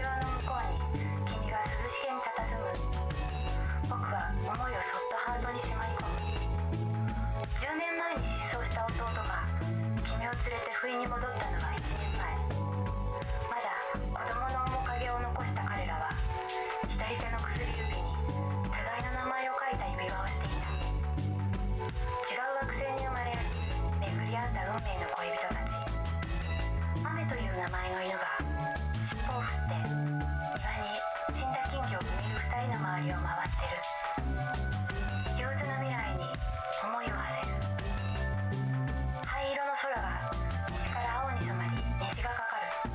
際の向こうに君が涼しげに佇む。僕は思いをそっとハートにしまい込む。10年前に失踪した弟が君を連れて不意に戻ったのは1年前。まだ子供の面影を残した彼らは左手の薬指に互いの名前を書いた指輪をしていた。違う惑星に生まれ巡り合った運命の恋人たち。雨という名前の犬が尻尾を振って庭に死んだ金魚を埋める2人の周りを回ってる。憂鬱な未来に思いを馳せる。灰色の空が西から青に染まり虹がかかる。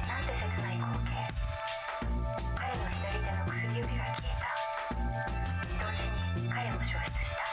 なんて切ない光景。彼の左手の薬指が消えた。同時に彼も消失した。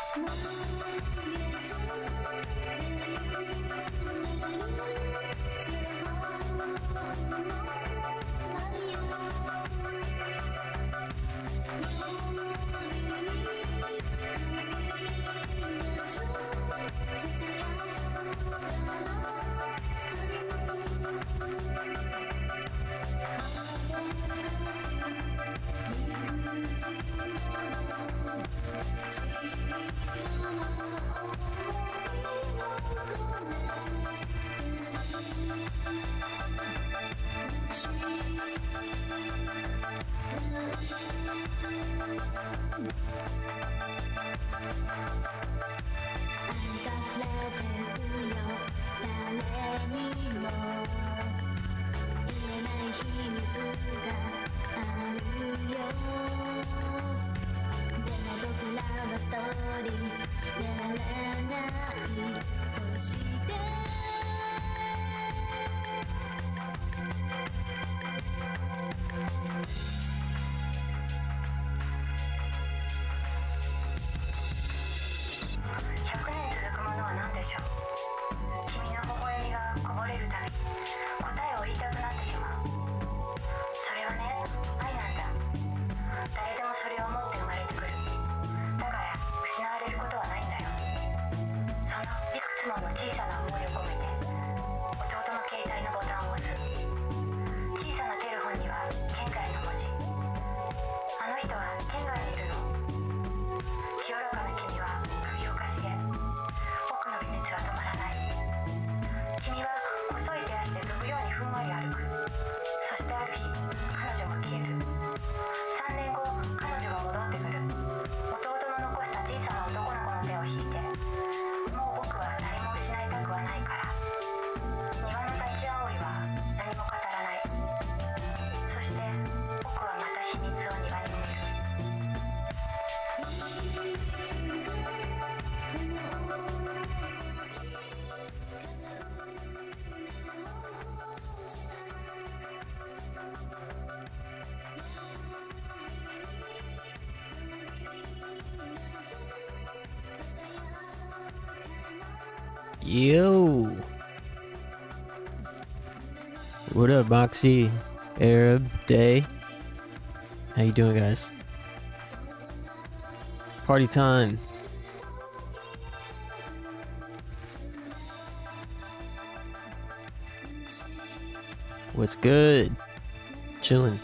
Yo, what up, Moxie? Arab Day. How you doing, guys? Party time. What's good? Chilling.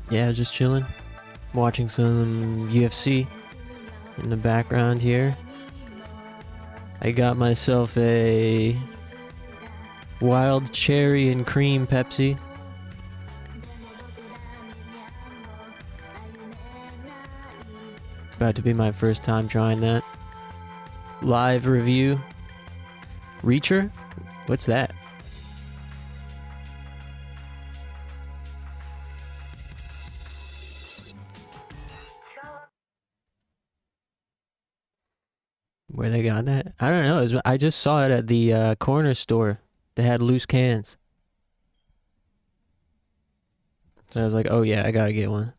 Yeah, just chilling. Watching some UFC in the background here. I got myself a wild cherry and cream Pepsi. About to be my first time trying that. Live review. Reacher? What's that? Where they got that? I don't know. I just saw it at the corner store. They had loose cans. So I was like, oh yeah, I gotta get one.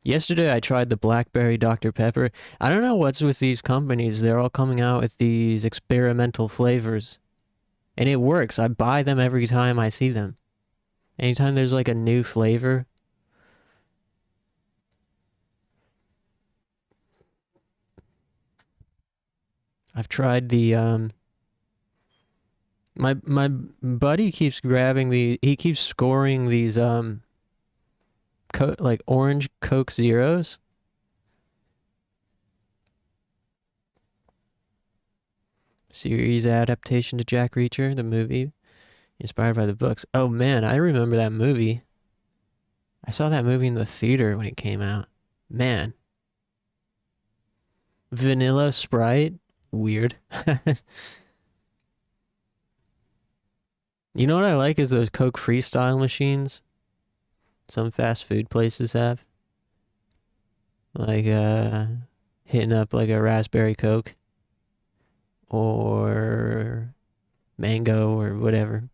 Yesterday I tried the Blackberry Dr. Pepper. I don't know what's with these companies. They're all coming out with these experimental flavors. And it works. I buy them every time I see them. Anytime there's like a new flavor. I've tried the my buddy keeps he keeps scoring these like orange Coke Zeros. Series adaptation to Jack Reacher, the movie, inspired by the books. Oh man, I remember that movie. I saw that movie in the theater when it came out. Man. Vanilla Sprite? Weird. You know what I like is those Coke Freestyle machines some fast food places have. Like hitting up like a raspberry Coke or mango or whatever.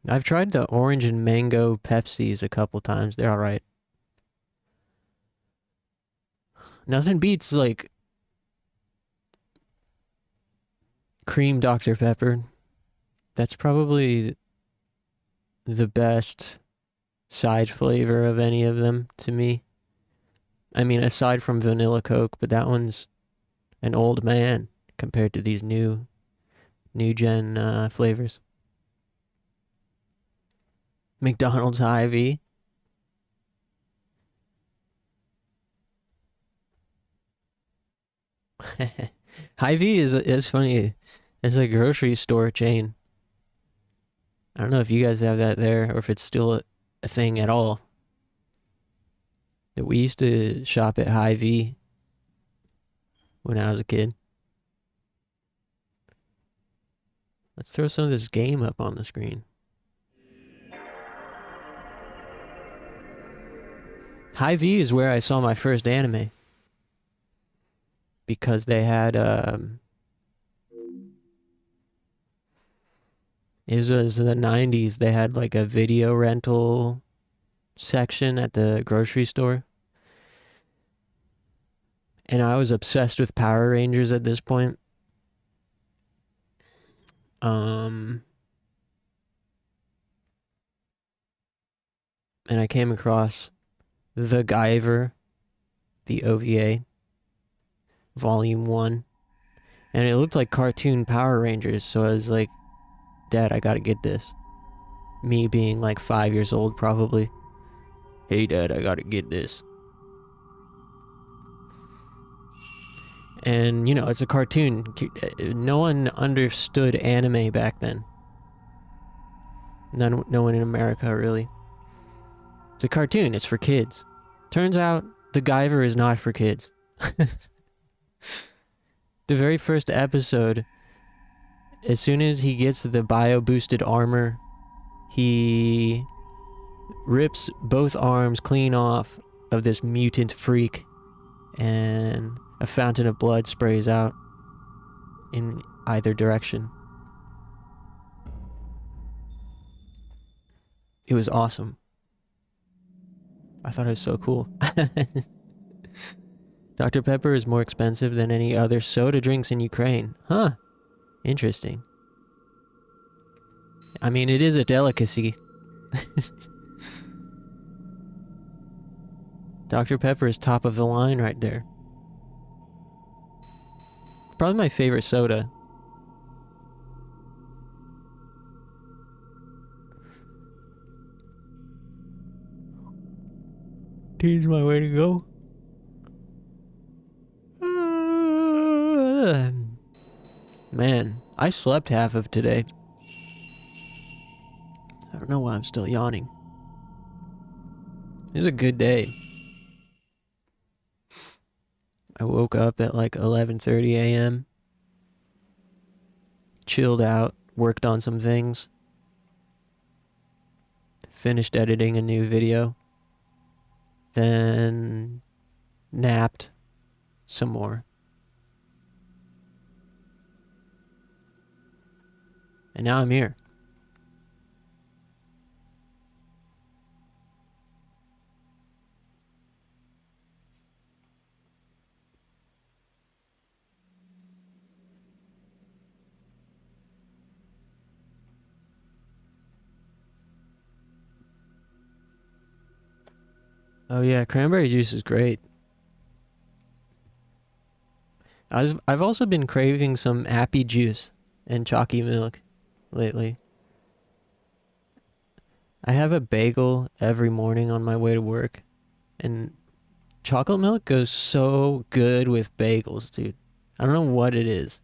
I've tried the orange and mango Pepsis a couple times. They're alright. Nothing beats like cream Dr. Pepper. That's probably the best side flavor of any of them to me. I mean, aside from vanilla Coke, but that one's an old man compared to these new gen flavors. McDonald's Hy-Vee. Hy-Vee is funny. It's a grocery store chain. I don't know if you guys have that there or if it's still a thing at all. We used to shop at Hy-Vee when I was a kid. Let's throw some of this game up on the screen. Hy-Vee is where I saw my first anime. Because they had it was the 90s. They had like a video rental section at the grocery store. And I was obsessed with Power Rangers at this point. And I came across The Guyver, the OVA, Volume 1. And it looked like cartoon Power Rangers, so I was like, Dad, I gotta get this. Me being like 5 years old, probably. Hey, Dad, I gotta get this. And, you know, it's a cartoon. No one understood anime back then. No one in America, really. It's a cartoon. It's for kids. Turns out, The Guyver is not for kids. The very first episode, as soon as he gets the bio-boosted armor, he rips both arms clean off of this mutant freak, and a fountain of blood sprays out in either direction. It was awesome. I thought it was so cool. Dr. Pepper is more expensive than any other soda drinks in Ukraine. Huh. Interesting. I mean, it is a delicacy. Dr. Pepper is top of the line right there. Probably my favorite soda. Tea's my way to go. Man, I slept half of today. I don't know why I'm still yawning. It was a good day. I woke up at like 11:30 a.m. Chilled out, worked on some things. Finished editing a new video. Then napped some more. And now I'm here. Oh yeah, cranberry juice is great. I've also been craving some appy juice and chalky milk lately. I have a bagel every morning on my way to work, and chocolate milk goes so good with bagels, dude. I don't know what it is.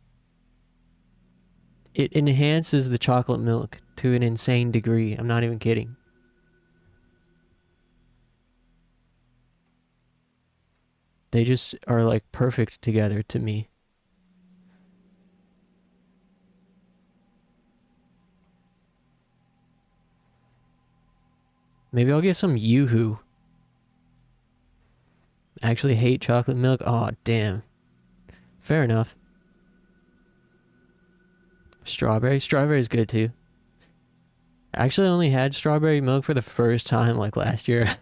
It enhances the chocolate milk to an insane degree. I'm not even kidding. They just are like perfect together to me. Maybe I'll get some Yoo-Hoo. I actually hate chocolate milk. Oh, damn. Fair enough. Strawberry? Strawberry's good too. I actually only had strawberry milk for the first time like last year.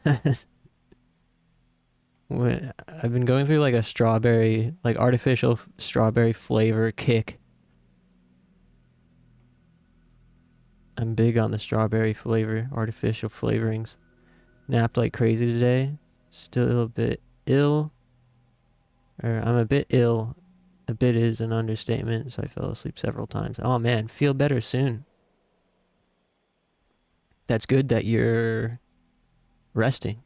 I've been going through like a strawberry, like artificial strawberry flavor kick. I'm big on the strawberry flavor, artificial flavorings. Napped like crazy today. Still a bit ill. Or I'm a bit ill. A bit is an understatement, so I fell asleep several times. Oh man, feel better soon. That's good that you're resting.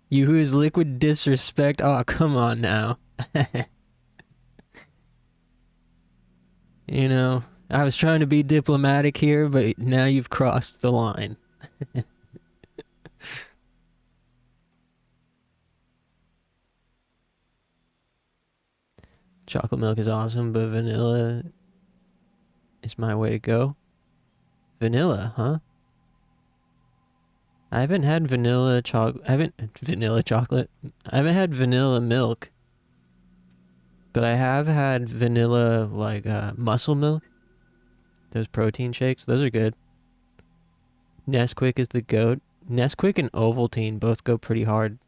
You who is liquid disrespect. Oh, come on now. You know, I was trying to be diplomatic here, but now you've crossed the line. Chocolate milk is awesome, but vanilla is my way to go. Vanilla, huh? I haven't had vanilla chocolate. I haven't vanilla chocolate. I haven't had vanilla milk, but I have had vanilla like muscle milk. Those protein shakes, those are good. Nesquik is the goat. Nesquik and Ovaltine both go pretty hard.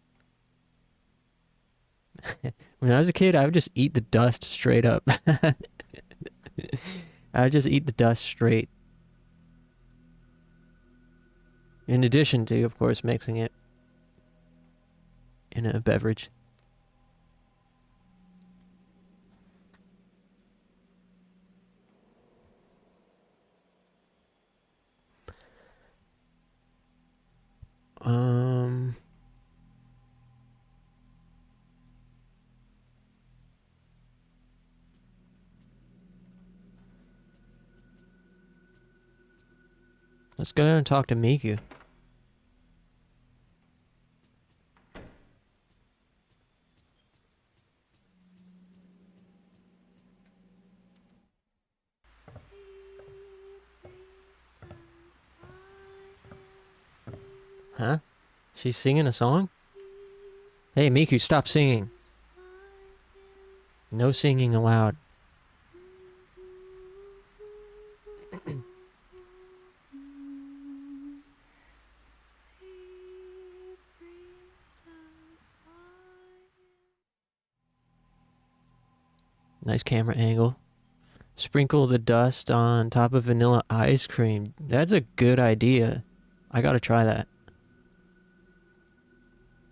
When I was a kid, I would just eat the dust straight up. I would just eat the dust straight. In addition to, of course, mixing it in a beverage. Let's go down and talk to Miku. Huh? She's singing a song? Hey, Miku, stop singing. No singing allowed. Nice camera angle. Sprinkle the dust on top of vanilla ice cream. That's a good idea. I gotta try that.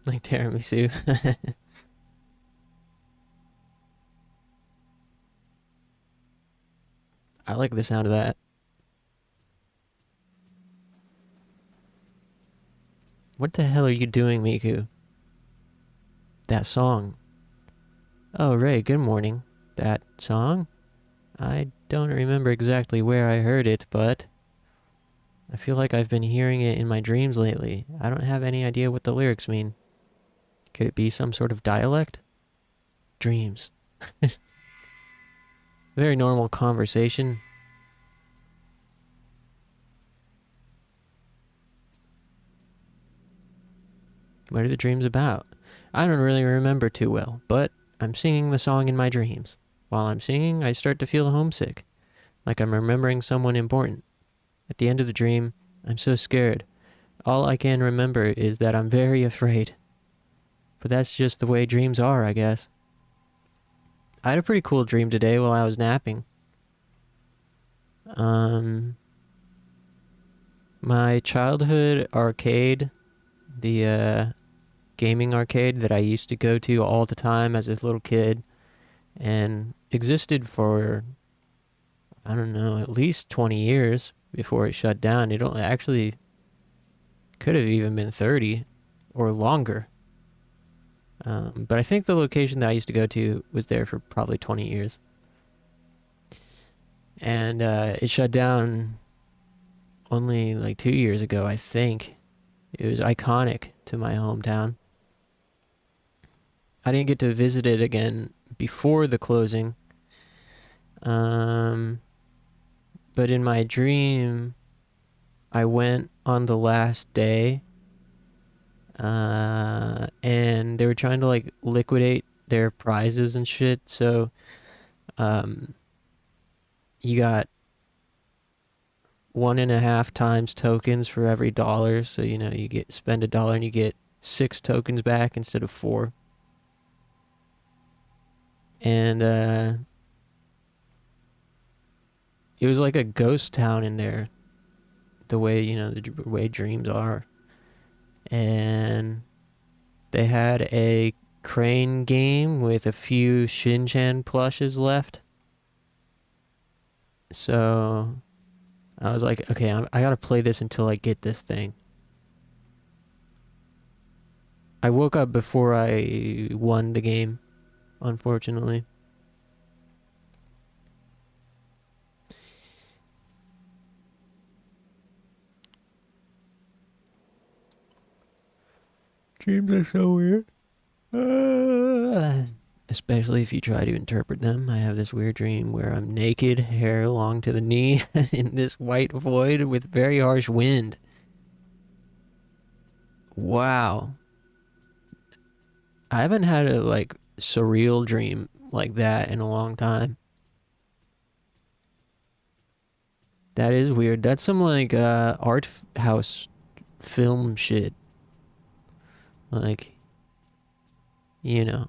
Like tiramisu. I like the sound of that. What the hell are you doing, Miku? That song. Oh, Ray, good morning. That song? I don't remember exactly where I heard it, but I feel like I've been hearing it in my dreams lately. I don't have any idea what the lyrics mean. Could it be some sort of dialect? Dreams. Very normal conversation. What are the dreams about? I don't really remember too well, but I'm singing the song in my dreams. While I'm singing, I start to feel homesick, like I'm remembering someone important. At the end of the dream, I'm so scared. All I can remember is that I'm very afraid. But that's just the way dreams are, I guess. I had a pretty cool dream today while I was napping. My childhood arcade, the gaming arcade that I used to go to all the time as a little kid, and existed for, I don't know, at least 20 years before it shut down. It actually could have even been 30 or longer. But I think the location that I used to go to was there for probably 20 years. And it shut down only like 2 years ago, I think. It was iconic to my hometown. I didn't get to visit it again before the closing. But in my dream, I went on the last day, and they were trying to like liquidate their prizes and shit. So, um, you got 1.5 times tokens for every dollar. So you spend $1 and you get 6 tokens back instead of 4. And it was like a ghost town in there, the way the way dreams are. And they had a crane game with a few Shin-Chan plushes left. So I was like, okay, I gotta play this until I get this thing. I woke up before I won the game, unfortunately. Dreams are so weird. Especially if you try to interpret them. I have this weird dream where I'm naked, hair long to the knee, in this white void with very harsh wind. Wow. I haven't had a like surreal dream like that in a long time. That is weird. That's some like art house film shit. Like, you know,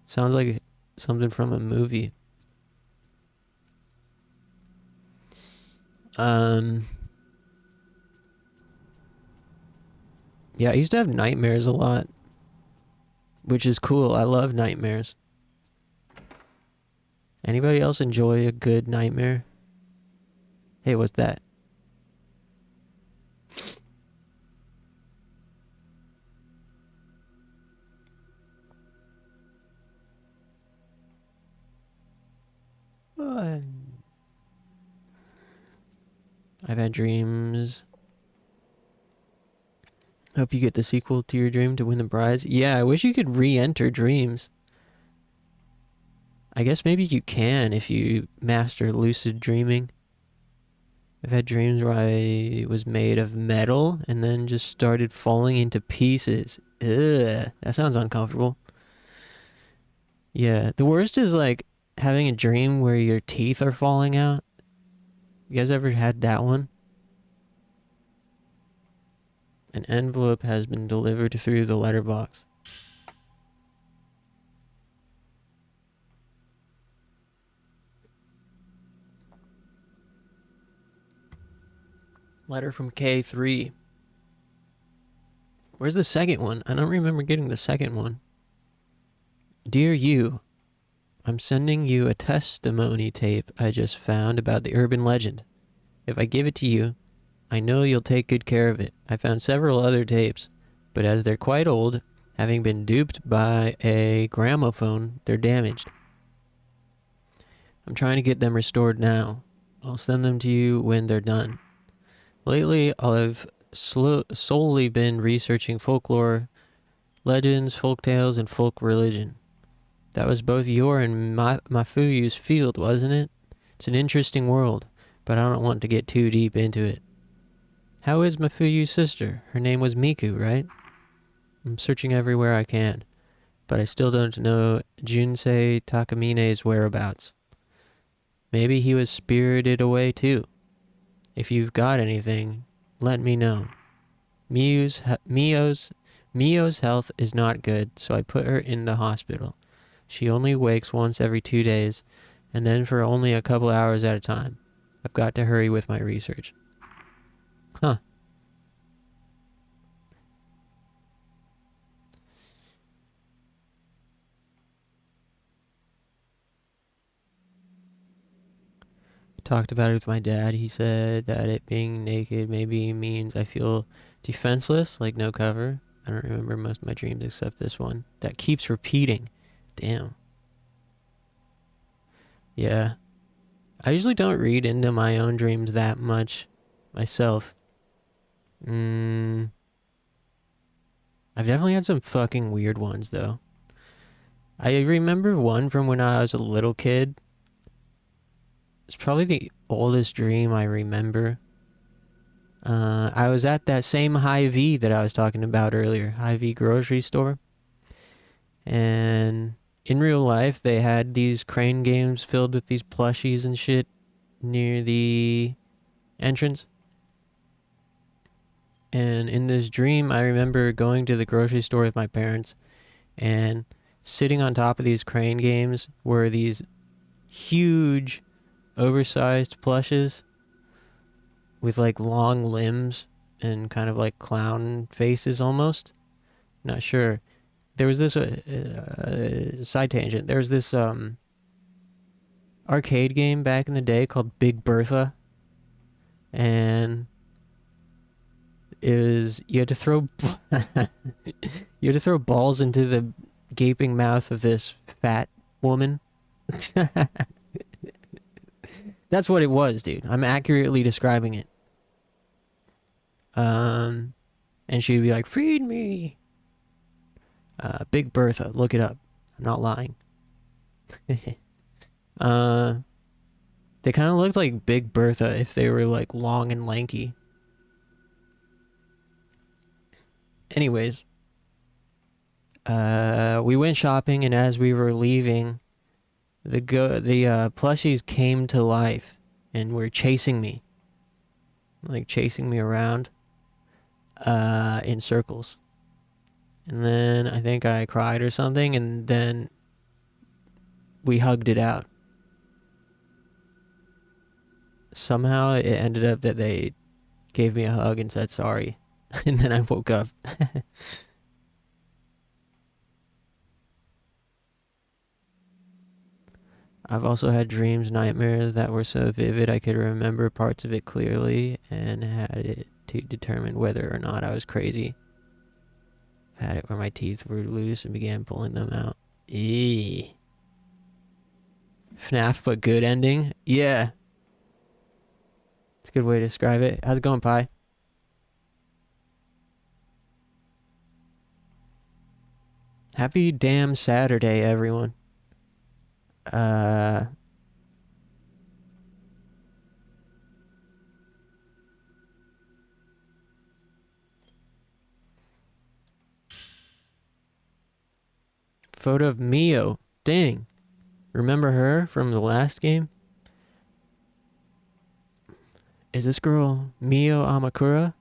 sounds like something from a movie. Um, yeah, I used to have nightmares a lot, which is cool. I love nightmares. Anybody else enjoy a good nightmare? Hey, what's that? I've had dreams. Hope you get the sequel to your dream to win the prize. Yeah, I wish you could re-enter dreams. I guess maybe you can if you master lucid dreaming. I've had dreams where I was made of metal and then just started falling into pieces. Ugh, that sounds uncomfortable. Yeah, the worst is like having a dream where your teeth are falling out. You guys ever had that one? An envelope has been delivered through the letterbox. Letter from K3. Where's the second one? I don't remember getting the second one. Dear you, I'm sending you a testimony tape I just found about the urban legend. If I give it to you, I know you'll take good care of it. I found several other tapes, but as they're quite old, having been duped by a gramophone, they're damaged. I'm trying to get them restored now. I'll send them to you when they're done. Lately, I've solely been researching folklore, legends, folktales, and folk religion. That was both your and Mafuyu's field, wasn't it? It's an interesting world, but I don't want to get too deep into it. How is Mafuyu's sister? Her name was Miku, right? I'm searching everywhere I can, but I still don't know Junsei Takamine's whereabouts. Maybe he was spirited away too. If you've got anything, let me know. Mio's health is not good, so I put her in the hospital. She only wakes once every 2 days, and then for only a couple hours at a time. I've got to hurry with my research. Huh. Talked about it with my dad. He said that it being naked maybe means I feel defenseless, like no cover. I don't remember most of my dreams except this one. That keeps repeating. Damn. Yeah. I usually don't read into my own dreams that much myself. I've definitely had some fucking weird ones though. I remember one from when I was a little kid. It's probably the oldest dream I remember. I was at that same Hy-Vee that I was talking about earlier, Hy-Vee grocery store. And in real life, they had these crane games filled with these plushies and shit near the entrance. And in this dream, I remember going to the grocery store with my parents, and sitting on top of these crane games were these huge, oversized plushes with like long limbs and kind of like clown faces almost. Not sure. There was this side tangent. There was this arcade game back in the day called Big Bertha, and it was you had to throw you had to throw balls into the gaping mouth of this fat woman. That's what it was, dude. I'm accurately describing it. And she'd be like, "Feed me." Big Bertha, look it up. I'm not lying. They kind of looked like Big Bertha if they were like long and lanky. Anyways, we went shopping, and as we were leaving, the plushies came to life and were chasing me, like chasing me around, in circles. And then I think I cried or something, and then we hugged it out. Somehow it ended up that they gave me a hug and said sorry. And then I woke up. I've also had dreams, nightmares that were so vivid I could remember parts of it clearly and had it to determine whether or not I was crazy. I've had it where my teeth were loose and began pulling them out. Eee. FNAF but good ending? Yeah. It's a good way to describe it. How's it going, Pi? Happy damn Saturday, everyone. Photo of Mio. Dang. Remember her from the last game? Is this girl Mio Amakura?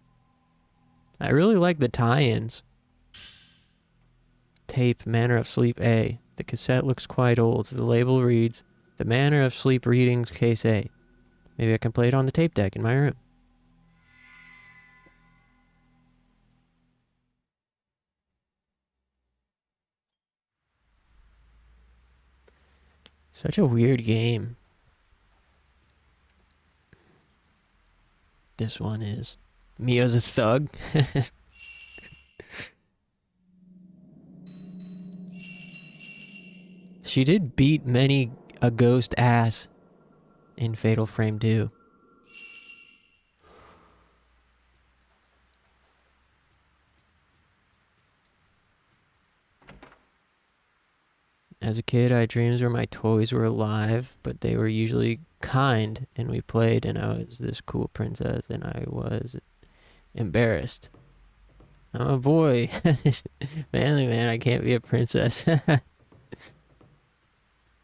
I really like the tie-ins. Tape, Manner of Sleep A. The cassette looks quite old. The label reads, The Manner of Sleep Readings, Case A. Maybe I can play it on the tape deck in my room. Such a weird game. This one is. Mio's a thug. She did beat many a ghost ass in Fatal Frame 2. As a kid, I had dreams where my toys were alive, but they were usually kind, and we played, and I was this cool princess, and I was embarrassed. I'm a boy. Manly man, I can't be a princess.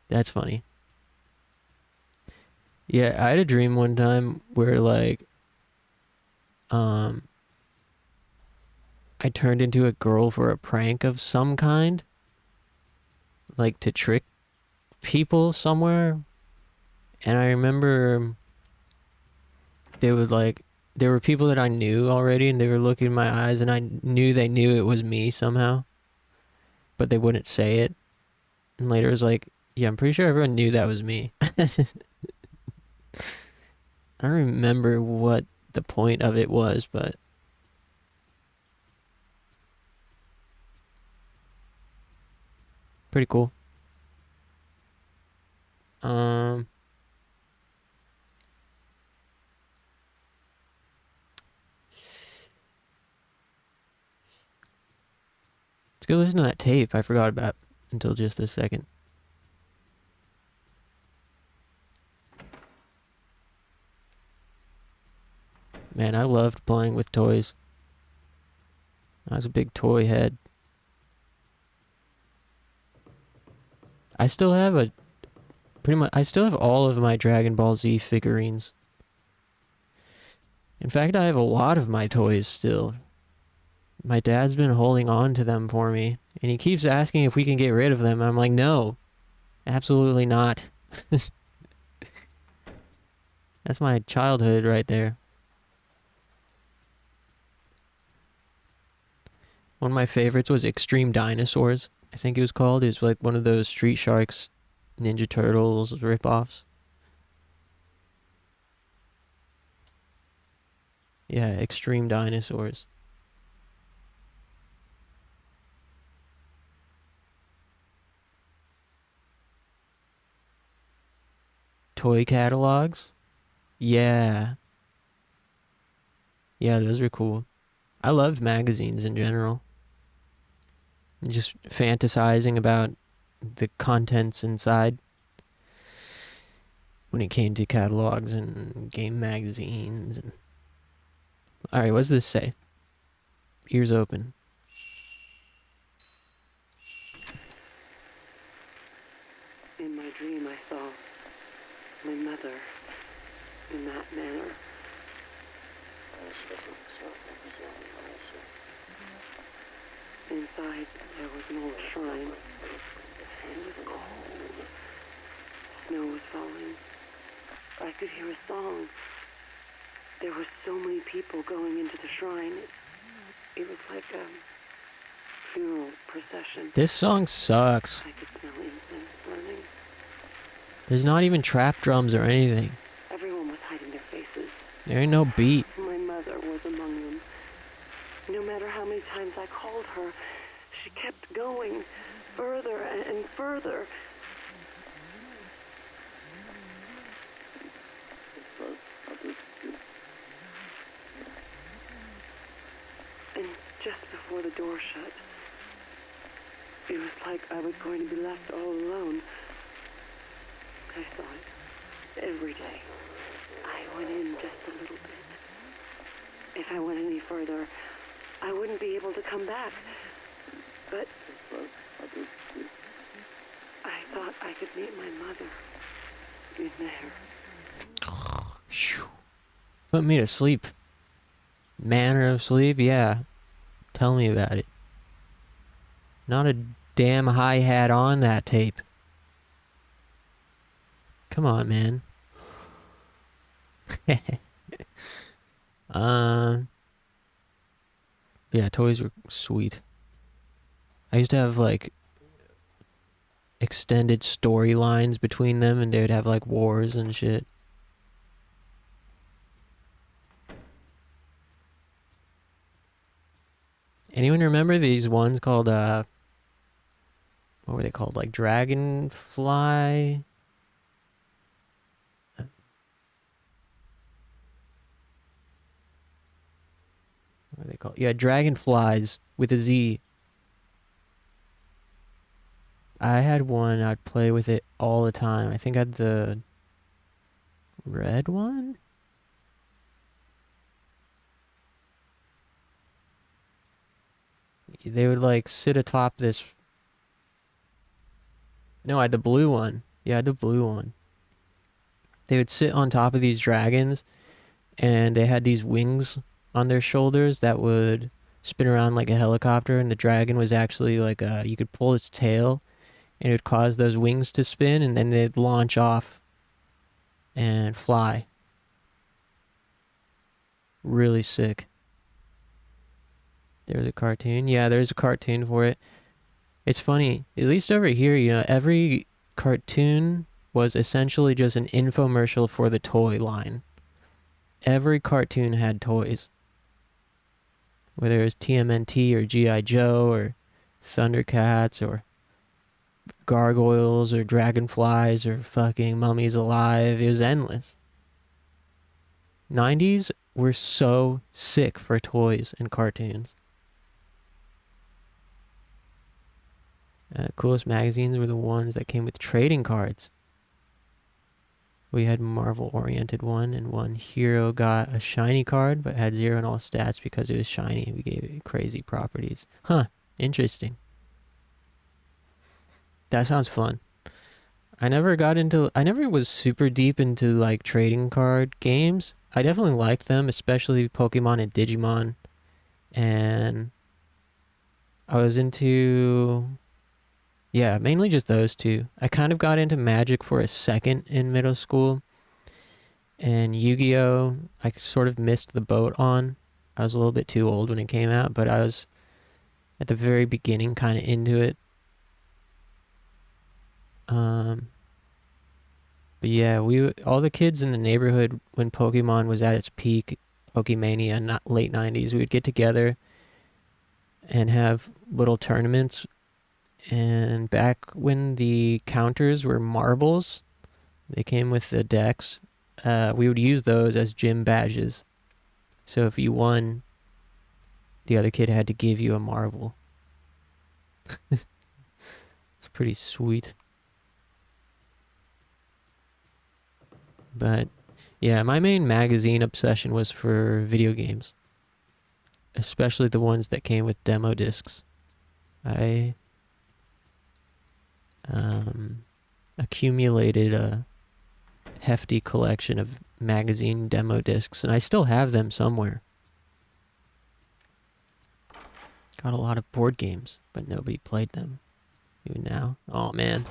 That's funny. Yeah, I had a dream one time where like I turned into a girl for a prank of some kind, like to trick people somewhere. And I remember there were people that I knew already, and they were looking in my eyes, and I knew they knew it was me somehow, but they wouldn't say it. And later it was like, yeah, I'm pretty sure everyone knew that was me. I don't remember what the point of it was, but pretty cool. Let's go listen to that tape I forgot about until just a second. Man, I loved playing with toys. I was a big toy head. I still have I still have all of my Dragon Ball Z figurines. In fact, I have a lot of my toys still. My dad's been holding on to them for me, and he keeps asking if we can get rid of them. I'm like, no, absolutely not. That's my childhood right there. One of my favorites was Extreme Dinosaurs, I think it was called. It was like one of those Street Sharks, Ninja Turtles ripoffs. Yeah, Extreme Dinosaurs. Toy catalogs? Yeah. Yeah, those are cool. I loved magazines in general. Just fantasizing about the contents inside when it came to catalogs and game magazines. Alright, what does this say? Ears open. In my dream, I saw my mother in that manner. Inside, there was an old shrine. It was cold. Snow was falling. I could hear a song. There were so many people going into the shrine. It was like a funeral procession. This song sucks. I could smell incense burning. There's not even trap drums or anything. Everyone was hiding their faces. There ain't no beat. My mother was among them. No matter how many times I called her, she kept going further and further. And just before the door shut, it was like I was going to be left all alone. I saw it every day. I went in just a little bit. If I went any further, I wouldn't be able to come back. But I thought I could meet my mother in there. Put me to sleep. Manner of sleep? Yeah. Tell me about it. Not a damn hi-hat on that tape. Come on, man. Yeah, toys were sweet. I used to have like extended storylines between them, and they would have like wars and shit. Anyone remember these ones called what were they called? Like Dragonfly? What are they called? Yeah, Dragonflies with a Z. I had one, I'd play with it all the time. I think I had the red one? They would like sit atop this. No, I had the blue one. Yeah, I had the blue one. They would sit on top of these dragons, and they had these wings on their shoulders that would spin around like a helicopter, and the dragon was actually like you could pull its tail, and it would cause those wings to spin, and then they'd launch off and fly. Really sick. There's a cartoon. Yeah, there's a cartoon for it. It's funny, at least over here, you know, every cartoon was essentially just an infomercial for the toy line. every cartoon had toys. Whether it was TMNT or G.I. Joe or Thundercats or gargoyles or dragonflies or fucking mummies alive. It was endless. 90s were so sick for toys and cartoons. Coolest magazines were the ones that came with trading cards. We had Marvel-oriented one, and one hero got a shiny card, but had 0 in all stats because it was shiny. We gave it crazy properties. Huh, interesting. That sounds fun. I never was super deep into like trading card games. I definitely liked them, especially Pokemon and Digimon. And I was into, yeah, mainly just those two. I kind of got into Magic for a second in middle school. And Yu-Gi-Oh! I sort of missed the boat on. I was a little bit too old when it came out, but I was at the very beginning kind of into it. But yeah, all the kids in the neighborhood when Pokemon was at its peak, Pokemania, not late 90s, we would get together and have little tournaments. And back when the counters were marbles, they came with the decks. We would use those as gym badges. So if you won, the other kid had to give you a marble. It's pretty sweet. But yeah, my main magazine obsession was for video games, especially the ones that came with demo discs. I accumulated a hefty collection of magazine demo discs, and I still have them somewhere. Got a lot of board games, but nobody played them, even now. Oh man,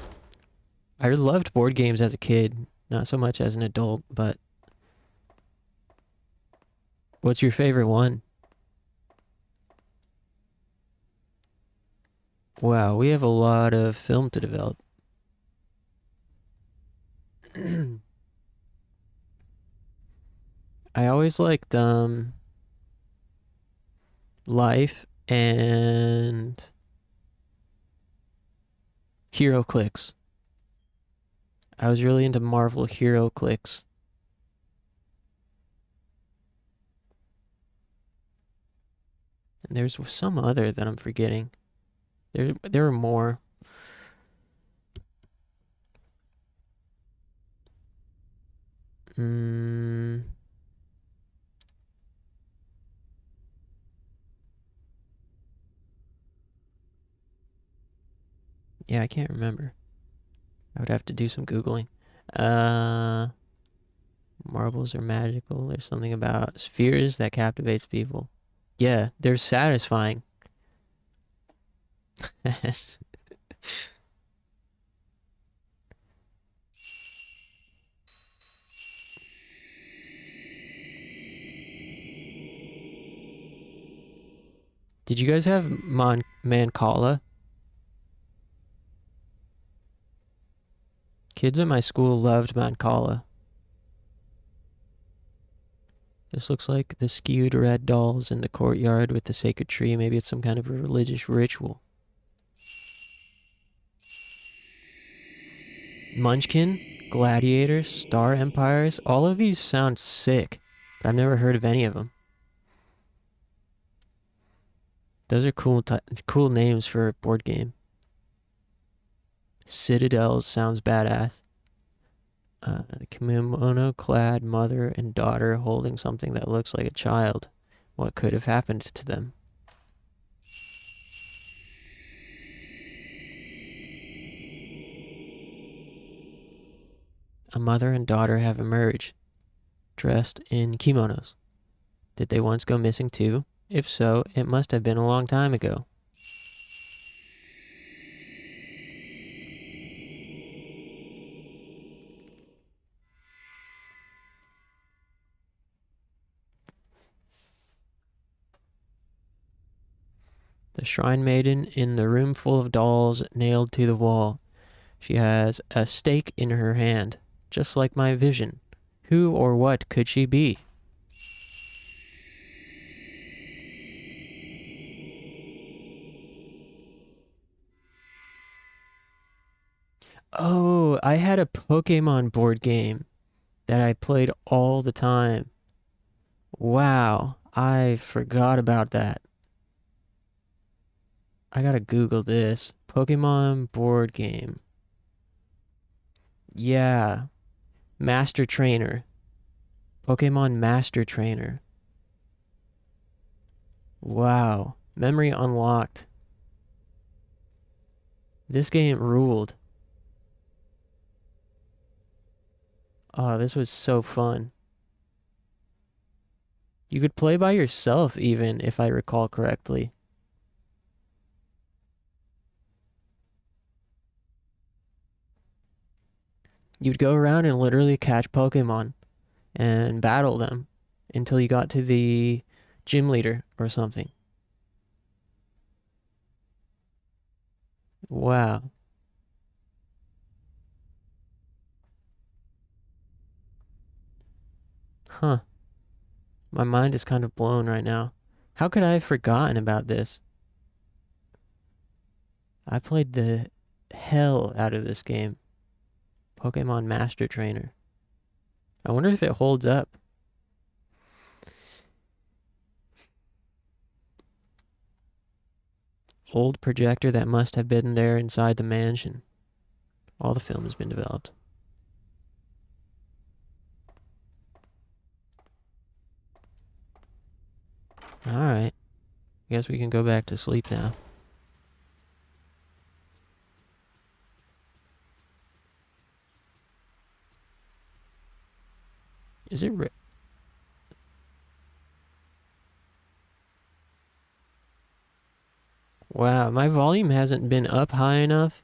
I loved board games as a kid. Not so much as an adult, but what's your favorite one? Wow, we have a lot of film to develop. I always liked Life and Hero Clicks. I was really into Marvel Hero Clicks. And there's some other that I'm forgetting. There are more. Yeah, I can't remember. I would have to do some Googling. Marbles are magical. There's something about spheres that captivates people. Yeah, they're satisfying. Did you guys have Mancala? Kids at my school loved Mancala. This looks like the skewed red dolls in the courtyard with the sacred tree. Maybe it's some kind of a religious ritual. Munchkin, Gladiators, Star Empires, all of these sound sick, but I've never heard of any of them. Those are cool names for a board game. Citadels sounds badass. The kimono-clad mother and daughter holding something that looks like a child. What could have happened to them? A mother and daughter have emerged, dressed in kimonos. Did they once go missing too? If so, it must have been a long time ago. The shrine maiden in the room full of dolls nailed to the wall. She has a stake in her hand, just like my vision. Who or what could she be? Oh, I had a Pokemon board game that I played all the time. Wow, I forgot about that. I gotta Google this. Pokemon board game. Yeah, Master Trainer. Pokemon Master Trainer. Wow, memory unlocked. This game ruled. Oh, this was so fun. You could play by yourself even, if I recall correctly. You'd go around and literally catch Pokemon and battle them until you got to the gym leader or something. Wow. Huh. My mind is kind of blown right now. How could I have forgotten about this? I played the hell out of this game. Pokemon Master Trainer. I wonder if it holds up. Old projector that must have been there inside the mansion. All the film has been developed. Alright. Guess we can go back to sleep now. Is it Wow, my volume hasn't been up high enough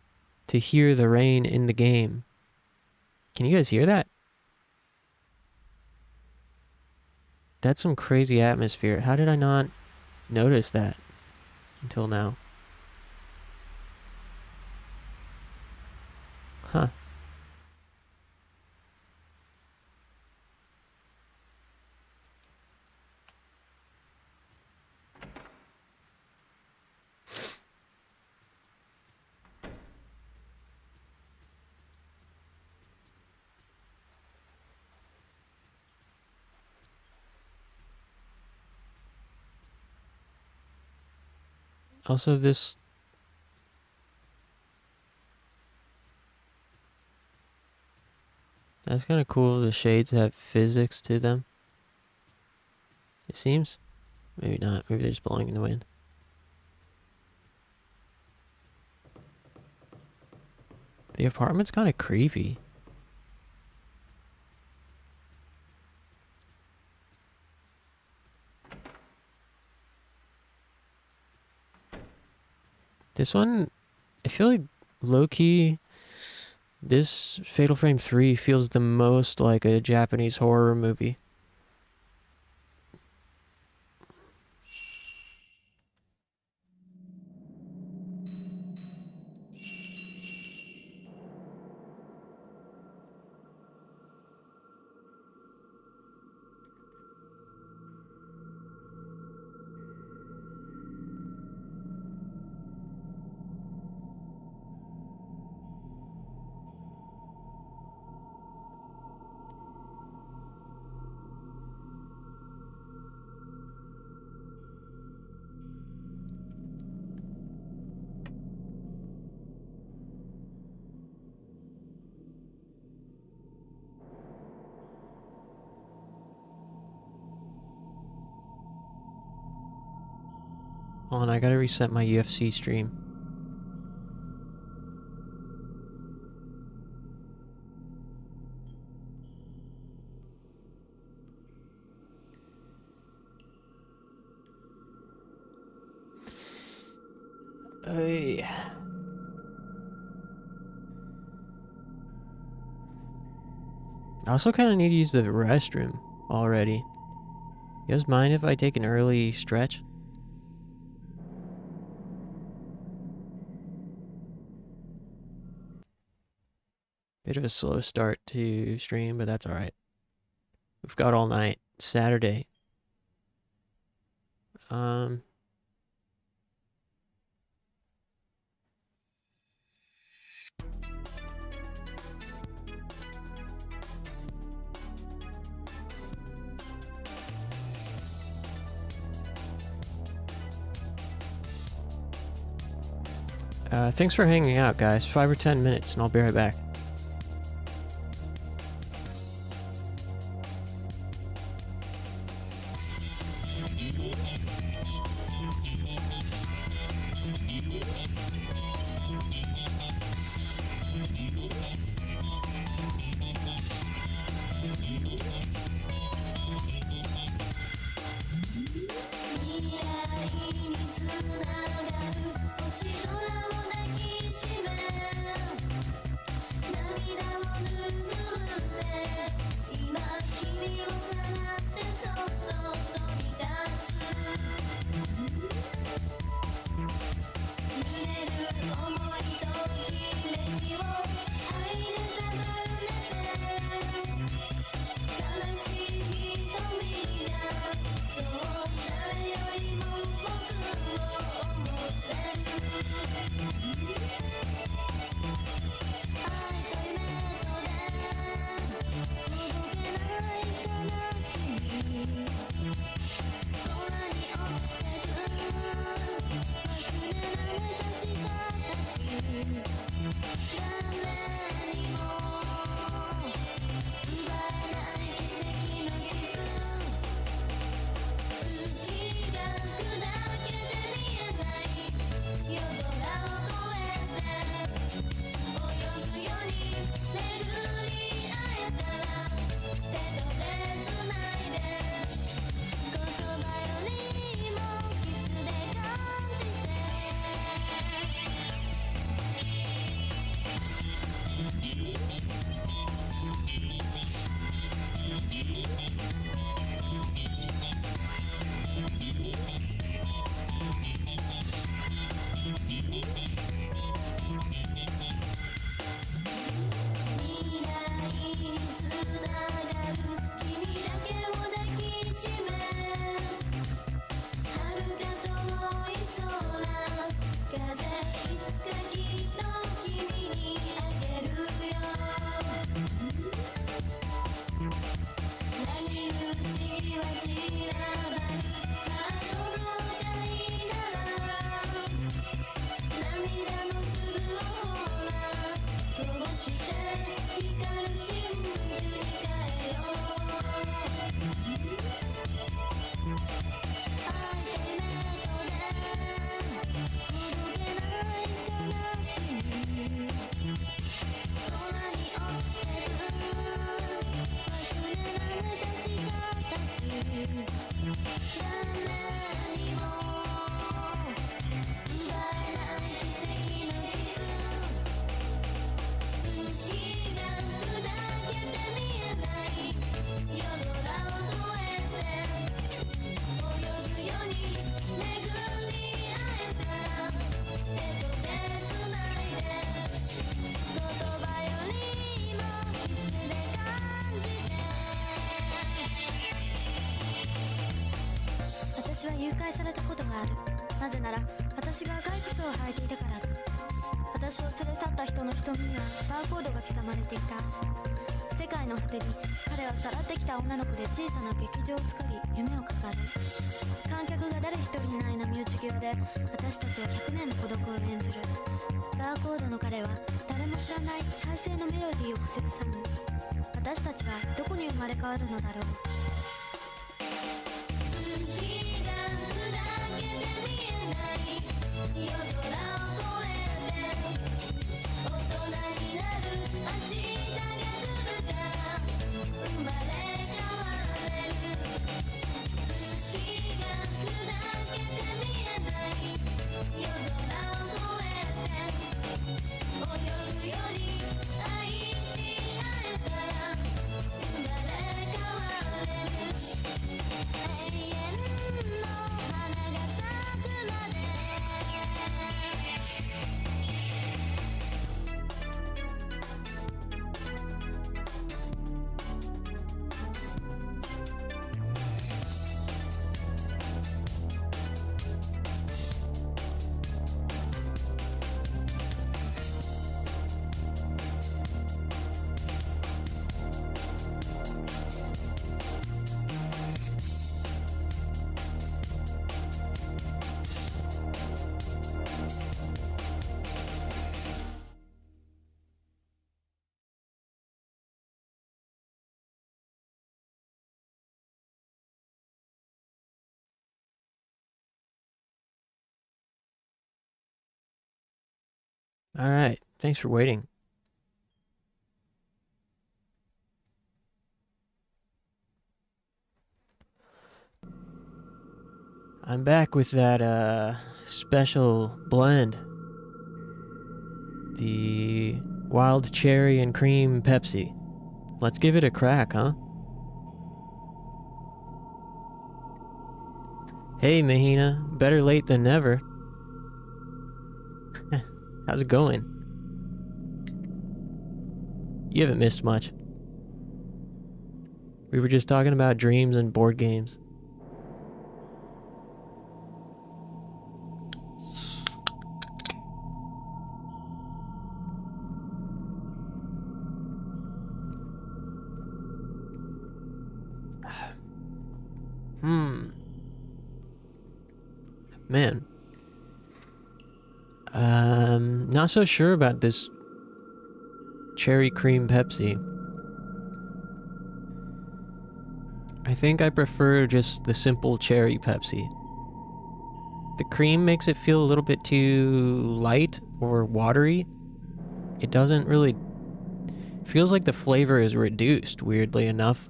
to hear the rain in the game. Can you guys hear that? That's some crazy atmosphere. How did I not notice that until now? Huh. Also, that's kind of cool. The shades have physics to them. It seems. Maybe not. Maybe they're just blowing in the wind. The apartment's kind of creepy. This one, I feel like low-key, this Fatal Frame 3 feels the most like a Japanese horror movie. Hold on, I gotta reset my UFC stream. I also kind of need to use the restroom already. You guys mind if I take an early stretch? Bit of a slow start to stream, but that's alright. We've got all night. Saturday. Um, Thanks for hanging out, guys. 5 or 10 minutes, and I'll be right back.私は誘拐されたことがある。なぜなら私が赤い靴を履いていたからだ。私を連れ去った人の瞳にはバーコードが刻まれていた。世界の果てに彼はさらってきた女の子で小さな劇場を作り夢を飾る。観客が誰一人いない波打ち際で私たちは100年の孤独を演じる。バーコードの彼は誰も知らない再生のメロディーを口ずさむ。私たちはどこに生まれ変わるのだろう。Alright, thanks for waiting. I'm back with that, special blend. The wild cherry and cream Pepsi. Let's give it a crack, huh? Hey, Mahina. Better late than never. How's it going? You haven't missed much. We were just talking about dreams and board games. Man. Not so sure about this cherry cream Pepsi. I think I prefer just the simple cherry Pepsi. The cream makes it feel a little bit too light or watery. It doesn't really... Feels like the flavor is reduced, weirdly enough.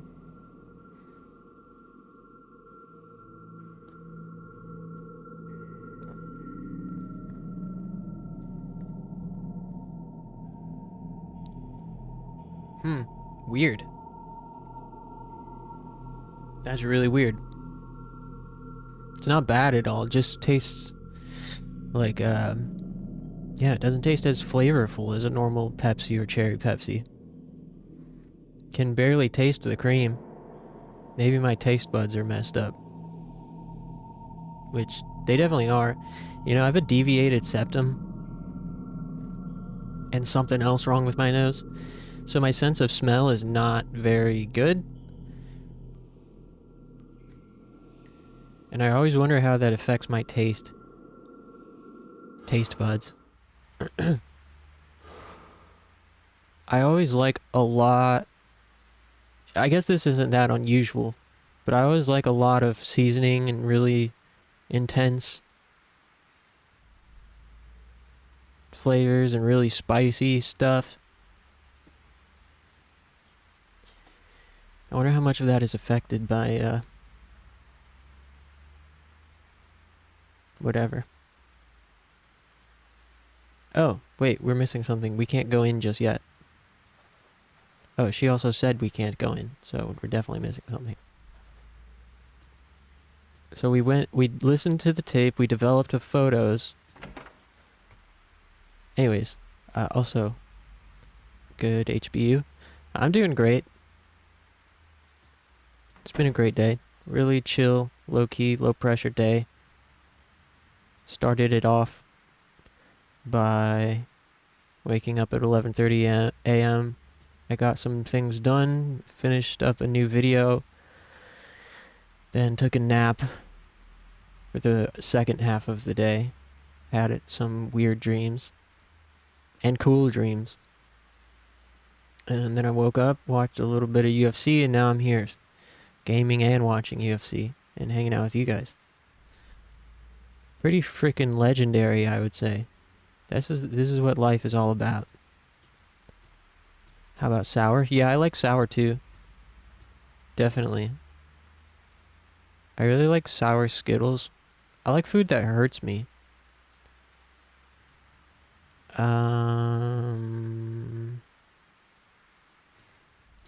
Weird. That's really weird. It's not bad at all. It just tastes like, yeah, it doesn't taste as flavorful as a normal Pepsi or cherry Pepsi. Can barely taste the cream. Maybe my taste buds are messed up. Which, they definitely are. You know, I have a deviated septum. And something else wrong with my nose. So my sense of smell is not very good. And I always wonder how that affects my taste. Taste buds. I always like a lot... I guess this isn't that unusual. But I always like a lot of seasoning and really intense flavors and really spicy stuff. I wonder how much of that is affected by, whatever. Oh, wait, we're missing something. We can't go in just yet. Oh, she also said we can't go in, so we're definitely missing something. So we listened to the tape, we developed the photos. Anyways, also, good HBU. I'm doing great. It's been a great day. Really chill, low-key, low-pressure day. Started it off by waking up at 11:30 a.m. I got some things done, finished up a new video, then took a nap for the second half of the day. Had some weird dreams and cool dreams. And then I woke up, watched a little bit of UFC, and now I'm here, gaming and watching UFC and hanging out with you guys. Pretty freaking legendary, I would say. This is what life is all about. How about sour? Yeah, I like sour too. Definitely. I really like sour Skittles. I like food that hurts me.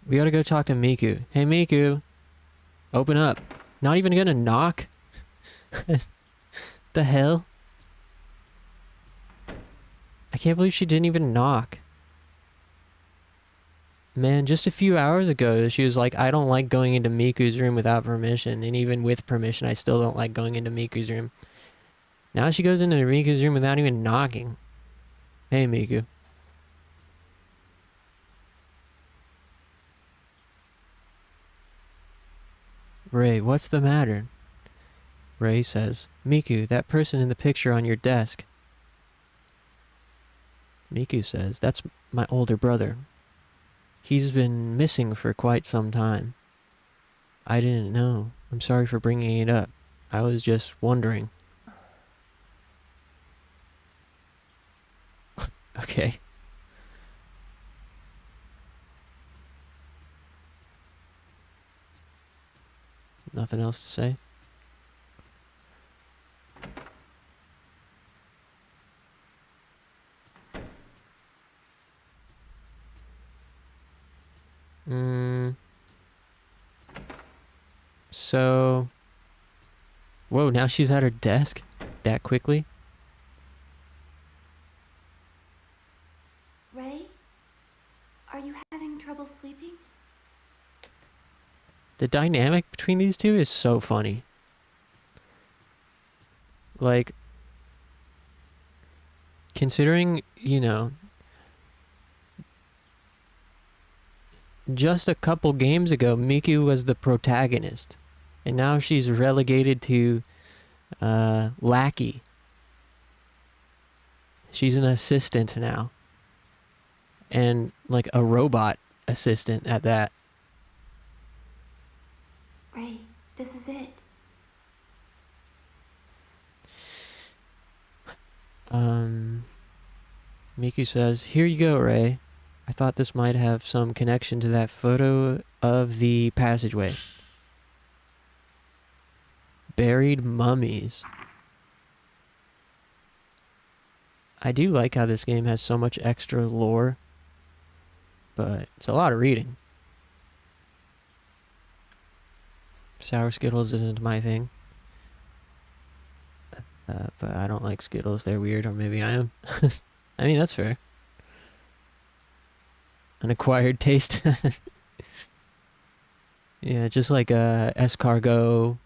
We gotta go talk to Miku. Hey Miku! Open up. Not even gonna knock? The hell? I can't believe she didn't even knock. Man, just a few hours ago, she was like, I don't like going into Miku's room without permission. And even with permission, I still don't like going into Miku's room. Now she goes into Miku's room without even knocking. Hey, Miku. Ray, what's the matter? Ray says, Miku, that person in the picture on your desk. Miku says, that's my older brother. He's been missing for quite some time. I didn't know. I'm sorry for bringing it up. I was just wondering. Okay. Nothing else to say? So... Whoa, now she's at her desk? That quickly? Ray? Are you having trouble sleeping? The dynamic between these two is so funny. Like, considering, you know, just a couple games ago, Miku was the protagonist. And now she's relegated to lackey. She's an assistant now. And like a robot assistant at that. Ray, this is it. Miku says, "Here you go, Ray. I thought this might have some connection to that photo of the passageway. Buried mummies." I do like how this game has so much extra lore, but it's a lot of reading. Sour Skittles isn't my thing. But I don't like Skittles. They're weird, or maybe I am. I mean, that's fair. An acquired taste. Yeah, just like escargot.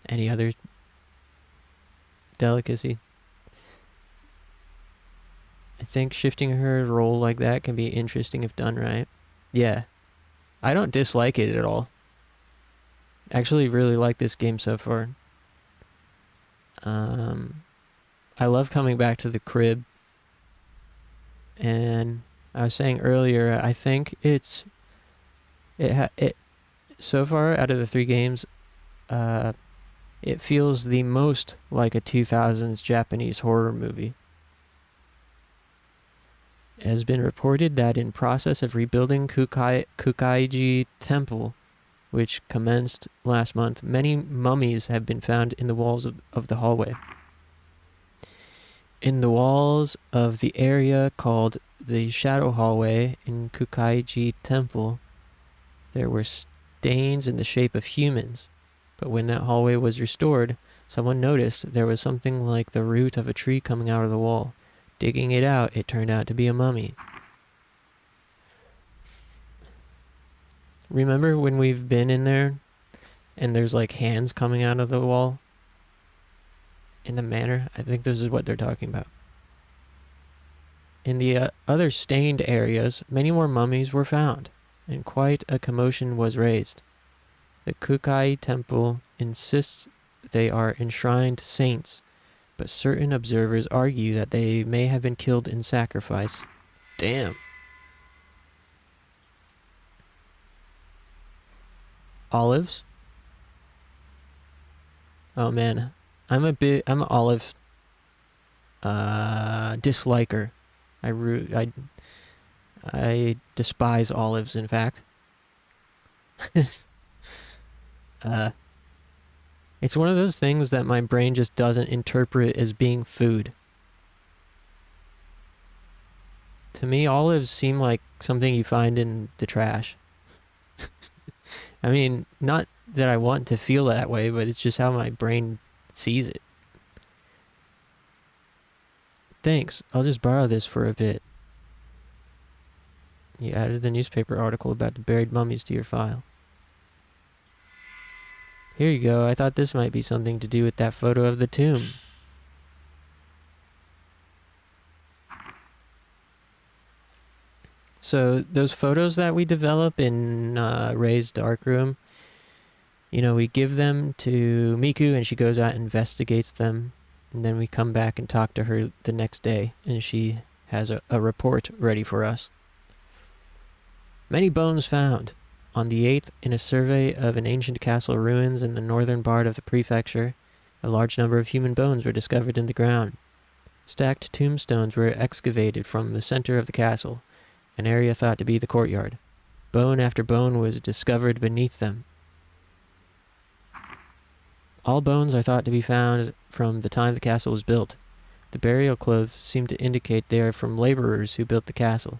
Any other delicacy. I think shifting her role like that can be interesting if done right. Yeah. I don't dislike it at all. Actually really like this game so far. I love coming back to the crib. And I was saying earlier, I think it so far out of the 3 games, it feels the most like a 2000s Japanese horror movie. It has been reported that in process of rebuilding Kukaiji Temple, which commenced last month, many mummies have been found in the walls of the hallway. In the walls of the area called the Shadow Hallway in Kukaiji Temple, there were stains in the shape of humans. But when that hallway was restored, someone noticed there was something like the root of a tree coming out of the wall. Digging it out, it turned out to be a mummy. Remember when we've been in there and there's like hands coming out of the wall in the manor? I think this is what they're talking about. In the other stained areas, many more mummies were found, and quite a commotion was raised. The Kukai Temple insists they are enshrined saints, but certain observers argue that they may have been killed in sacrifice. Damn. Olives? Oh man, I'm an olive disliker. I despise olives, in fact. It's one of those things that my brain just doesn't interpret as being food. To me, olives seem like something you find in the trash. I mean, not that I want to feel that way, but it's just how my brain sees it. Thanks, I'll just borrow this for a bit. You added the newspaper article about the buried mummies to your file. Here you go, I thought this might be something to do with that photo of the tomb. So, those photos that we develop in Ray's darkroom, you know, we give them to Miku and she goes out and investigates them. And then we come back and talk to her the next day and she has a report ready for us. Many bones found. On the 8th, in a survey of an ancient castle ruins in the northern part of the prefecture, A large number of human bones were discovered in the ground. Stacked tombstones were excavated from the center of the castle, an area thought to be the courtyard. Bone after bone was discovered beneath them. All bones are thought to be found from the time the castle was built. The burial clothes seem to indicate they are from laborers who built the castle.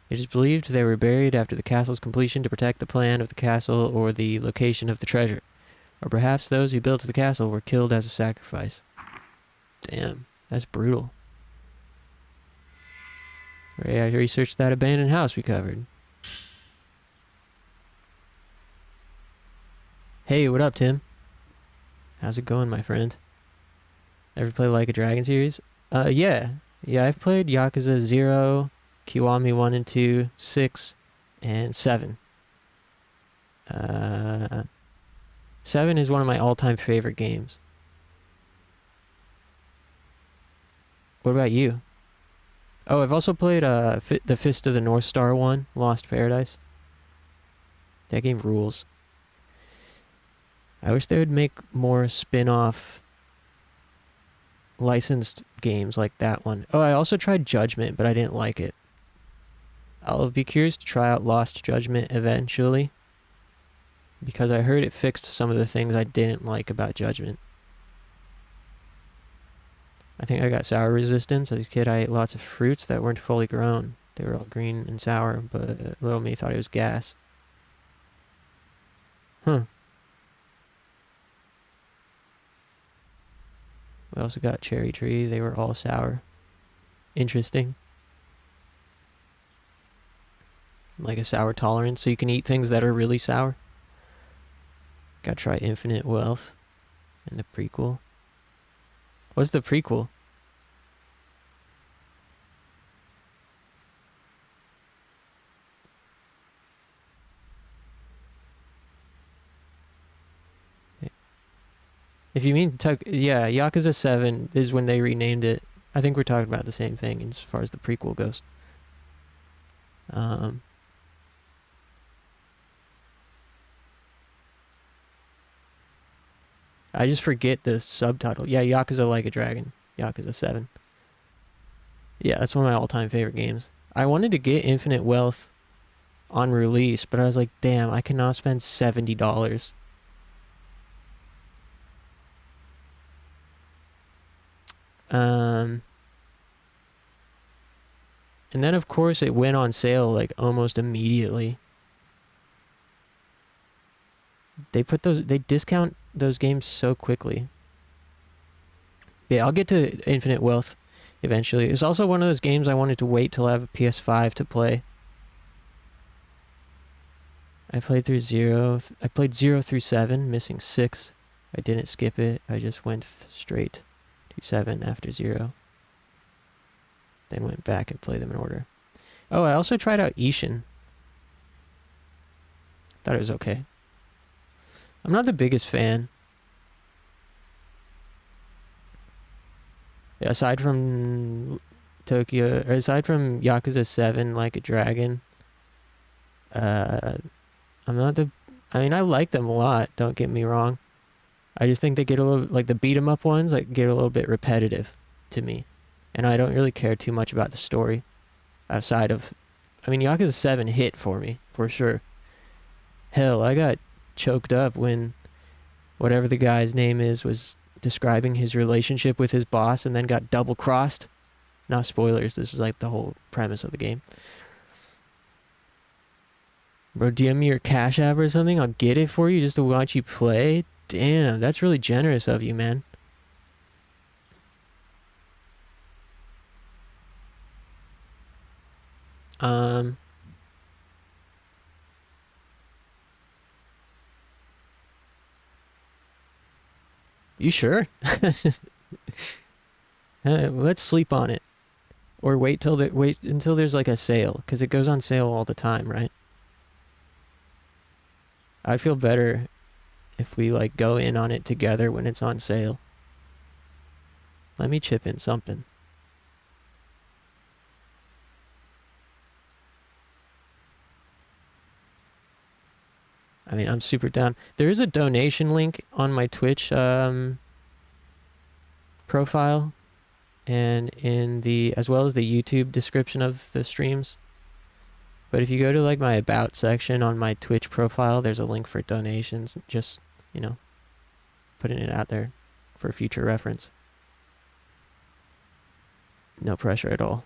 It is believed they were buried after the castle's completion to protect the plan of the castle or the location of the treasure. Or perhaps those who built the castle were killed as a sacrifice. Damn, that's brutal. I researched that abandoned house we covered. Hey, what up, Tim? How's it going, my friend? Ever play Like a Dragon series? Yeah. Yeah, I've played Yakuza 0, Kiwami 1 and 2, 6, and 7. 7 is one of my all-time favorite games. What about you? Oh, I've also played the Fist of the North Star one, Lost Paradise. That game rules. I wish they would make more spin-off licensed games like that one. Oh, I also tried Judgment, but I didn't like it. I'll be curious to try out Lost Judgment eventually, because I heard it fixed some of the things I didn't like about Judgment. I think I got sour resistance. As a kid, I ate lots of fruits that weren't fully grown. They were all green and sour, but little me thought it was gas. Huh. We also got cherry tree. They were all sour. Interesting. Like a sour tolerance, so you can eat things that are really sour. Gotta try Infinite Wealth and the prequel. What's the prequel? If you mean, yeah, Yakuza 7 is when they renamed it. I think we're talking about the same thing as far as the prequel goes. I just forget the subtitle. Yeah, Yakuza Like a Dragon. Yakuza 7. Yeah, that's one of my all-time favorite games. I wanted to get Infinite Wealth on release, but I was like, damn, I cannot spend $70. And then of course it went on sale like almost immediately. They discount those games so quickly. Yeah, I'll get to Infinite Wealth eventually. It's also one of those games I wanted to wait till I have a PS5 to play. I played through 0. I played 0 through 7, missing 6. I didn't skip it. I just went straight to 7 after 0. Then went back and played them in order. Oh, I also tried out Ishin. Thought it was okay. I'm not the biggest fan. Yeah, aside from Yakuza 7, Like a Dragon, I'm not the... I mean, I like them a lot, don't get me wrong. I just think they get a little... Like, the beat-em-up ones, like, get a little bit repetitive to me. And I don't really care too much about the story. Outside of... I mean, Yakuza 7 hit for me, for sure. Hell, I got choked up when whatever the guy's name is was describing his relationship with his boss and then got double-crossed. Not spoilers, this is like the whole premise of the game. Bro, DM me your Cash App or something, I'll get it for you just to watch you play? Damn, that's really generous of you, man. You sure? Let's sleep on it. Or wait until there's like a sale, because it goes on sale all the time, right? I feel better if we like go in on it together when it's on sale. Let me chip in something. I mean, I'm super down. There is a donation link on my Twitch profile and in the as well as the YouTube description of the streams. But if you go to like my about section on my Twitch profile, there's a link for donations. Just, you know, putting it out there for future reference. No pressure at all.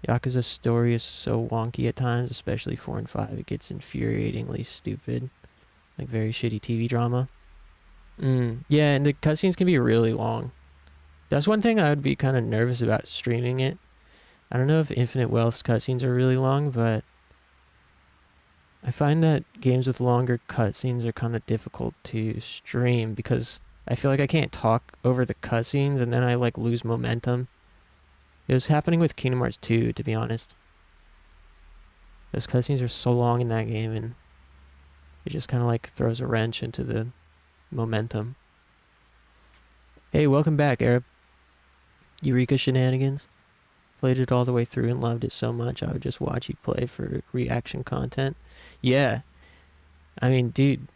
Yakuza's story is so wonky at times, especially 4 and 5. It gets infuriatingly stupid. Like very shitty TV drama. Yeah, and the cutscenes can be really long. That's one thing I would be kind of nervous about streaming it. I don't know if Infinite Wealth's cutscenes are really long, but I find that games with longer cutscenes are kind of difficult to stream because I feel like I can't talk over the cutscenes and then I like lose momentum. It was happening with Kingdom Hearts 2, to be honest. Those cutscenes are so long in that game and it just kind of like throws a wrench into the momentum. Hey, welcome back, Arab. Eureka Shenanigans. Played it all the way through and loved it so much I would just watch you play for reaction content. Yeah. I mean, dude,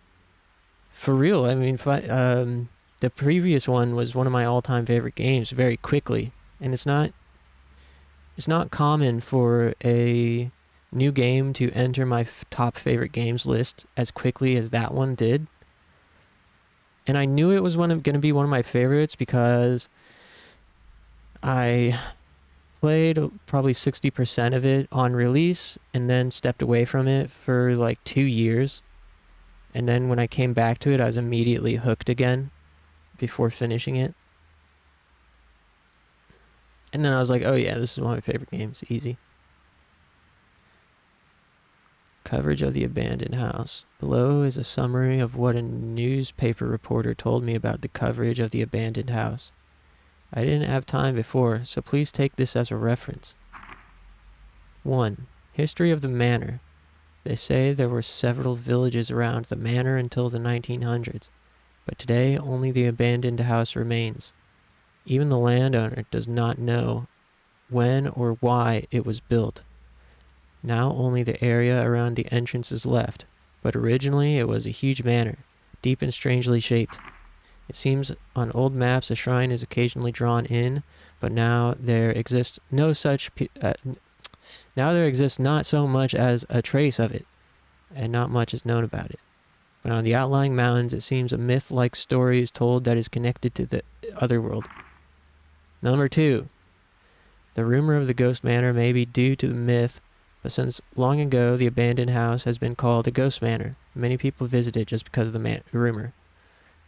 for real. I mean, the previous one was one of my all-time favorite games very quickly. And it's not common for a new game to enter my top favorite games list as quickly as that one did. And I knew it was going to be one of my favorites because I played probably 60% of it on release and then stepped away from it for like 2 years. And then when I came back to it, I was immediately hooked again before finishing it. And then I was like, oh yeah, this is one of my favorite games. Easy. Coverage of the abandoned house. Below is a summary of what a newspaper reporter told me about the coverage of the abandoned house. I didn't have time before, so please take this as a reference. 1. History of the manor. They say there were several villages around the manor until the 1900s, but today only the abandoned house remains. Even the landowner does not know when or why it was built. Now only the area around the entrance is left, but originally it was a huge manor, deep and strangely shaped. It seems on old maps a shrine is occasionally drawn in, but now there exists not so much as a trace of it, and not much is known about it. But on the outlying mountains it seems a myth-like story is told that is connected to the otherworld. Number 2. The rumor of the ghost manor may be due to the myth, but since long ago the abandoned house has been called a ghost manor. Many people visit it just because of the rumor.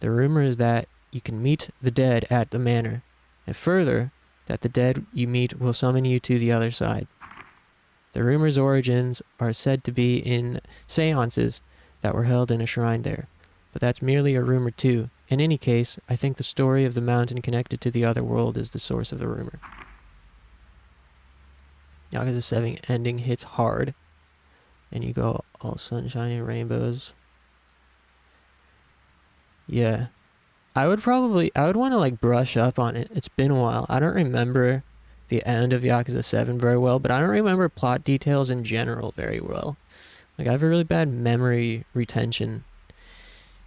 The rumor is that you can meet the dead at the manor, and further, that the dead you meet will summon you to the other side. The rumor's origins are said to be in seances that were held in a shrine there, but that's merely a rumor too. In any case, I think the story of the mountain connected to the other world is the source of the rumor. Yakuza 7 ending hits hard, and you go all sunshine and rainbows. Yeah. I would want to like brush up on it. It's been a while. I don't remember the end of Yakuza 7 very well, but I don't remember plot details in general very well. Like I have a really bad memory retention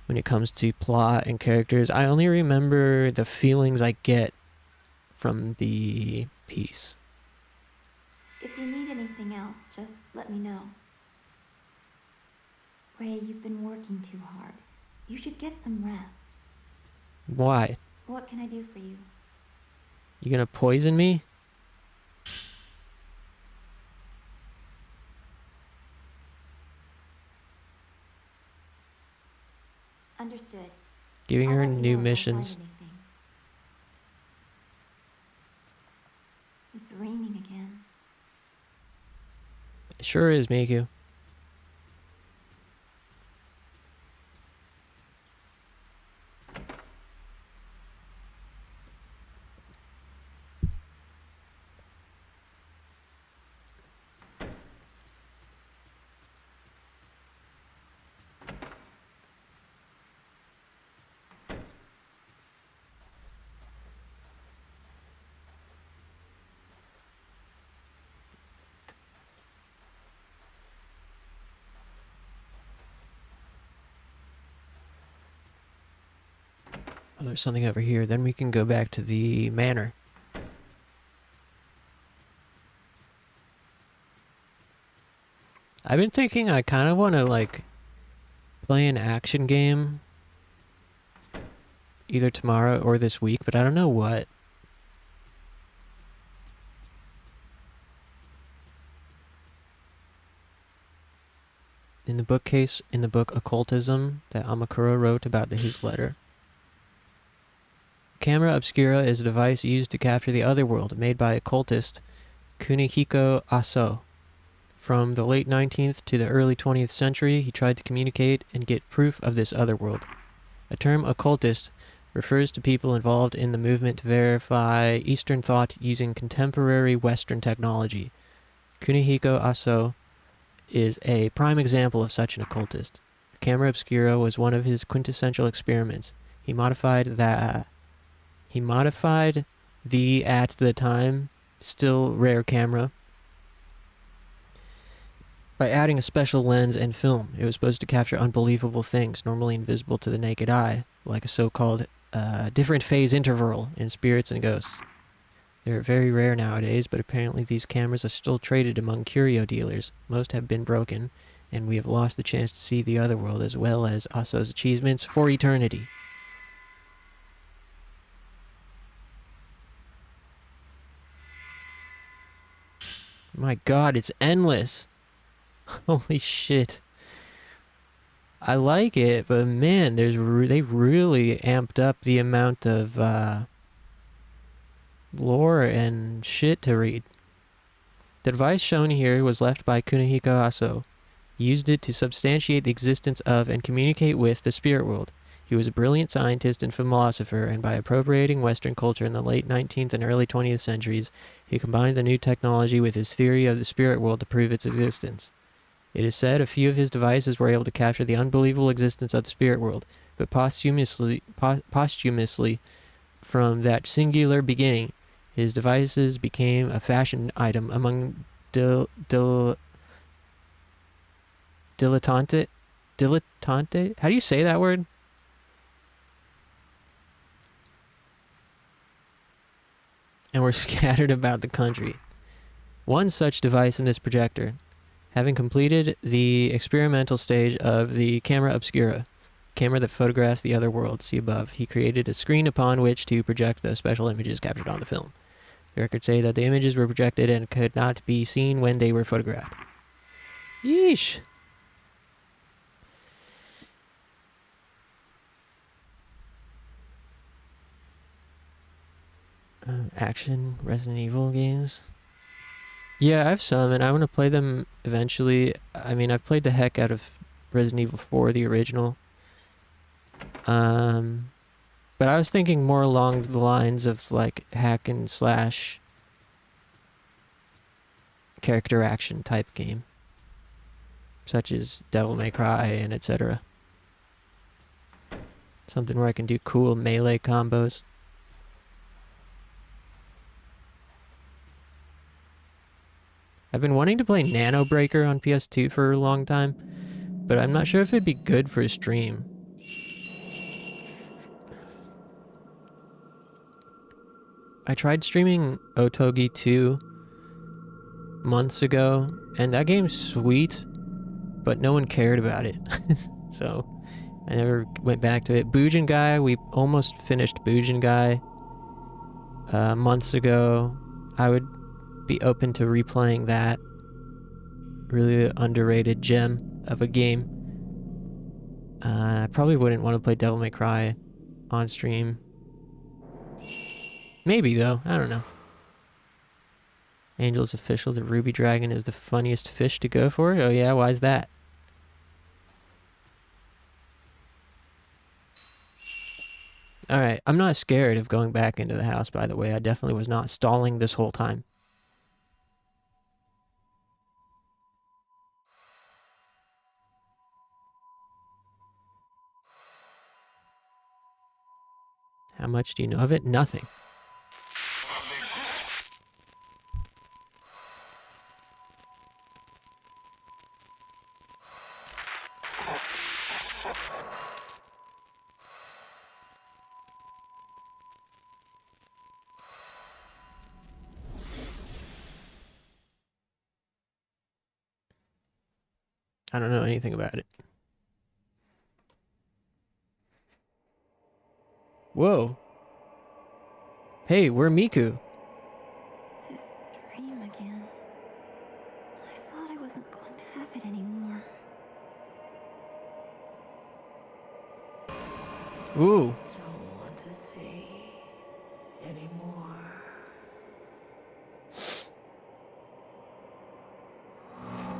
when it comes to plot and characters. I only remember the feelings I get from the piece. If you need anything else, just let me know. Ray, you've been working too hard. You should get some rest. Why? What can I do for you? You gonna poison me? Understood. Giving I'll her let you know new if I find missions. anything. It's raining again. It sure is, Miku. there's something over here. Then we can go back to the manor. I've been thinking I kind of want to, like, play an action game either tomorrow or this week, but I don't know what. In the bookcase, in the book Occultism that Amakura wrote about his letter. Camera obscura is a device used to capture the otherworld, made by occultist Kunihiko Aso. From the late 19th to the early 20th century, he tried to communicate and get proof of this otherworld. A term occultist refers to people involved in the movement to verify Eastern thought using contemporary Western technology. Kunihiko Aso is a prime example of such an occultist. The camera obscura was one of his quintessential experiments. He modified the at the time still rare camera by adding a special lens and film. It was supposed to capture unbelievable things normally invisible to the naked eye, like a so-called different phase interval in spirits and ghosts. They're very rare nowadays, but apparently these cameras are still traded among curio dealers. Most have been broken, and we have lost the chance to see the other world as well as Aso's achievements for eternity. My god, it's endless! Holy shit. I like it, but man, they really amped up the amount of lore and shit to read. The device shown here was left by Kunihiko Aso. He used it to substantiate the existence of and communicate with the spirit world. He was a brilliant scientist and philosopher, and by appropriating Western culture in the late 19th and early 20th centuries, he combined the new technology with his theory of the spirit world to prove its existence. It is said a few of his devices were able to capture the unbelievable existence of the spirit world, but posthumously from that singular beginning, his devices became a fashion item among dilettante? How do you say that word? And were scattered about the country. One such device in this projector, having completed the experimental stage of the camera obscura, camera that photographs the other world, see above, he created a screen upon which to project the special images captured on the film. The records say that the images were projected and could not be seen when they were photographed. Yeesh. Action Resident Evil games. Yeah, I have some, and I want to play them eventually. I mean, I've played the heck out of Resident Evil 4, the original. But I was thinking more along the lines of, like, hack and slash character action type game. Such as Devil May Cry and etc. Something where I can do cool melee combos. I've been wanting to play Nano Breaker on PS2 for a long time, but I'm not sure if it'd be good for a stream. I tried streaming Otogi 2 months ago, and that game's sweet, but no one cared about it. So I never went back to it. Bujin Guy, we almost finished Bujin Guy months ago. I would be open to replaying that. Really underrated gem of a game. I probably wouldn't want to play Devil May Cry on stream. Maybe though, I don't know. Angel's official, the Ruby Dragon is the funniest fish to go for? Oh yeah, why's that? Alright, I'm not scared of going back into the house, by the way. I definitely was not stalling this whole time. How much do you know of it? Nothing. I don't know anything about it. Whoa. Hey, we're Miku. This dream again. I thought I wasn't going to have it anymore. Ooh. Don't want to see anymore.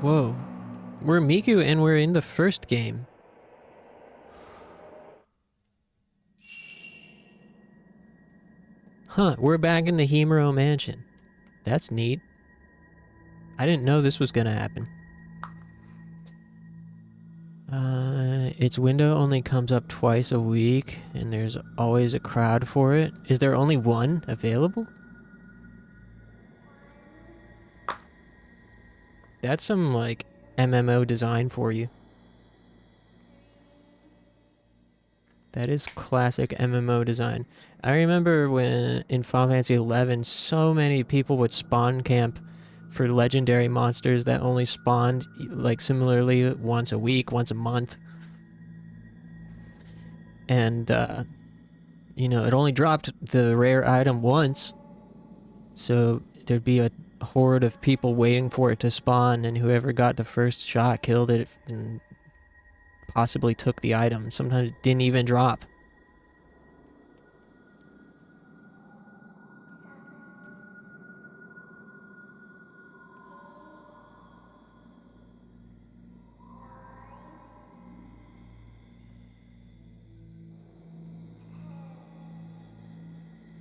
Whoa. We're Miku and we're in the first game. Huh, we're back in the Himuro mansion. That's neat. I didn't know this was gonna happen. Its window only comes up twice a week, and there's always a crowd for it. Is there only one available? That's some, like, MMO design for you. That is classic MMO design. I remember when in Final Fantasy XI, so many people would spawn camp for legendary monsters that only spawned, like, similarly once a week, once a month. And, you know, it only dropped the rare item once. So there'd be a horde of people waiting for it to spawn, and whoever got the first shot killed it and possibly took the item. Sometimes it didn't even drop.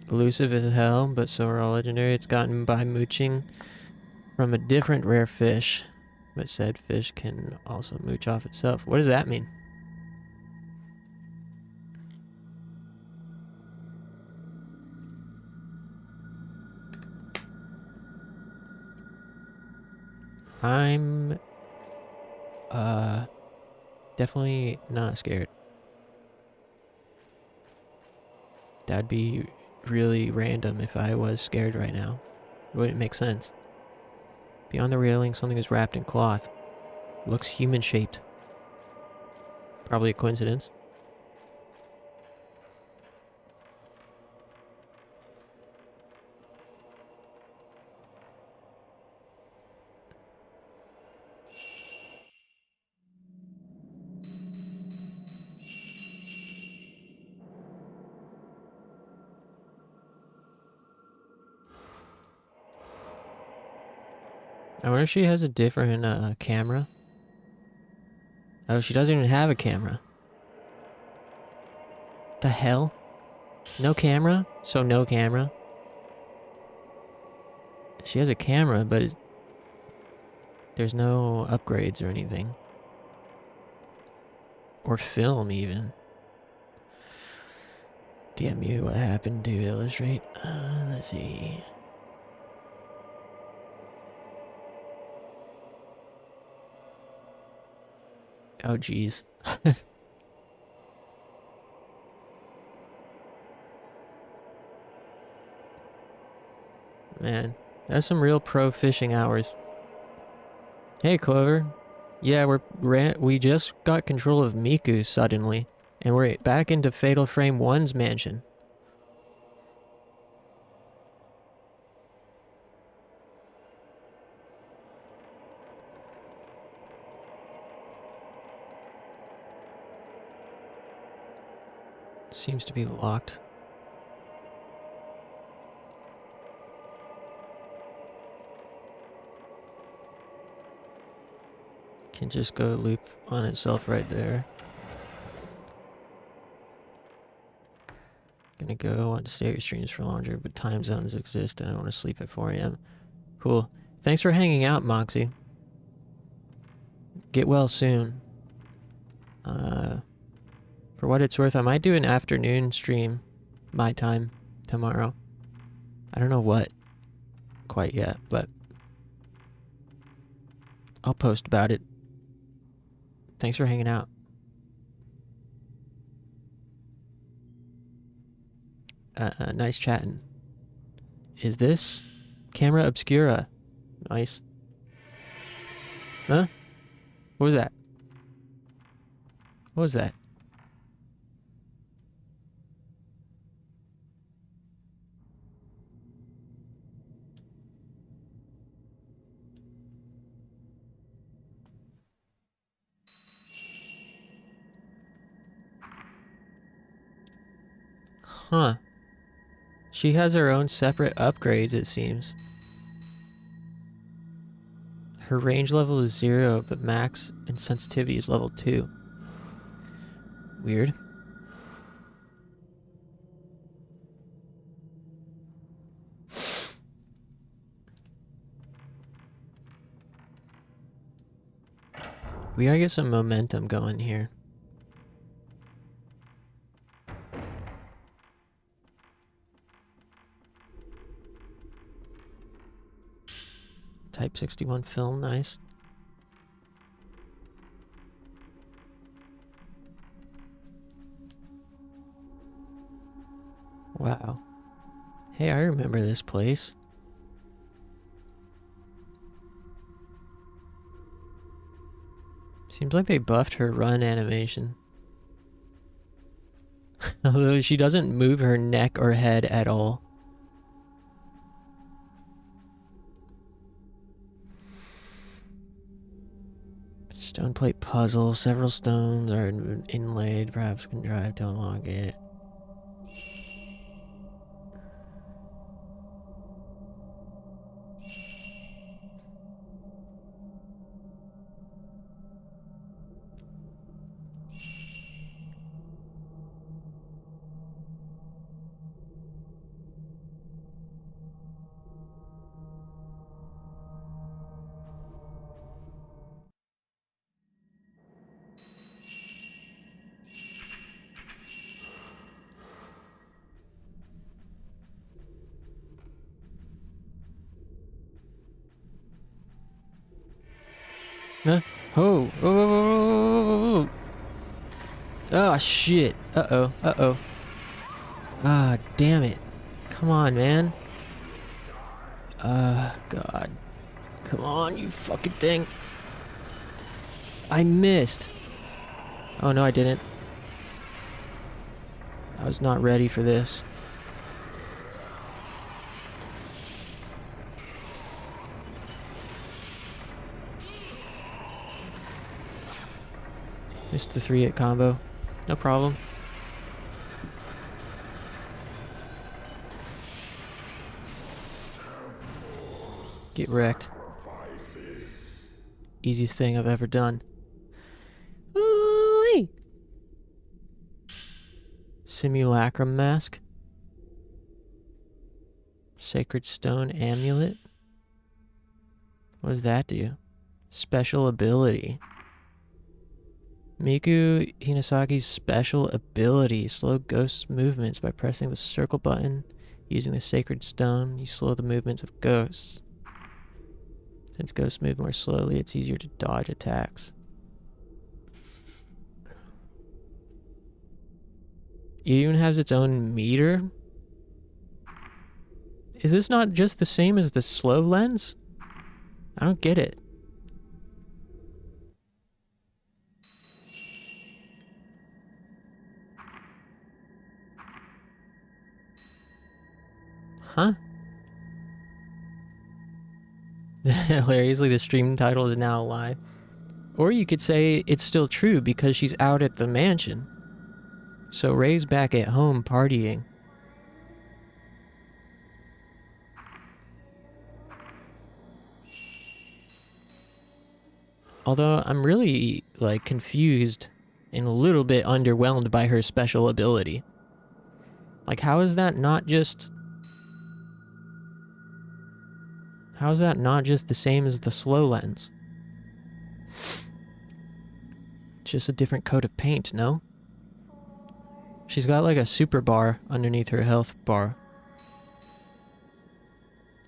Elusive as hell, but so are all legendary. It's gotten by mooching from a different rare fish, but said fish can also mooch off itself. What does that mean? I'm definitely not scared. That'd be really random if I was scared right now. It wouldn't make sense. Beyond the railing, something is wrapped in cloth. Looks human-shaped. Probably a coincidence. I wonder if she has a different camera. Oh, she doesn't even have a camera. The hell? No camera? So no camera? She has a camera, but there's no upgrades or anything. Or film, even. Damn you, what happened to illustrate? Let's see. Oh, jeez. Man, that's some real pro fishing hours. Hey, Clover. Yeah, we just got control of Miku suddenly, and we're back into Fatal Frame 1's mansion. Seems to be locked. Can just go loop on itself right there. Gonna go on to stay at your streams for longer, but time zones exist and I want to sleep at 4 a.m. Cool. Thanks for hanging out, Moxie. Get well soon. For what it's worth, I might do an afternoon stream, my time, tomorrow. I don't know what quite yet, but I'll post about it. Thanks for hanging out. Nice chatting. Is this camera obscura? Nice. Huh? What was that? What was that? Huh. She has her own separate upgrades, it seems. Her range level is 0, but max and sensitivity is level 2. Weird. We gotta get some momentum going here. Type 61 film, nice. Wow. Hey, I remember this place. Seems like they buffed her run animation. Although she doesn't move her neck or head at all. Stone plate puzzle. Several stones are inlaid. Perhaps can drive to unlock it. Huh? Oh, oh, oh, oh, oh, oh, oh, shit. Uh-oh, uh-oh. Ah, damn it. Come on, man. God. Come on, you fucking thing. I missed. Oh, no, I didn't. I was not ready for this. Missed the 3-hit combo. No problem. Get wrecked. Easiest thing I've ever done. Ooh-wee. Simulacrum mask. Sacred stone amulet. What does that do? Special ability. Miku Hinasaki's special ability. Slow ghost movements by pressing the circle button. Using the sacred stone, you slow the movements of ghosts. Since ghosts move more slowly, it's easier to dodge attacks. It even has its own meter? Is this not just the same as the slow lens? I don't get it. Huh? Hilariously, the stream title is now a lie. Or you could say it's still true because she's out at the mansion. So Ray's back at home partying. Although I'm really, like, confused and a little bit underwhelmed by her special ability. Like, how is that not just... How is that not just the same as the slow lens? Just a different coat of paint, no? She's got like a super bar underneath her health bar.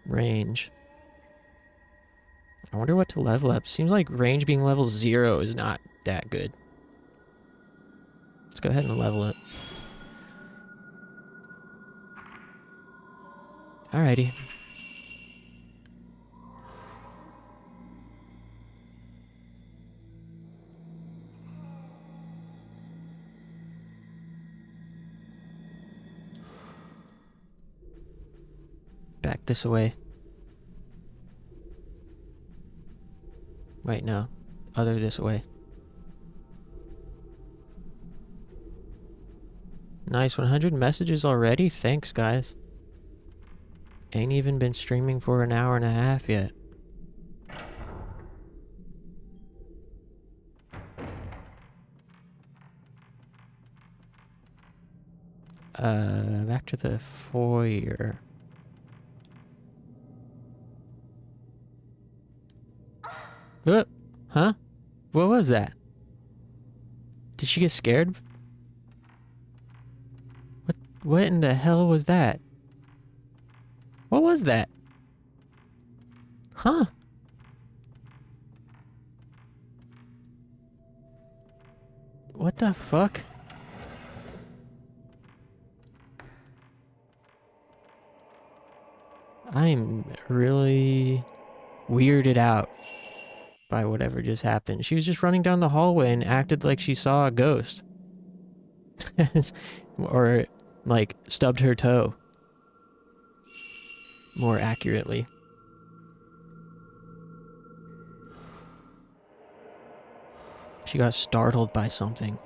Range. I wonder what to level up. Seems like range being level 0 is not that good. Let's go ahead and level it. Alrighty. Back this way. Wait, no. Other this way. Nice, 100 messages already? Thanks, guys. Ain't even been streaming for an hour and a half yet. Back to the foyer. Huh? What was that? Did she get scared? What in the hell was that? What was that? Huh? What the fuck? I'm really weirded out by whatever just happened. She was just running down the hallway and acted like she saw a ghost. Or, like, stubbed her toe. More accurately. She got startled by something.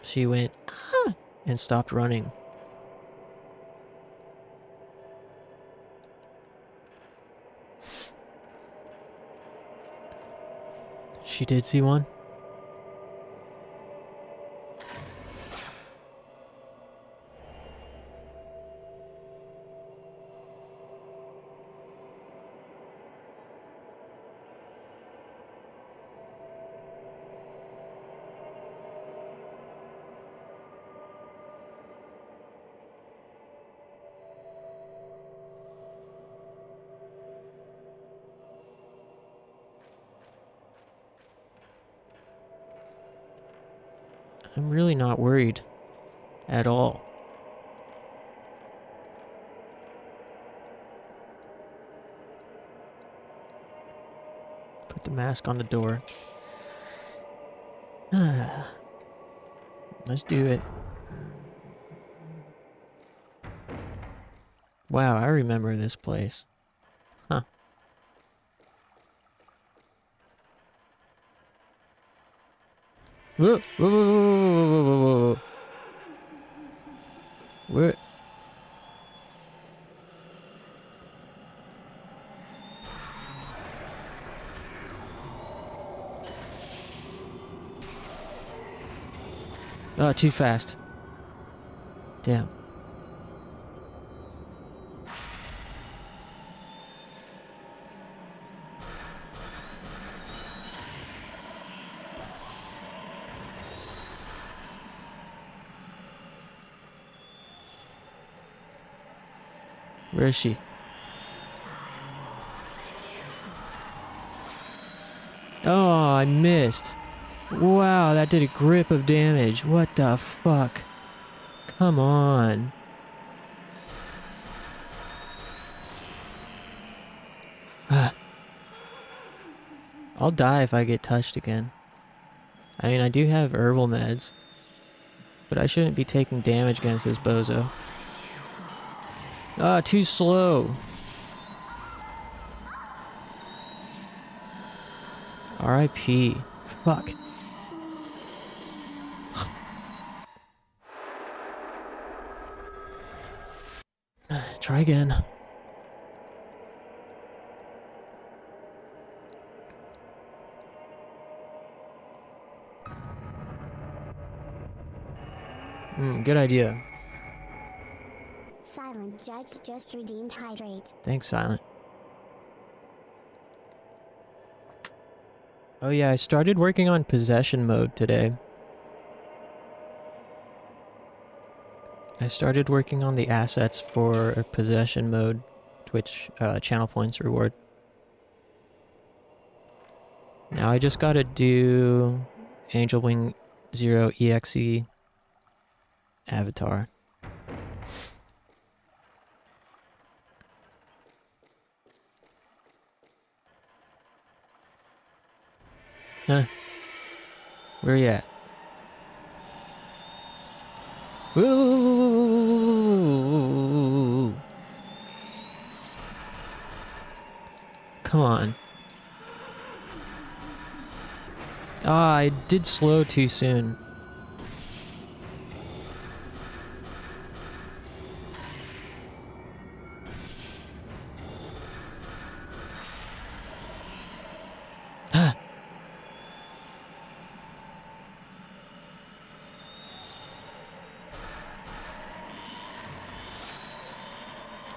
She went, ah, and stopped running. She did see one? I'm really not worried at all. Put the mask on the door. Let's do it. Wow, I remember this place. Huh. Whoa, whoa, whoa, whoa, whoa, whoa, whoa. Where? Oh, too fast. Damn. Where is she? Oh, I missed. Wow, that did a grip of damage. What the fuck? Come on. I'll die if I get touched again. I mean, I do have herbal meds, but I shouldn't be taking damage against this bozo. Ah, too slow. R.I.P. Fuck. Try again. Good idea. Silent Judge just redeemed hydrate. Thanks, Silent. Oh yeah, I started working on possession mode today. I started working on the assets for possession mode, Twitch channel points reward. Now I just gotta do Angel Wing 0 EXE avatar. Huh. Where you at? Ooh. Come on. Ah, I did slow too soon.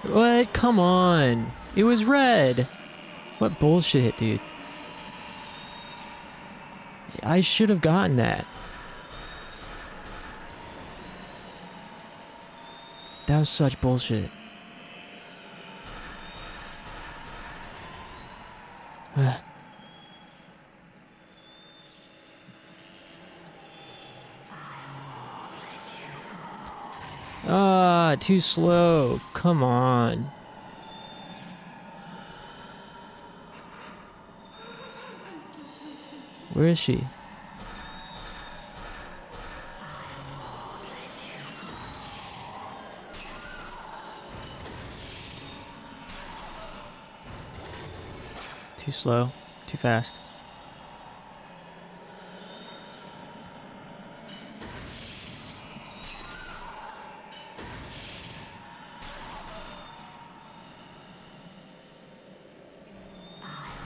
What? Come on. It was red. What bullshit, dude. I should have gotten that. That was such bullshit. Ah, too slow. Come on. Where is she? Too slow. Too fast.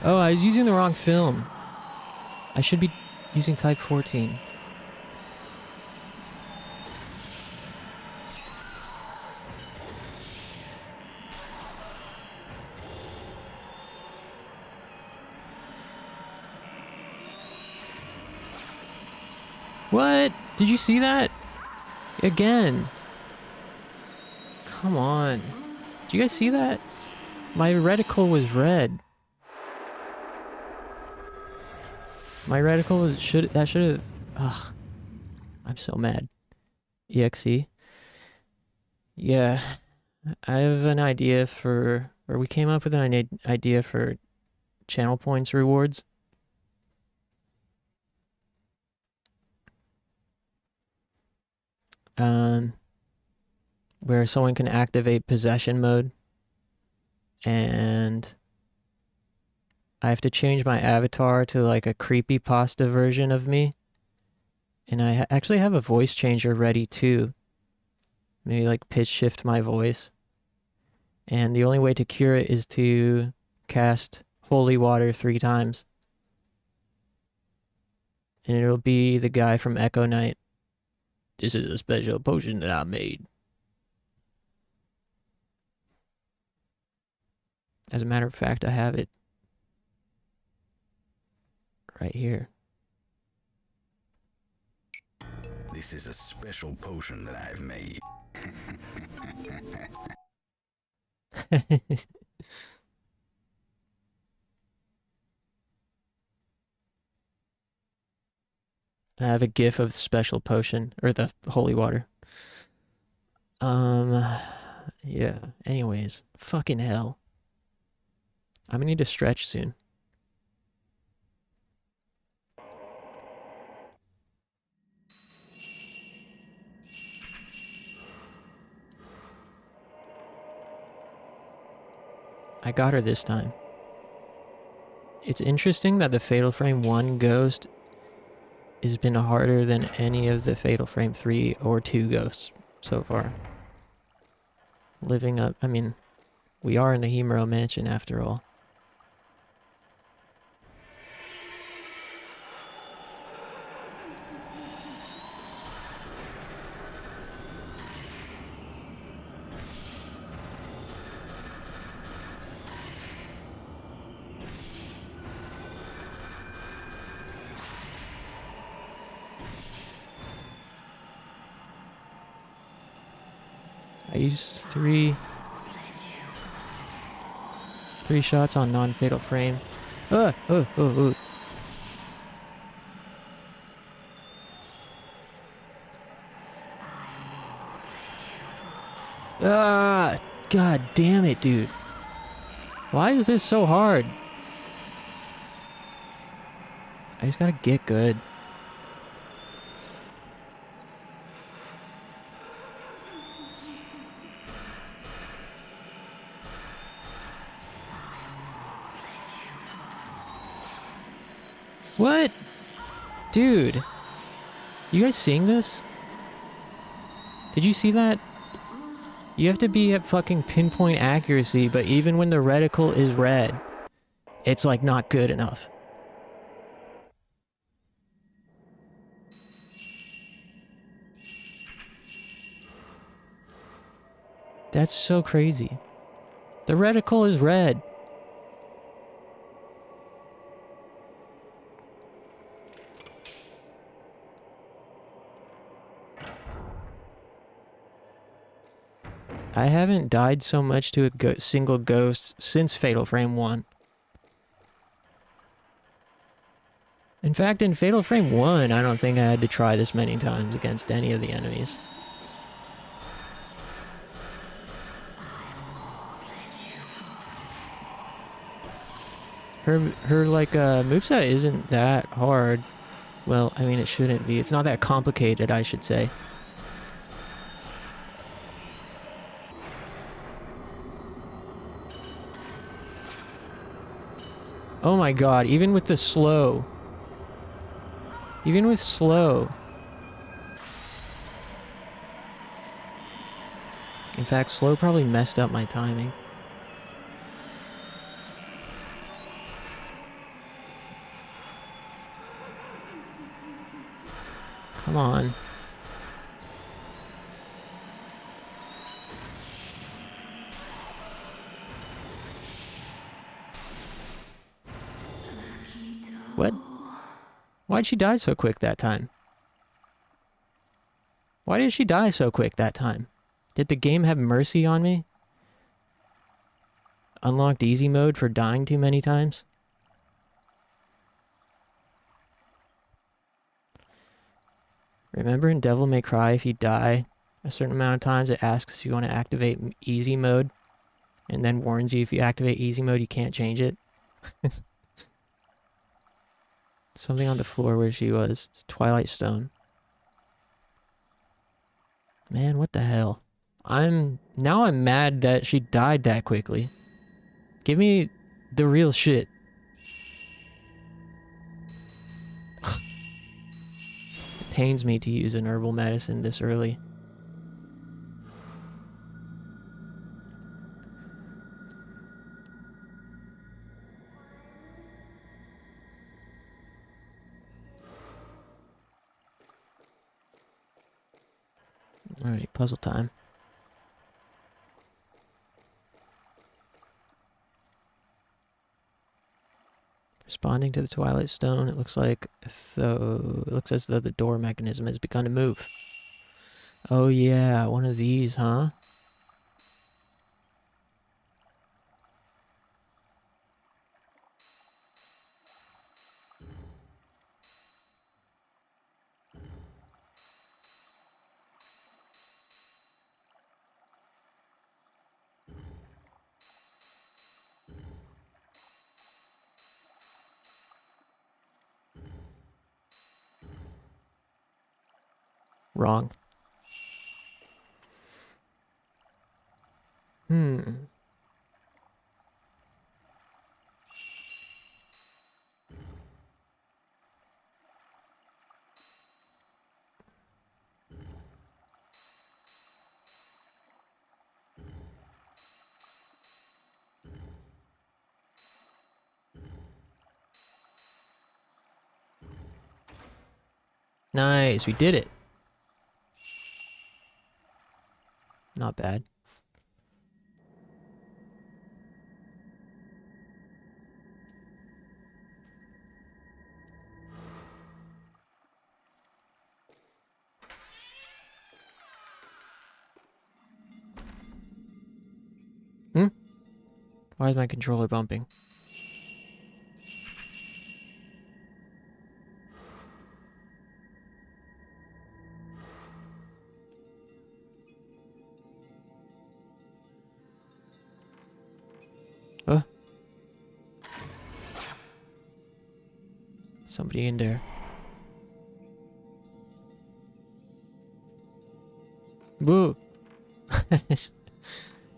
Oh, I was using the wrong film. I should be using type 14. What? Did you see that? Again. Come on. Did you guys see that? My reticle was red. My reticle was should have. Ugh. I'm so mad. EXE. Yeah. I have an idea for, or we came up with an idea for channel points rewards. Where someone can activate possession mode, and I have to change my avatar to like a creepypasta version of me, and I actually have a voice changer ready too. Maybe like pitch shift my voice, and the only way to cure it is to cast holy water 3 times, and it'll be the guy from Echo Knight. This is a special potion that I made. As a matter of fact, I have it right here. This is a special potion that I've made. I have a gif of the special potion, or the holy water. Yeah, anyways, fucking hell. I'm gonna need to stretch soon. I got her this time. It's interesting that the Fatal Frame 1 ghost has been harder than any of the Fatal Frame 3 or 2 ghosts so far. Living up, I mean, we are in the Himuro mansion after all. I used three shots on non-fatal frame. Ah! Ah! God damn it, dude. Why is this so hard? I just gotta get good. What? Dude. You guys seeing this? Did you see that? You have to be at fucking pinpoint accuracy, but even when the reticle is red, it's like not good enough. That's so crazy. The reticle is red. I haven't died so much to a single ghost since Fatal Frame 1. In fact, in Fatal Frame 1, I don't think I had to try this many times against any of the enemies. Her like, moveset isn't that hard. Well, I mean, it shouldn't be. It's not that complicated, I should say. Oh my god, even with the slow. Even with slow. In fact, slow probably messed up my timing. Come on. What? Why'd she die so quick that time? Why did she die so quick that time? Did the game have mercy on me? Unlocked easy mode for dying too many times? Remember in Devil May Cry, if you die a certain amount of times, it asks if you want to activate easy mode, and then warns you if you activate easy mode, you can't change it. Something on the floor where she was. It's Twilight Stone. Man, what the hell? Now I'm mad that she died that quickly. Give me the real shit. It pains me to use an herbal medicine this early. Alright, puzzle time. Responding to the Twilight Stone, it looks like as though the door mechanism has begun to move. Oh yeah, one of these, huh? Wrong. Nice, we did it. Not bad. Why is my controller bumping? Oh. Somebody in there. Boo!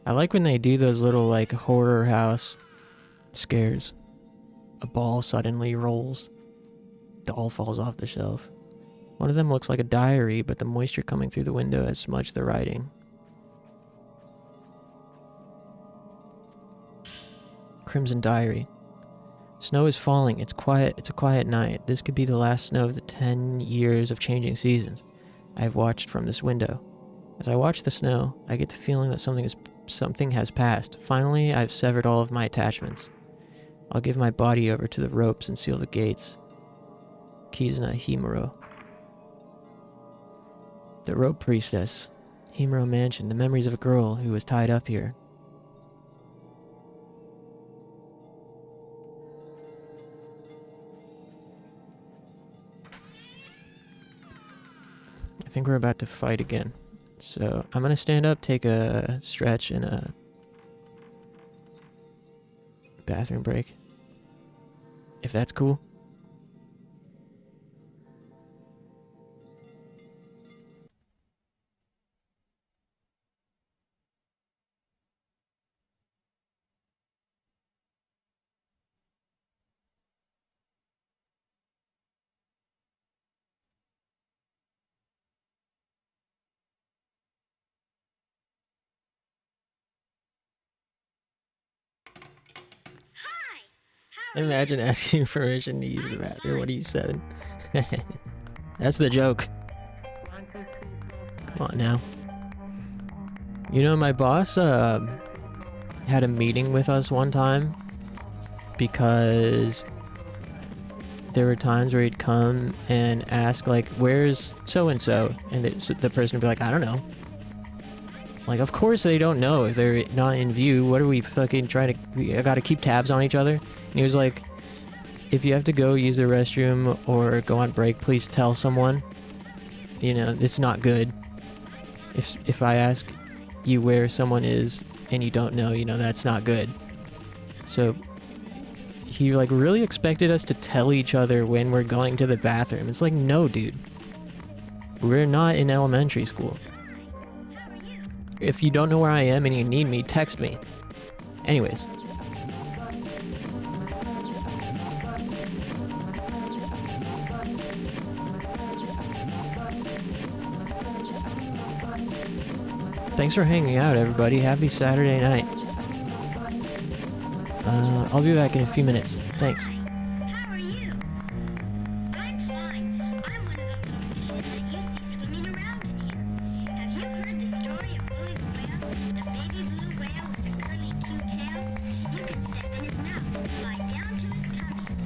I like when they do those little, like, horror house scares. A ball suddenly rolls. doll falls off the shelf. One of them looks like a diary, but the moisture coming through the window has smudged the writing. Crimson Diary. Snow is falling. It's quiet. It's a quiet night. This could be the last snow of the 10 years of changing seasons I have watched from this window. As I watch the snow, I get the feeling that something has passed. Finally, I've severed all of my attachments. I'll give my body over to the ropes and seal the gates. Kizuna Himuro. The Rope Priestess. Himuro Mansion. The memories of a girl who was tied up here. I think we're about to fight again. So I'm gonna stand up, take a stretch, and a bathroom break. If that's cool. Imagine asking permission to use the bathroom. What are you, 7? That's the joke. Come on now. You know, my boss had a meeting with us one time because there were times where he'd come and ask, like, where's so-and-so? And the person would be like, I don't know. Like, of course they don't know if they're not in view. What are we fucking trying to... We gotta keep tabs on each other? And he was like, if you have to go use the restroom or go on break, please tell someone. You know, it's not good. If I ask you where someone is and you don't know, you know, that's not good. So he, like, really expected us to tell each other when we're going to the bathroom. It's like, no, dude. We're not in elementary school. If you don't know where I am and you need me, text me. Anyways. Thanks for hanging out, everybody. Happy Saturday night. I'll be back in a few minutes. Thanks. How are you? I'm fine. I'm one of those kids that used to be swimming around in here. Have you heard the story of Blue's whale? The baby blue whale with the curly cute tail? You can step in his mouth, slide down to his tummy.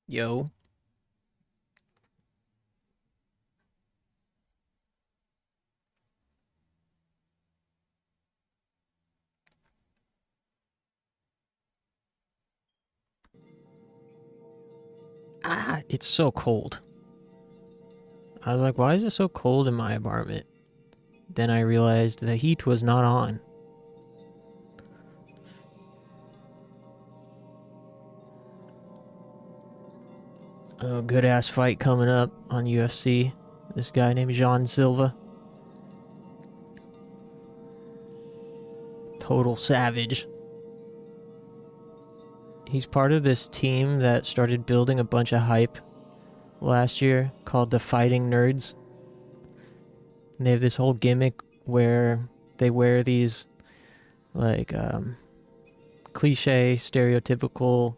Yo. Ah, it's so cold. I was like, why is it so cold in my apartment? Then I realized the heat was not on. A good ass fight coming up on UFC. This guy named Jean Silva. Total savage. He's part of this team that started building a bunch of hype last year called the Fighting Nerds. And they have this whole gimmick where they wear these like cliche, stereotypical,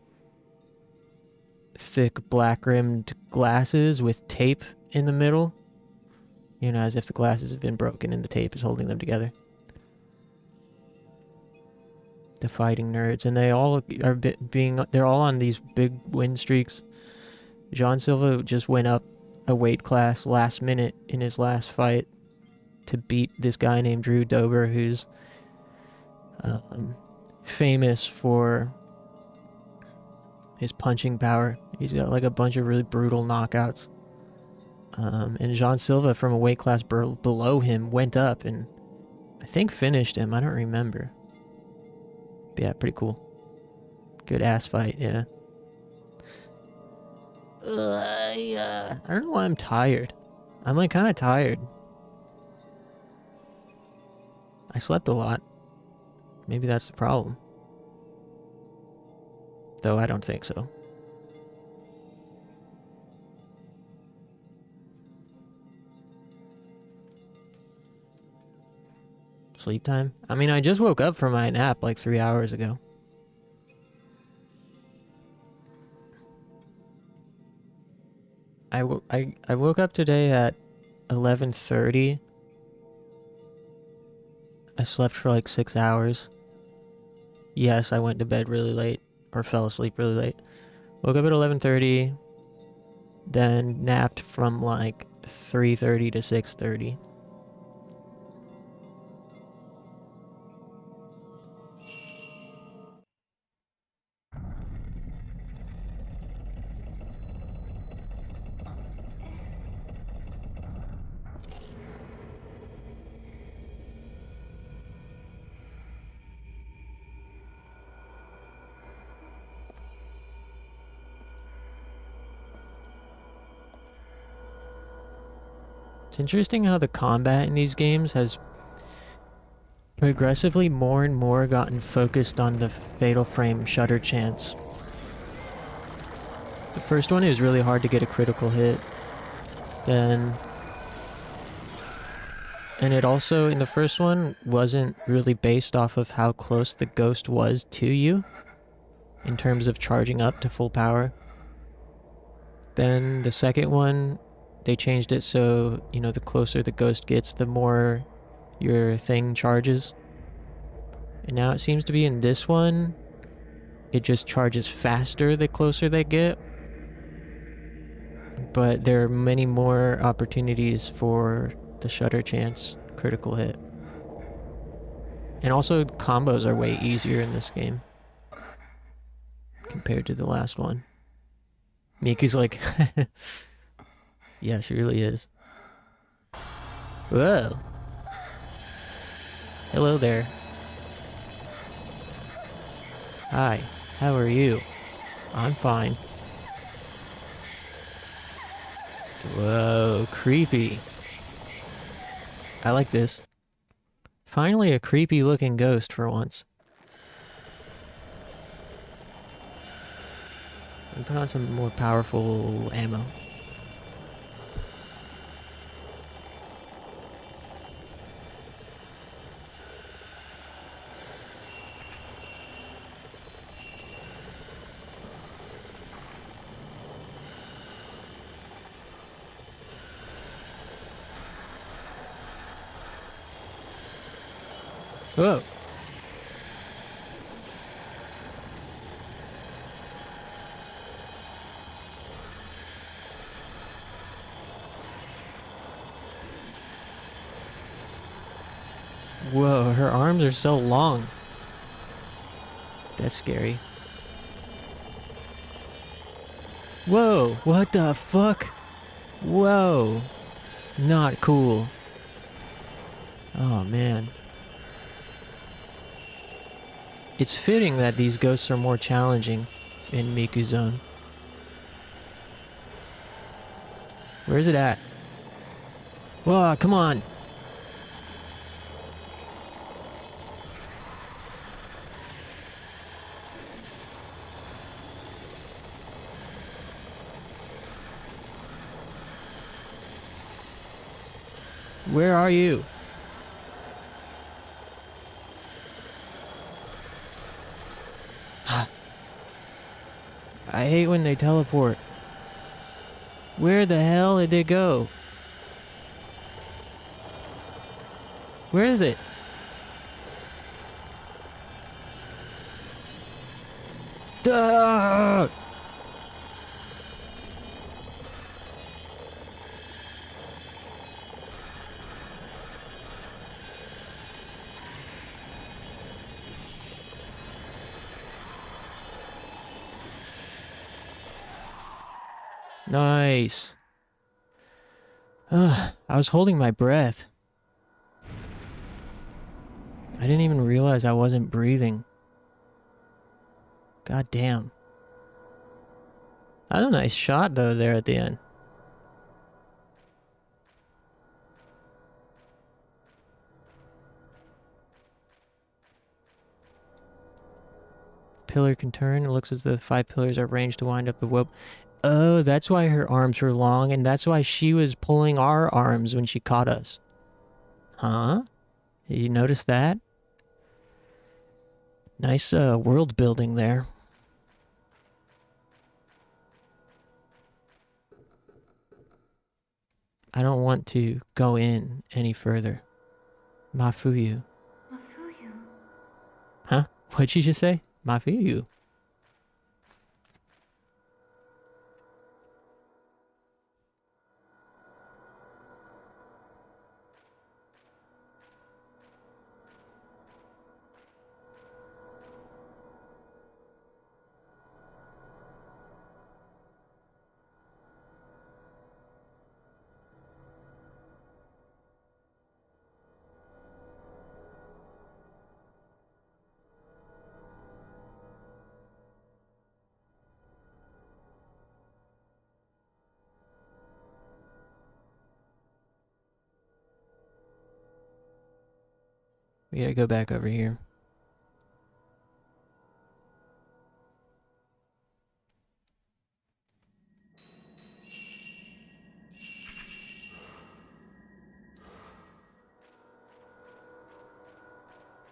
thick black rimmed glasses with tape in the middle. You know, as if the glasses have been broken and the tape is holding them together. The Fighting Nerds, and they all are they're all on these big win streaks. Jean Silva just went up a weight class last minute in his last fight to beat this guy named Drew Dober, who's famous for his punching power. He's got like a bunch of really brutal knockouts. And Jean Silva, from a weight class below him, went up and I think finished him. I don't remember. But yeah, pretty cool. Good ass fight, yeah. I don't know why I'm tired. I'm like kind of tired. I slept a lot. Maybe that's the problem. Though I don't think so. Sleep time? I mean, I just woke up from my nap like 3 hours ago. I woke up today at 11:30. I slept for like 6 hours. Yes, I went to bed really late, or fell asleep really late. Woke up at 11:30, then napped from like 3:30 to 6:30. It's interesting how the combat in these games has progressively more and more gotten focused on the fatal frame shutter chance. The first one, it was really hard to get a critical hit. And it also, in the first one, wasn't really based off of how close the ghost was to you in terms of charging up to full power. Then the second one, they changed it so, you know, the closer the ghost gets, the more your thing charges. And now it seems to be in this one, it just charges faster the closer they get. But there are many more opportunities for the shutter chance critical hit. And also combos are way easier in this game compared to the last one. Miku's like, yeah, she really is. Whoa. Hello there. Hi, how are you? I'm fine. Whoa, creepy. I like this. Finally a creepy looking ghost for once. And put on some more powerful ammo. Whoa. Whoa, her arms are so long. That's scary. Whoa, what the fuck? Whoa. Not cool. Oh, man. It's fitting that these ghosts are more challenging in Miku Zone. Where is it at? Whoa, come on! Where are you? I hate when they teleport. Where the hell did they go? Where is it? Duh! Nice. I was holding my breath. I didn't even realize I wasn't breathing. God damn. That was a nice shot though there at the end. Pillar can turn. It looks as though the 5 pillars are arranged to wind up the rope. Oh, that's why her arms were long, and that's why she was pulling our arms when she caught us. Huh? You notice that? Nice world building there. I don't want to go in any further. Mafuyu. Mafuyu. Huh? What'd she just say? Mafuyu. We gotta go back over here.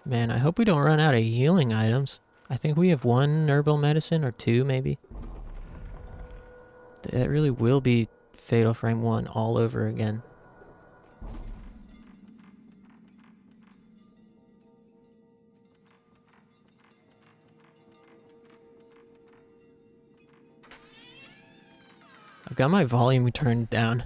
Man, I hope we don't run out of healing items. I think we have 1 herbal medicine, or 2 maybe. That really will be Fatal Frame 1 all over again. I've got my volume turned down.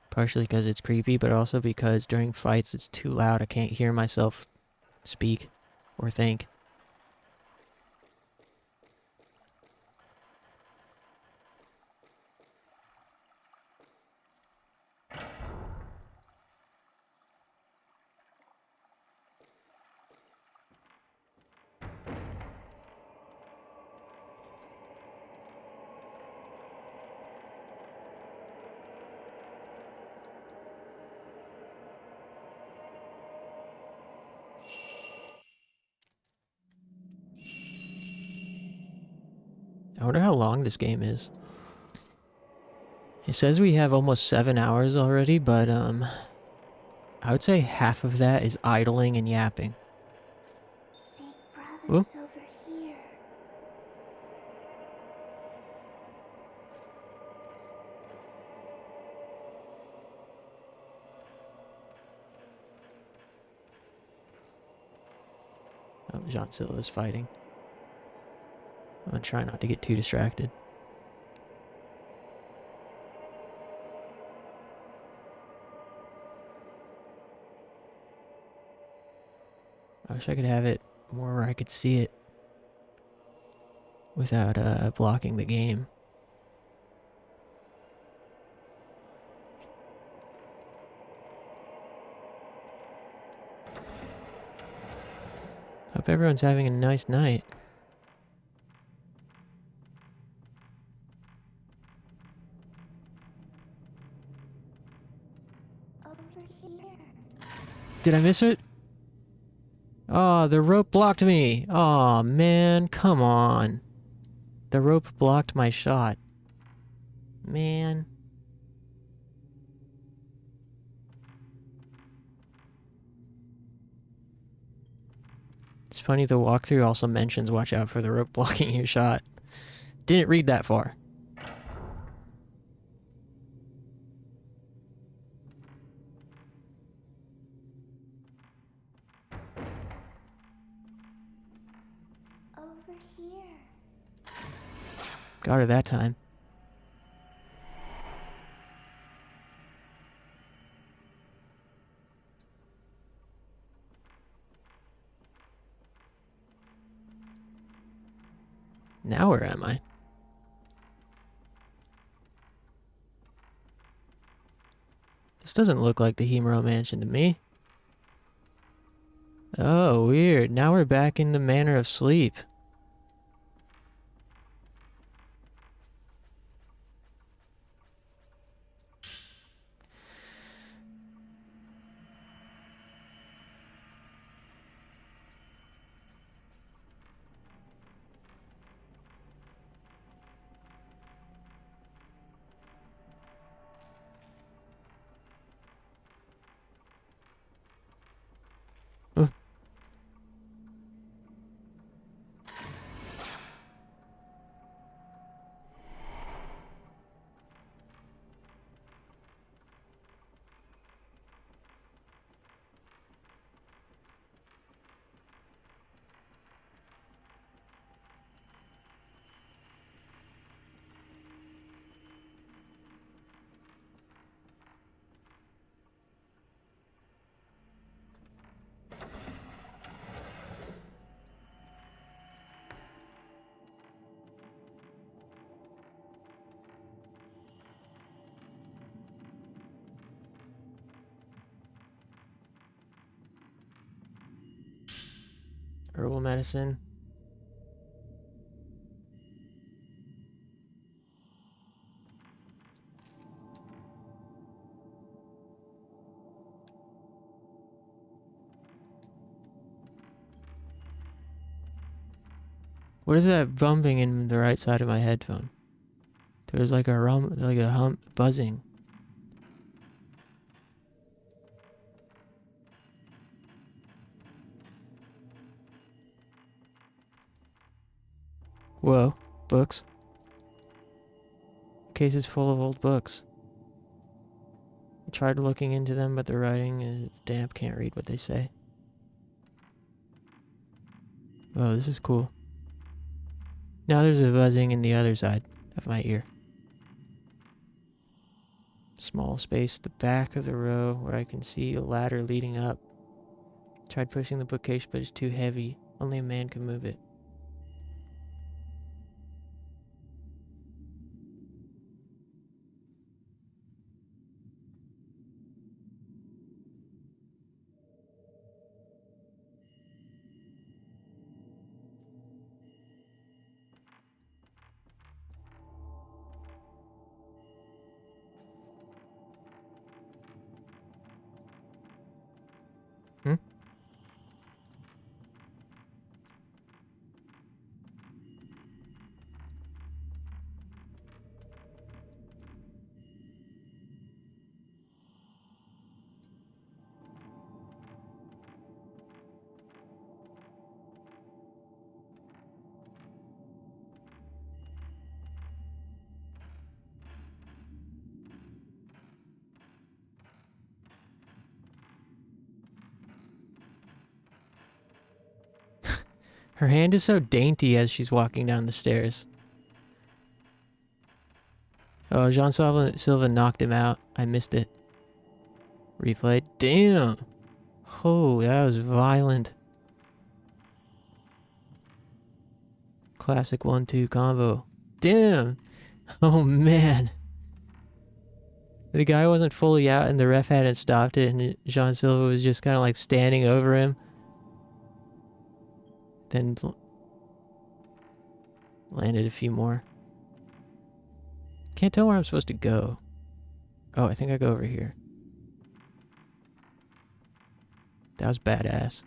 Partially because it's creepy, but also because during fights it's too loud. I can't hear myself speak or think. I wonder how long this game is. It says we have almost 7 hours already, but I would say half of that is idling and yapping. Big Brother's over here. Oh, Jean-Silla is fighting. I'm gonna try not to get too distracted. I wish I could have it more where I could see it without blocking the game. Hope everyone's having a nice night. Over here. Did I miss it? Oh, the rope blocked me. Oh, man, come on. The rope blocked my shot. Man. It's funny the walkthrough also mentions watch out for the rope blocking your shot. Didn't read that far. Over here. Got her that time. Now where am I? This doesn't look like the Himuro Mansion to me. Oh, weird. Now we're back in the Manor of Sleep. Herbal medicine. What is that bumping in the right side of my headphone? There's like a hum, buzzing. Whoa, books. The case is full of old books. I tried looking into them, but the writing is damp, can't read what they say. Oh, this is cool. Now there's a buzzing in the other side of my ear. Small space at the back of the row where I can see a ladder leading up. Tried pushing the bookcase, but it's too heavy. Only a man can move it. Hmm? Her hand is so dainty as she's walking down the stairs. Oh, Jean Silva knocked him out. I missed it. Replay. Damn! Oh, that was violent. Classic 1-2 combo. Damn! Oh, man. The guy wasn't fully out and the ref hadn't stopped it, and Jean Silva was just kind of like standing over him. Then landed a few more. Can't tell where I'm supposed to go. Oh, I think I go over here. That was badass.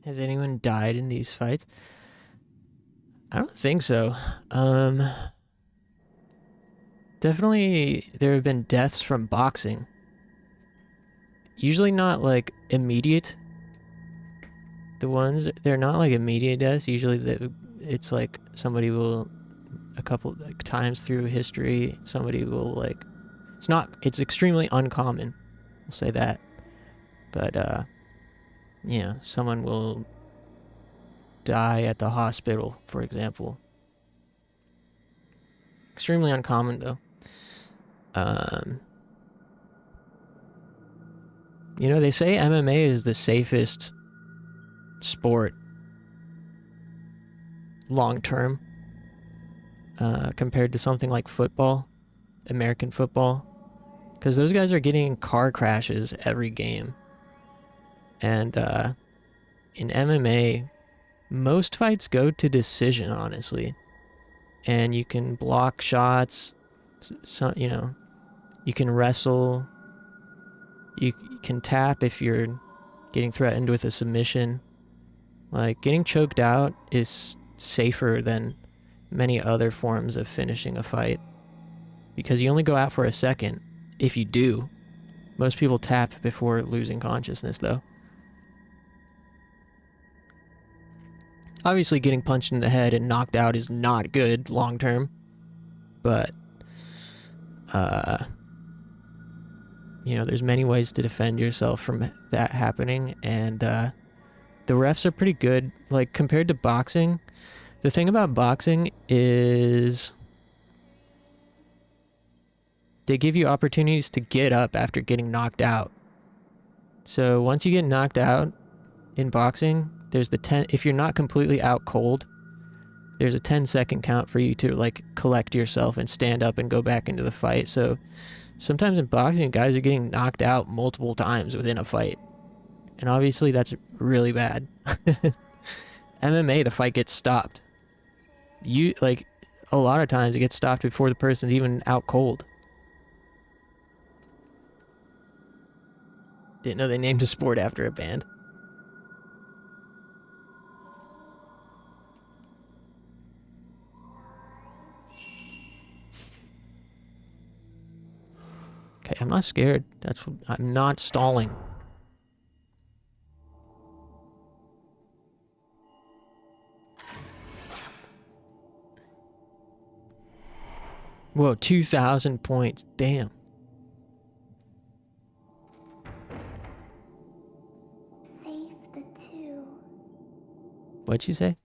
Has anyone died in these fights? I don't think so. Definitely there have been deaths from boxing. Usually not like immediate. The ones, they're not like immediate deaths. Usually it's like somebody will, a couple like times through history, somebody will like, it's extremely uncommon. We'll say that. But yeah, someone will die at the hospital, for example. Extremely uncommon though. You know, they say MMA is the safest sport long term compared to something like football, American football, because those guys are getting in car crashes every game. And in MMA, most fights go to decision, honestly. And you can block shots, you know, you can wrestle, you can tap if you're getting threatened with a submission. Like, getting choked out is safer than many other forms of finishing a fight, because you only go out for a second, if you do. Most people tap before losing consciousness, though. Obviously, getting punched in the head and knocked out is not good long term, but you know, there's many ways to defend yourself from that happening, and the refs are pretty good. Like, compared to boxing, the thing about boxing is they give you opportunities to get up after getting knocked out. So once you get knocked out in boxing, there's the 10, if you're not completely out cold, there's a 10-second count for you to like collect yourself and stand up and go back into the fight. So sometimes in boxing, guys are getting knocked out multiple times within a fight. And obviously that's really bad. MMA, the fight gets stopped. Like, a lot of times it gets stopped before the person's even out cold. Didn't know they named a sport after a band. Okay, I'm not scared. I'm not stalling. Whoa, 2,000 points. Damn. Save the two. What'd she say?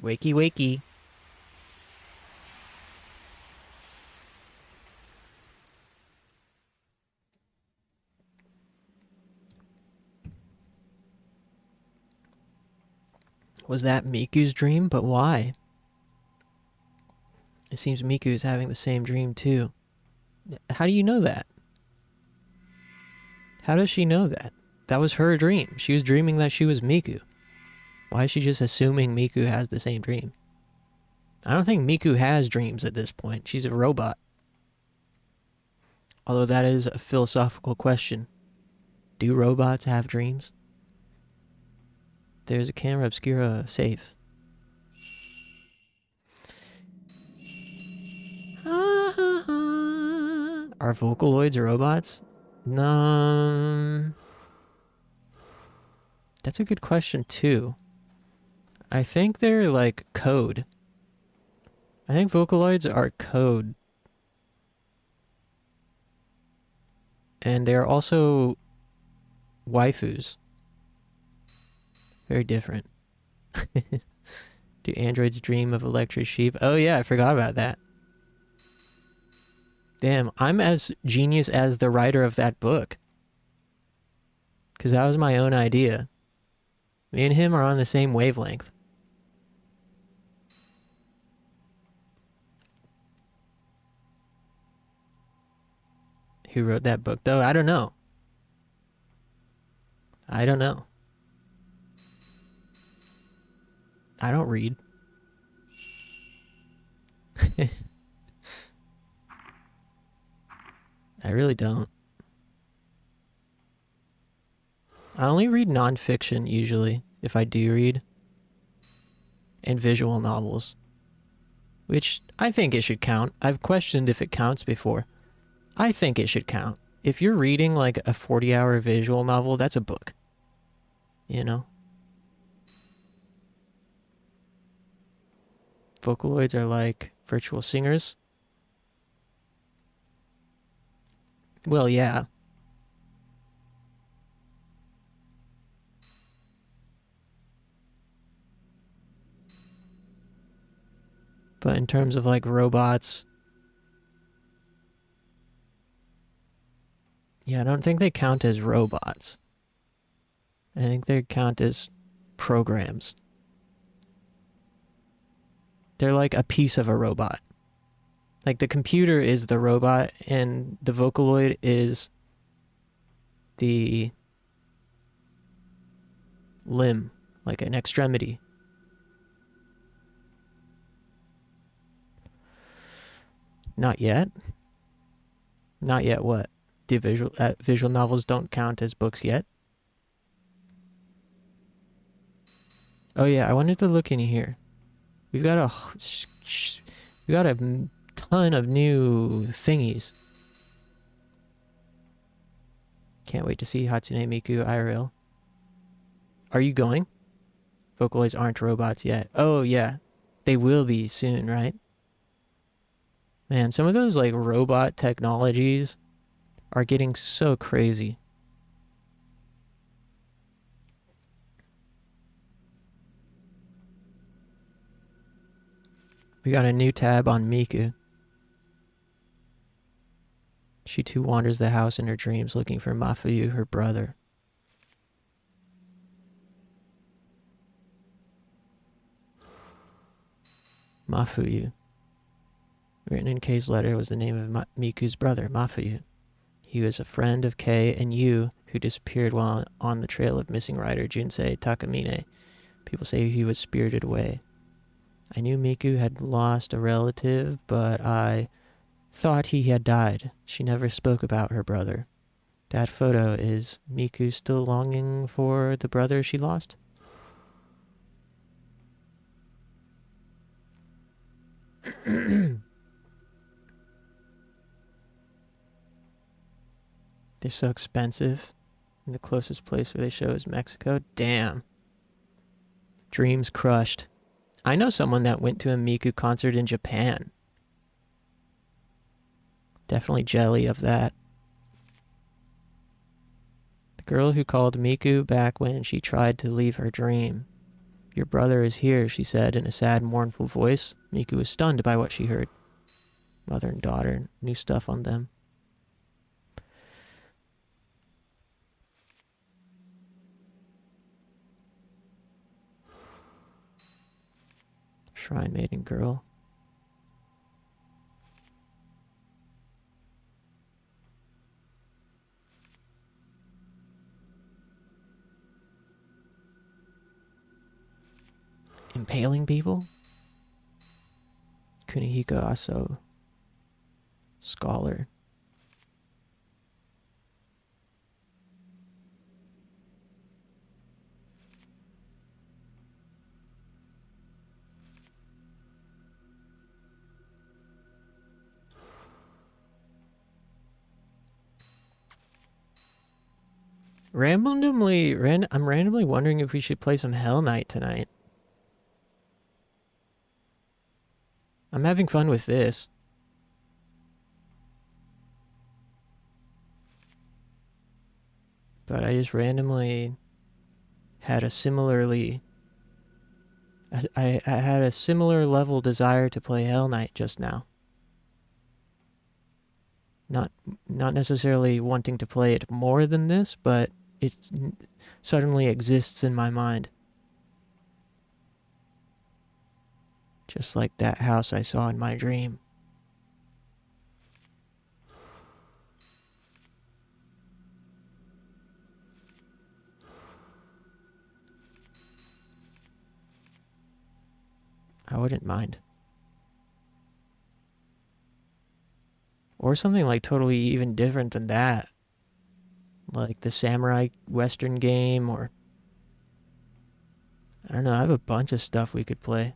Wakey, wakey. Was that Miku's dream? But why? It seems Miku is having the same dream too. How do you know that? How does she know that? That was her dream. She was dreaming that she was Miku. Why is she just assuming Miku has the same dream? I don't think Miku has dreams at this point. She's a robot. Although that is a philosophical question. Do robots have dreams? There's a camera obscura safe. Are Vocaloids robots? No. That's a good question too. I think they're like code. I think Vocaloids are code. And they're also waifus. Very different. Do androids dream of electric sheep? Oh yeah, I forgot about that. Damn, I'm as genius as the writer of that book. Because that was my own idea. Me and him are on the same wavelength. Who wrote that book, though? I don't know. I don't know. I don't read. I really don't. I only read nonfiction usually, if I do read, and visual novels, which I think it should count. I've questioned if it counts before. I think it should count. If you're reading like a 40-hour visual novel, that's a book. You know? Vocaloids are like virtual singers. Well, yeah. But in terms of like robots, yeah, I don't think they count as robots. I think they count as programs. They're like a piece of a robot. Like the computer is the robot and the Vocaloid is the limb, like an extremity. Not yet. Not yet what? The visual novels don't count as books yet? Oh yeah, I wanted to look in here. We've got a ton of new thingies. Can't wait to see Hatsune Miku IRL. Are you going? Vocaloids aren't robots yet. Oh yeah, they will be soon, right? Man, some of those like robot technologies are getting so crazy. We got a new tab on Miku. She too wanders the house in her dreams looking for Mafuyu, her brother. Mafuyu. Written in Kei's letter was the name of Miku's brother, Mafuyu. He was a friend of Kei and Yu, who disappeared while on the trail of missing rider Junsei Takamine. People say he was spirited away. I knew Miku had lost a relative, but I thought he had died. She never spoke about her brother. That photo, is Miku still longing for the brother she lost? They're so expensive. And the closest place where they show is Mexico. Damn. Dreams crushed. I know someone that went to a Miku concert in Japan. Definitely jelly of that. The girl who called Miku back when she tried to leave her dream. Your brother is here, she said in a sad, mournful voice. Miku was stunned by what she heard. Mother and daughter, new stuff on them. Shrine Maiden girl. Impaling people? Kunihiko Aso. Scholar. I'm randomly wondering if we should play some Hell Knight tonight. I'm having fun with this. But I just randomly had a similarly... I had a similar level desire to play Hell Knight just now. Not necessarily wanting to play it more than this, but it suddenly exists in my mind. Just like that house I saw in my dream. I wouldn't mind. Or something like totally even different than that. Like the samurai western game, or I don't know, I have a bunch of stuff we could play.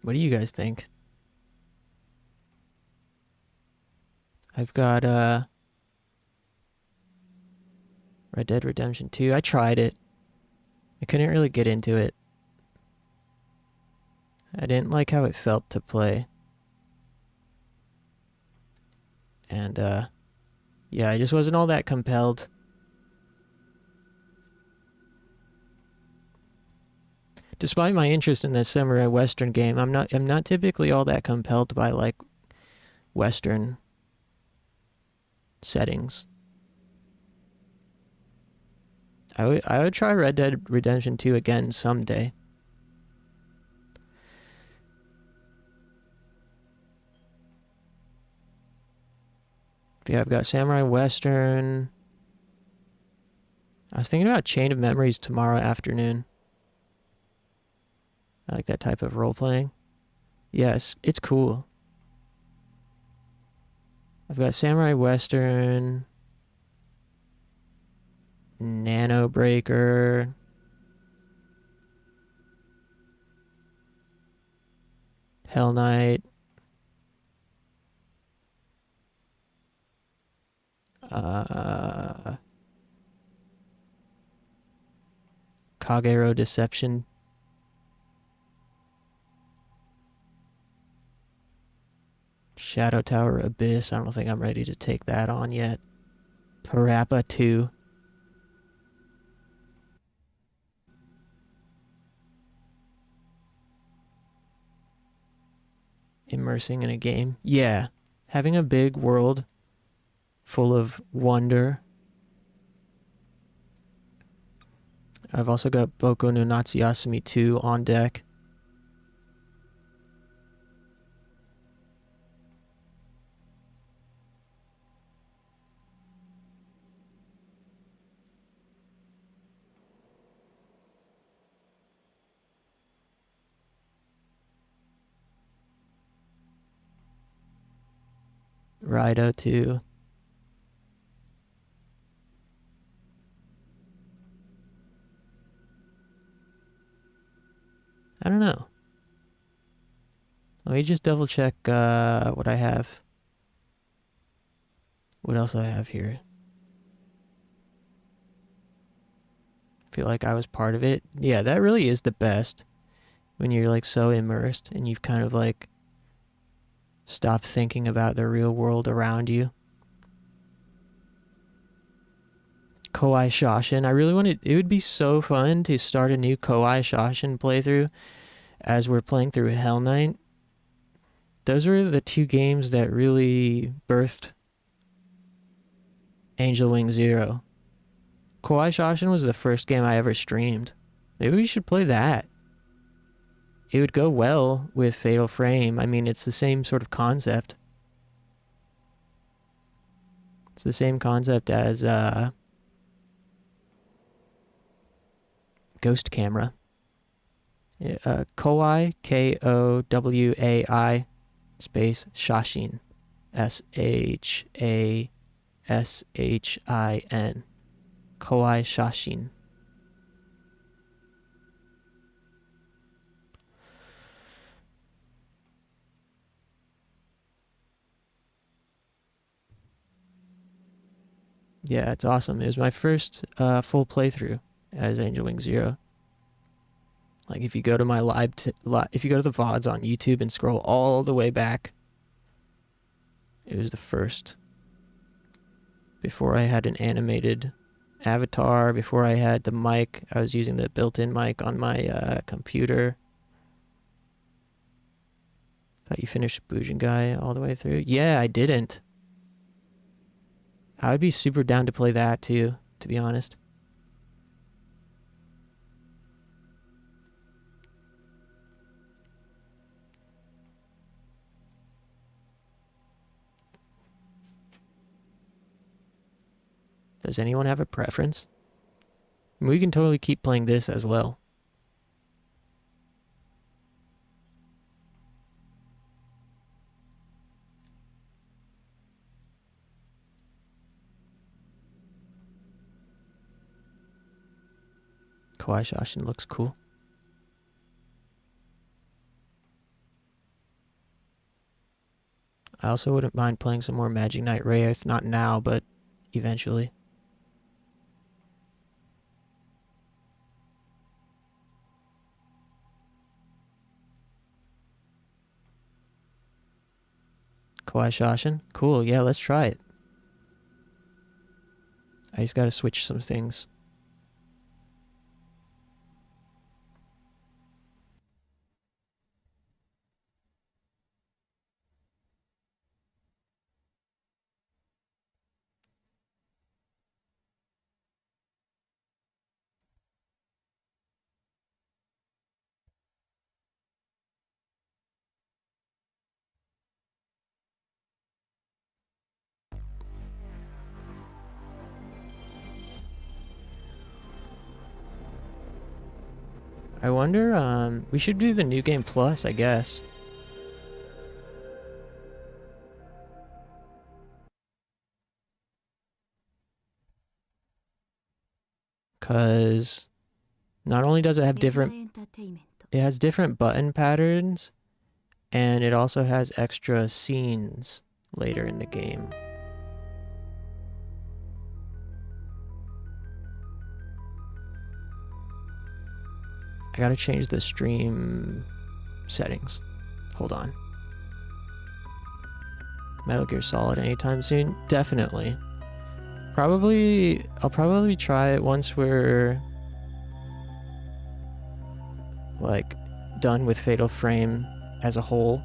What do you guys think? I've got Red Dead Redemption 2. I tried it. I couldn't really get into it. I didn't like how it felt to play. And yeah, I just wasn't all that compelled. Despite my interest in the samurai western game, I'm not typically all that compelled by like western settings. I would try Red Dead Redemption 2 again someday. Yeah, I've got Samurai Western. I was thinking about Chain of Memories tomorrow afternoon. I like that type of role-playing. Yes, it's cool. I've got Samurai Western, Nano Breaker, Hell Knight, Kagero Deception, Shadow Tower Abyss. I don't think I'm ready to take that on yet. Parappa 2. Immersing in a game. Yeah. Having a big world full of wonder. I've also got Boku no Natsuyasumi 2 on deck. Raido 2. I don't know. Let me just double check what I have. What else do I have here? Feel like I was part of it. Yeah, that really is the best. When you're like so immersed and you've kind of like stopped thinking about the real world around you. Kowai Shasin. I really wanted... It would be so fun to start a new Kowai Shasin playthrough as we're playing through Hell Knight. Those were the two games that really birthed Angel Wing Zero. Kowai Shasin was the first game I ever streamed. Maybe we should play that. It would go well with Fatal Frame. I mean, it's the same sort of concept. It's the same concept as Ghost Camera. Kowai, Kowai, space Shasin. Shashin. Kowai Shasin. Yeah, it's awesome. It was my first full playthrough as Angel Wing Zero. Like if you go to my if you go to the VODs on YouTube and scroll all the way back, it was the first. Before I had an animated avatar, before I had the mic, I was using the built-in mic on my computer. Thought you finished Bujin Guy all the way through? Yeah, I didn't. I would be super down to play that too, to be honest. Does anyone have a preference? We can totally keep playing this as well. Kowai Shasin looks cool. I also wouldn't mind playing some more Magic Knight Wraith, not now, but eventually. Kowai Shasin? Cool, yeah, let's try it. I just gotta switch some things. I wonder, we should do the New Game Plus, I guess. Because not only does it have different... It has different button patterns, and it also has extra scenes later in the game. I gotta change the stream settings. Hold on. Metal Gear Solid anytime soon? Definitely. I'll probably try it once we're like done with Fatal Frame as a whole.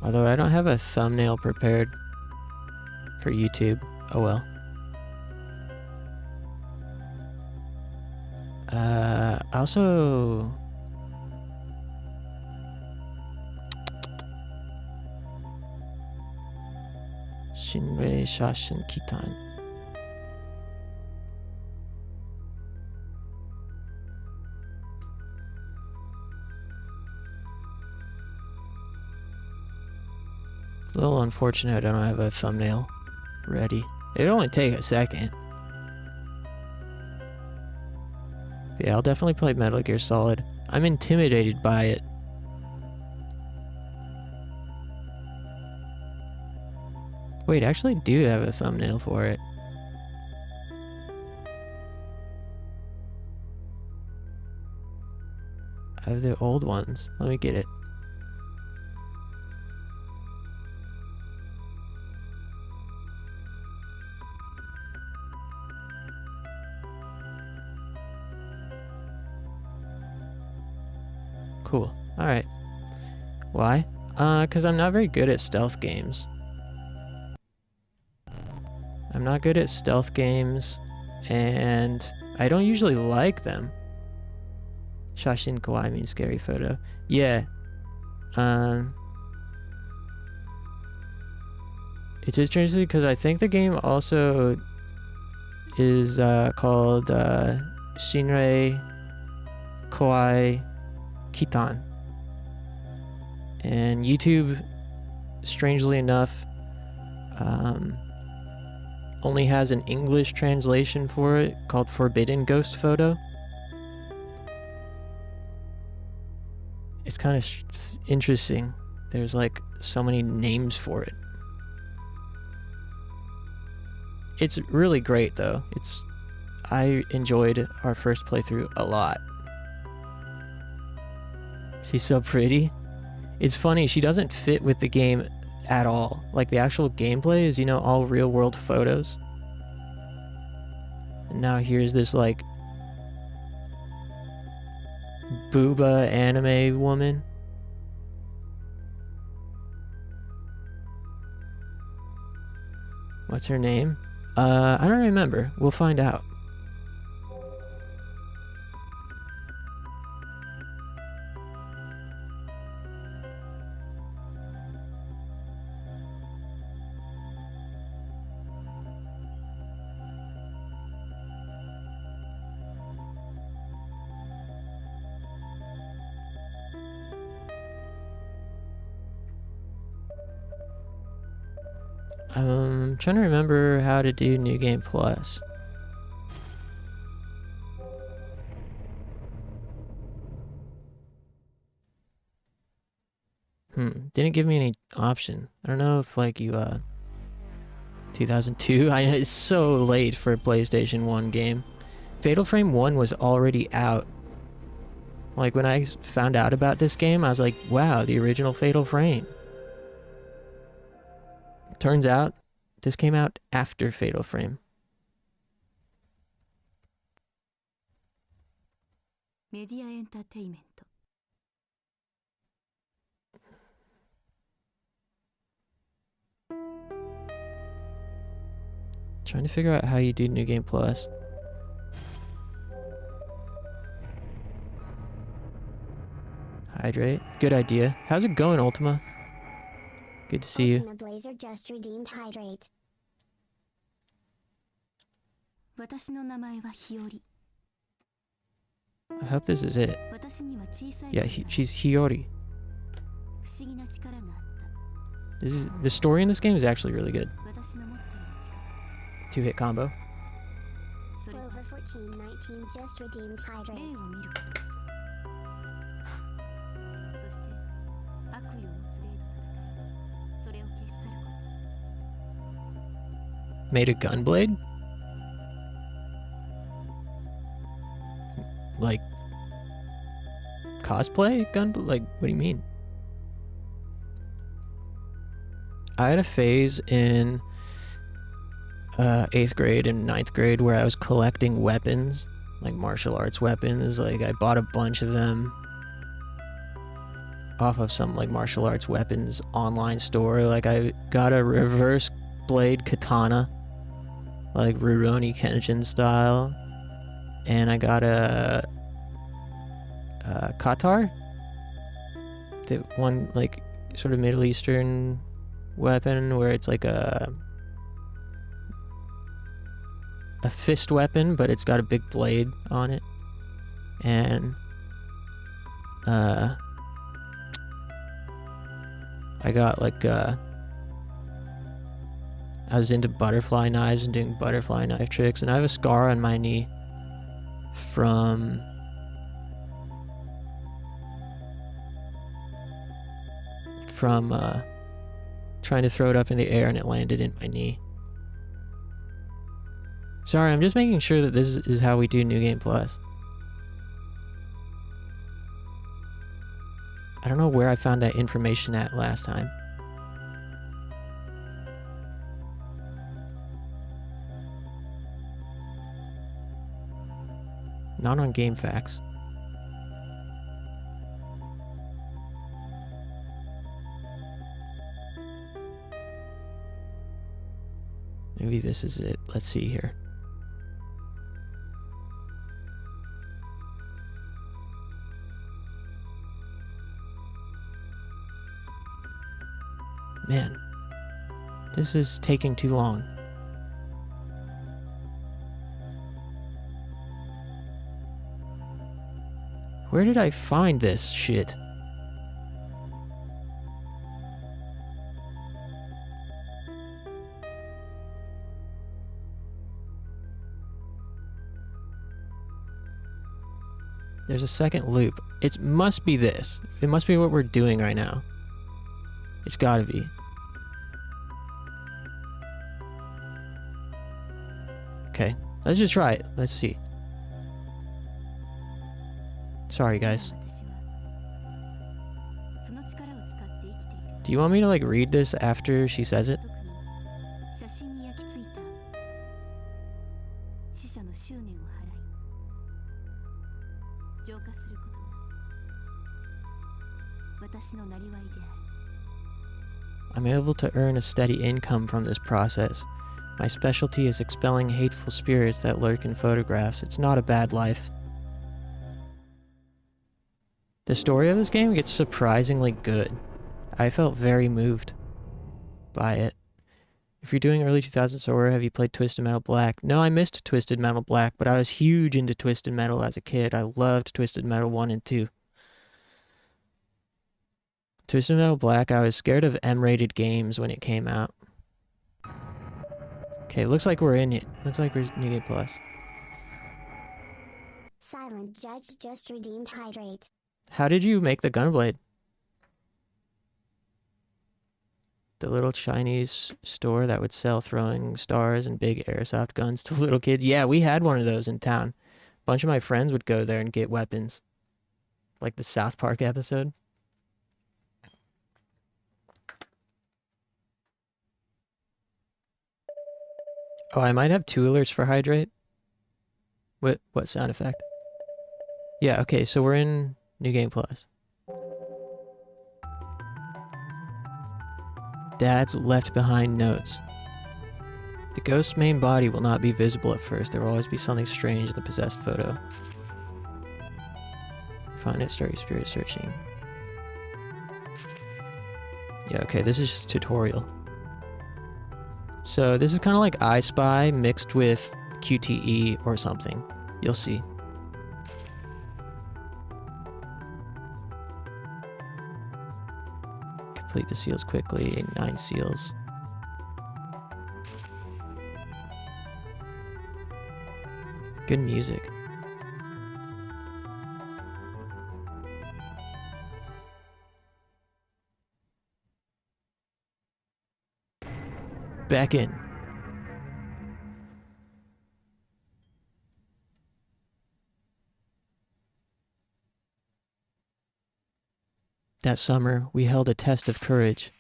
Although I don't have a thumbnail prepared for YouTube. Oh well. Also... Shinrei Shasin Kitan. A little unfortunate I don't have a thumbnail ready. It'd only take a second. But yeah, I'll definitely play Metal Gear Solid. I'm intimidated by it. Wait, I actually do have a thumbnail for it. I have the old ones. Let me get it. Cool. Alright. Why? Because I'm not very good at stealth games. I'm not good at stealth games, and I don't usually like them. Shasin Kowai means scary photo. Yeah. It's interesting because I think the game also is called Shinrei Kowai Kitan. And YouTube, strangely enough, only has an English translation for it called Forbidden Ghost Photo. It's kind of interesting. There's like so many names for it. It's really great though. I enjoyed our first playthrough a lot. She's so pretty. It's funny, she doesn't fit with the game at all. Like the actual gameplay is, you know, all real world photos. And now here's this like booba anime woman. What's her name? I don't remember. We'll find out. I'm trying to remember how to do New Game Plus. Didn't give me any option. I don't know if like you 2002. It's so late for a PlayStation 1 game. Fatal Frame 1 was already out. Like when I found out about this game, I was like, wow, the original Fatal Frame. Turns out, this came out after Fatal Frame. Media Entertainment. Trying to figure out how you do New Game Plus. Hydrate. Good idea. How's it going, Ultima? Good to see you. Ultima Blazer just redeemed Hydrate. 私の名前は日和。 I hope this is it. 私には小さい Yeah, she's Hiyori. 不思議な力があった。 The story in this game is actually really good. 私の持っている力。 2-hit combo. それは Clover 1419 just redeemed 霊 Hydrate. を見ること。そして悪意を持つ霊と戦い、それを消し去ること。 Made a gunblade? Like cosplay gun? Like, what do you mean? I had a phase in 8th grade and 9th grade where I was collecting weapons, like martial arts weapons. Like I bought a bunch of them off of some like martial arts weapons online store. Like I got a reverse blade katana, like Rurouni Kenshin style, and I got a Qatar, the one like sort of Middle Eastern weapon where it's like a fist weapon, but it's got a big blade on it. And I got like I was into butterfly knives and doing butterfly knife tricks, and I have a scar on my knee from trying to throw it up in the air and it landed in my knee. Sorry, I'm just making sure that this is how we do New Game Plus. I don't know where I found that information at last time. Not on GameFAQs. Maybe this is it. Let's see here. Man, this is taking too long. Where did I find this shit? There's a second loop. It must be this. It must be what we're doing right now. It's gotta be. Okay, let's just try it. Let's see. Sorry, guys. 私はその力を使って生きている。 Do you want me to like read this after she says it? 特に写真に焼き付いた死者の執念を払い浄化することが私のなりわいである。 I'm able to earn a steady income from this process. My specialty is expelling hateful spirits that lurk in photographs. It's not a bad life. The story of this game gets surprisingly good. I felt very moved by it. If you're doing early 2000s horror, have you played Twisted Metal Black? No, I missed Twisted Metal Black, but I was huge into Twisted Metal as a kid. I loved Twisted Metal 1 and 2. Twisted Metal Black, I was scared of M-rated games when it came out. Okay, looks like we're in it. Looks like we're New Game Plus. Silent Judge just redeemed Hydrate. How did you make the gunblade? The little Chinese store that would sell throwing stars and big airsoft guns to little kids. Yeah, we had one of those in town. A bunch of my friends would go there and get weapons. Like the South Park episode. Oh, I might have 2 alerts for Hydrate. What sound effect? Yeah, okay, so we're in New Game Plus. Dad's left behind notes. The ghost's main body will not be visible at first. There will always be something strange in the possessed photo. Find it, start your spirit searching. Yeah, okay, this is just tutorial. So this is kind of like I Spy mixed with QTE or something. You'll see. Complete the seals quickly. 9 seals. Good music. Back in. That summer, we held a test of courage.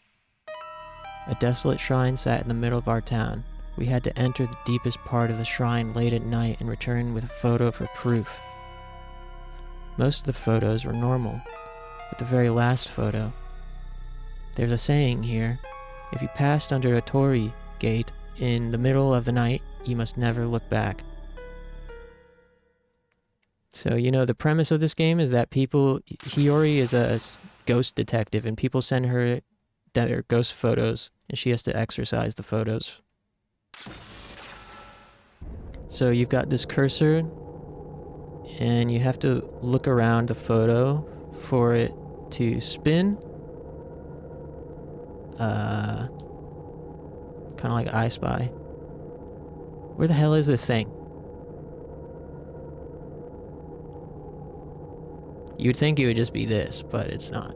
A desolate shrine sat in the middle of our town. We had to enter the deepest part of the shrine late at night and return with a photo for proof. Most of the photos were normal, but the very last photo. There's a saying here, if you passed under a torii gate in the middle of the night, you must never look back. So, you know, the premise of this game is that Hiyori is a ghost detective, and people send her their ghost photos, and she has to exorcise the photos. So you've got this cursor, and you have to look around the photo for it to spin. Kind of like I Spy. Where the hell is this thing? You'd think it would just be this, but it's not.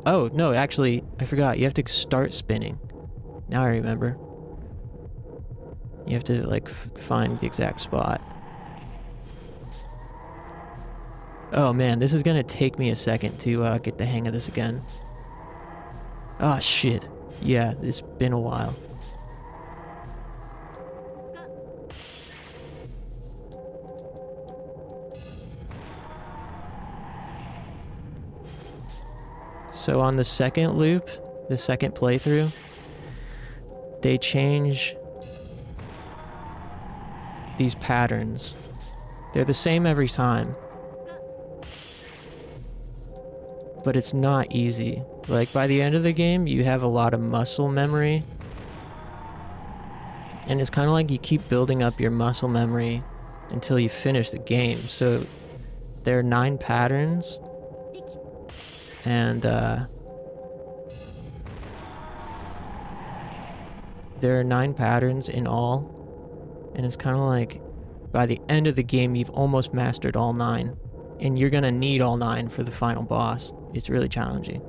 Oh, no, actually, I forgot. You have to start spinning. Now I remember. You have to, like, find the exact spot. Oh, man, this is gonna take me a second to get the hang of this again. Oh, shit. Yeah, it's been a while. So on the second loop, the second playthrough, they change these patterns. They're the same every time, but it's not easy. Like, by the end of the game, you have a lot of muscle memory, and it's kind of like you keep building up your muscle memory until you finish the game. So there are 9 patterns, and there are 9 patterns in all, and it's kind of like by the end of the game you've almost mastered all 9. And you're gonna need all 9 for the final boss. It's really challenging.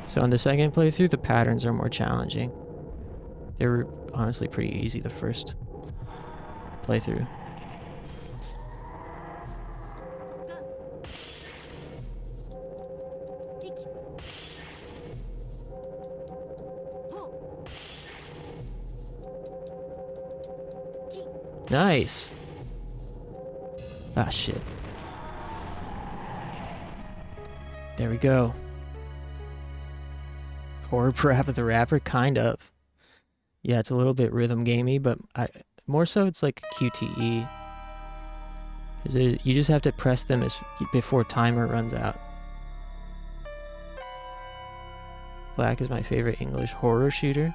So on the second playthrough, the patterns are more challenging. They were honestly pretty easy the first playthrough. Nice! Ah, shit. There we go. Horror Parappa the Rapper? Kind of. Yeah, it's a little bit rhythm gamey, but more so it's like QTE. Because you just have to press them before timer runs out. Black is my favorite English horror shooter.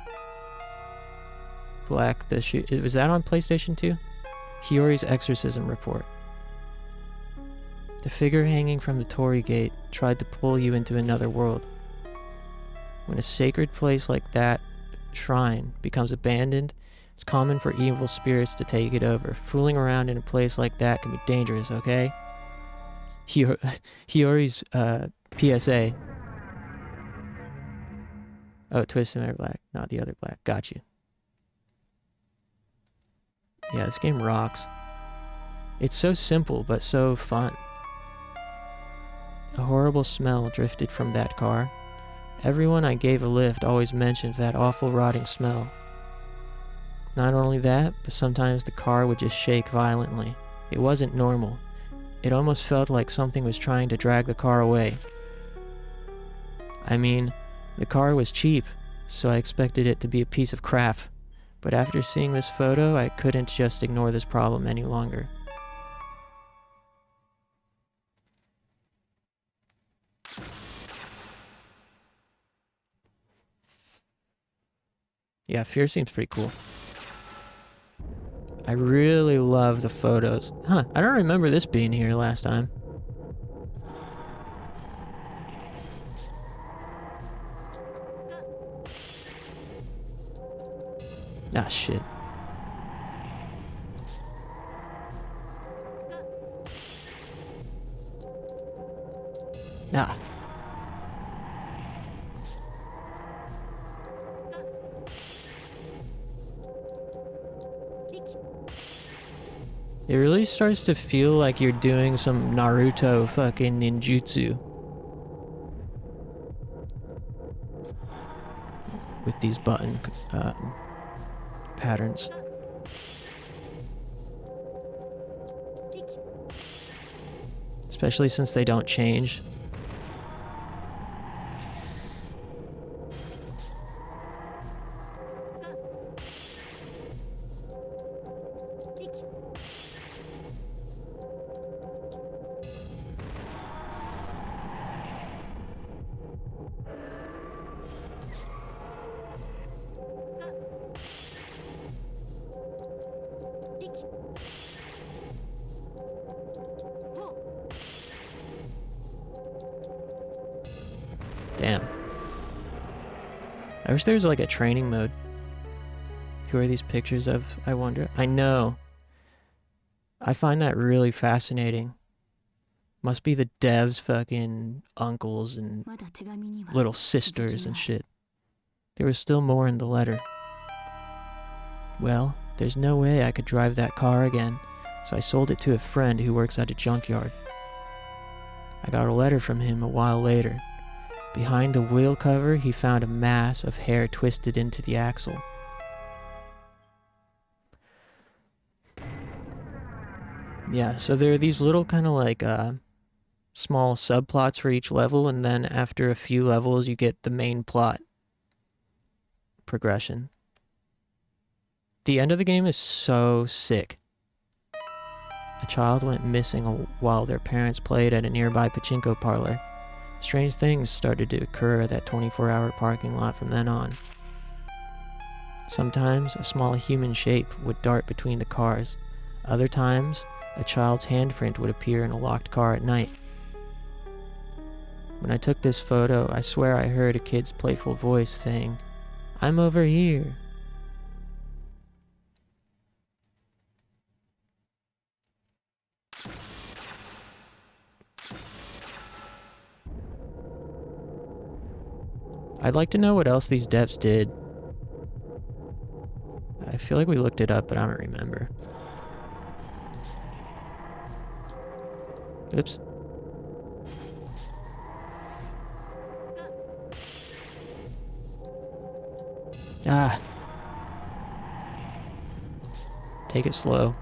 Black the shoot. Was that on PlayStation 2? Hiyori's Exorcism Report. The figure hanging from the torii gate tried to pull you into another world. When a sacred place like that shrine becomes abandoned, it's common for evil spirits to take it over. Fooling around in a place like that can be dangerous, okay? Hiyori's PSA. Oh, Twisted Metal Black, not the other Black. Got you. Yeah, this game rocks. It's so simple, but so fun. A horrible smell drifted from that car. Everyone I gave a lift always mentioned that awful rotting smell. Not only that, but sometimes the car would just shake violently. It wasn't normal. It almost felt like something was trying to drag the car away. I mean, the car was cheap, so I expected it to be a piece of crap. But after seeing this photo, I couldn't just ignore this problem any longer. Yeah, Fear seems pretty cool. I really love the photos. Huh, I don't remember this being here last time. Ah, shit. Ah. It really starts to feel like you're doing some Naruto fucking ninjutsu. With these button patterns. Especially since they don't change. Damn. I wish there was like a training mode. Who are these pictures of, I wonder? I know. I find that really fascinating. Must be the devs' fucking uncles and little sisters and shit. There was still more in the letter. Well, there's no way I could drive that car again, so I sold it to a friend who works at a junkyard. I got a letter from him a while later. Behind the wheel cover, he found a mass of hair twisted into the axle. Yeah, so there are these little kind of like small subplots for each level, and then after a few levels you get the main plot progression. The end of the game is so sick. A child went missing while their parents played at a nearby pachinko parlor. Strange things started to occur at that 24-hour parking lot from then on. Sometimes a small human shape would dart between the cars. Other times, a child's handprint would appear in a locked car at night. When I took this photo, I swear I heard a kid's playful voice saying, "I'm over here." I'd like to know what else these devs did. I feel like we looked it up, but I don't remember. Oops. Ah. Take it slow.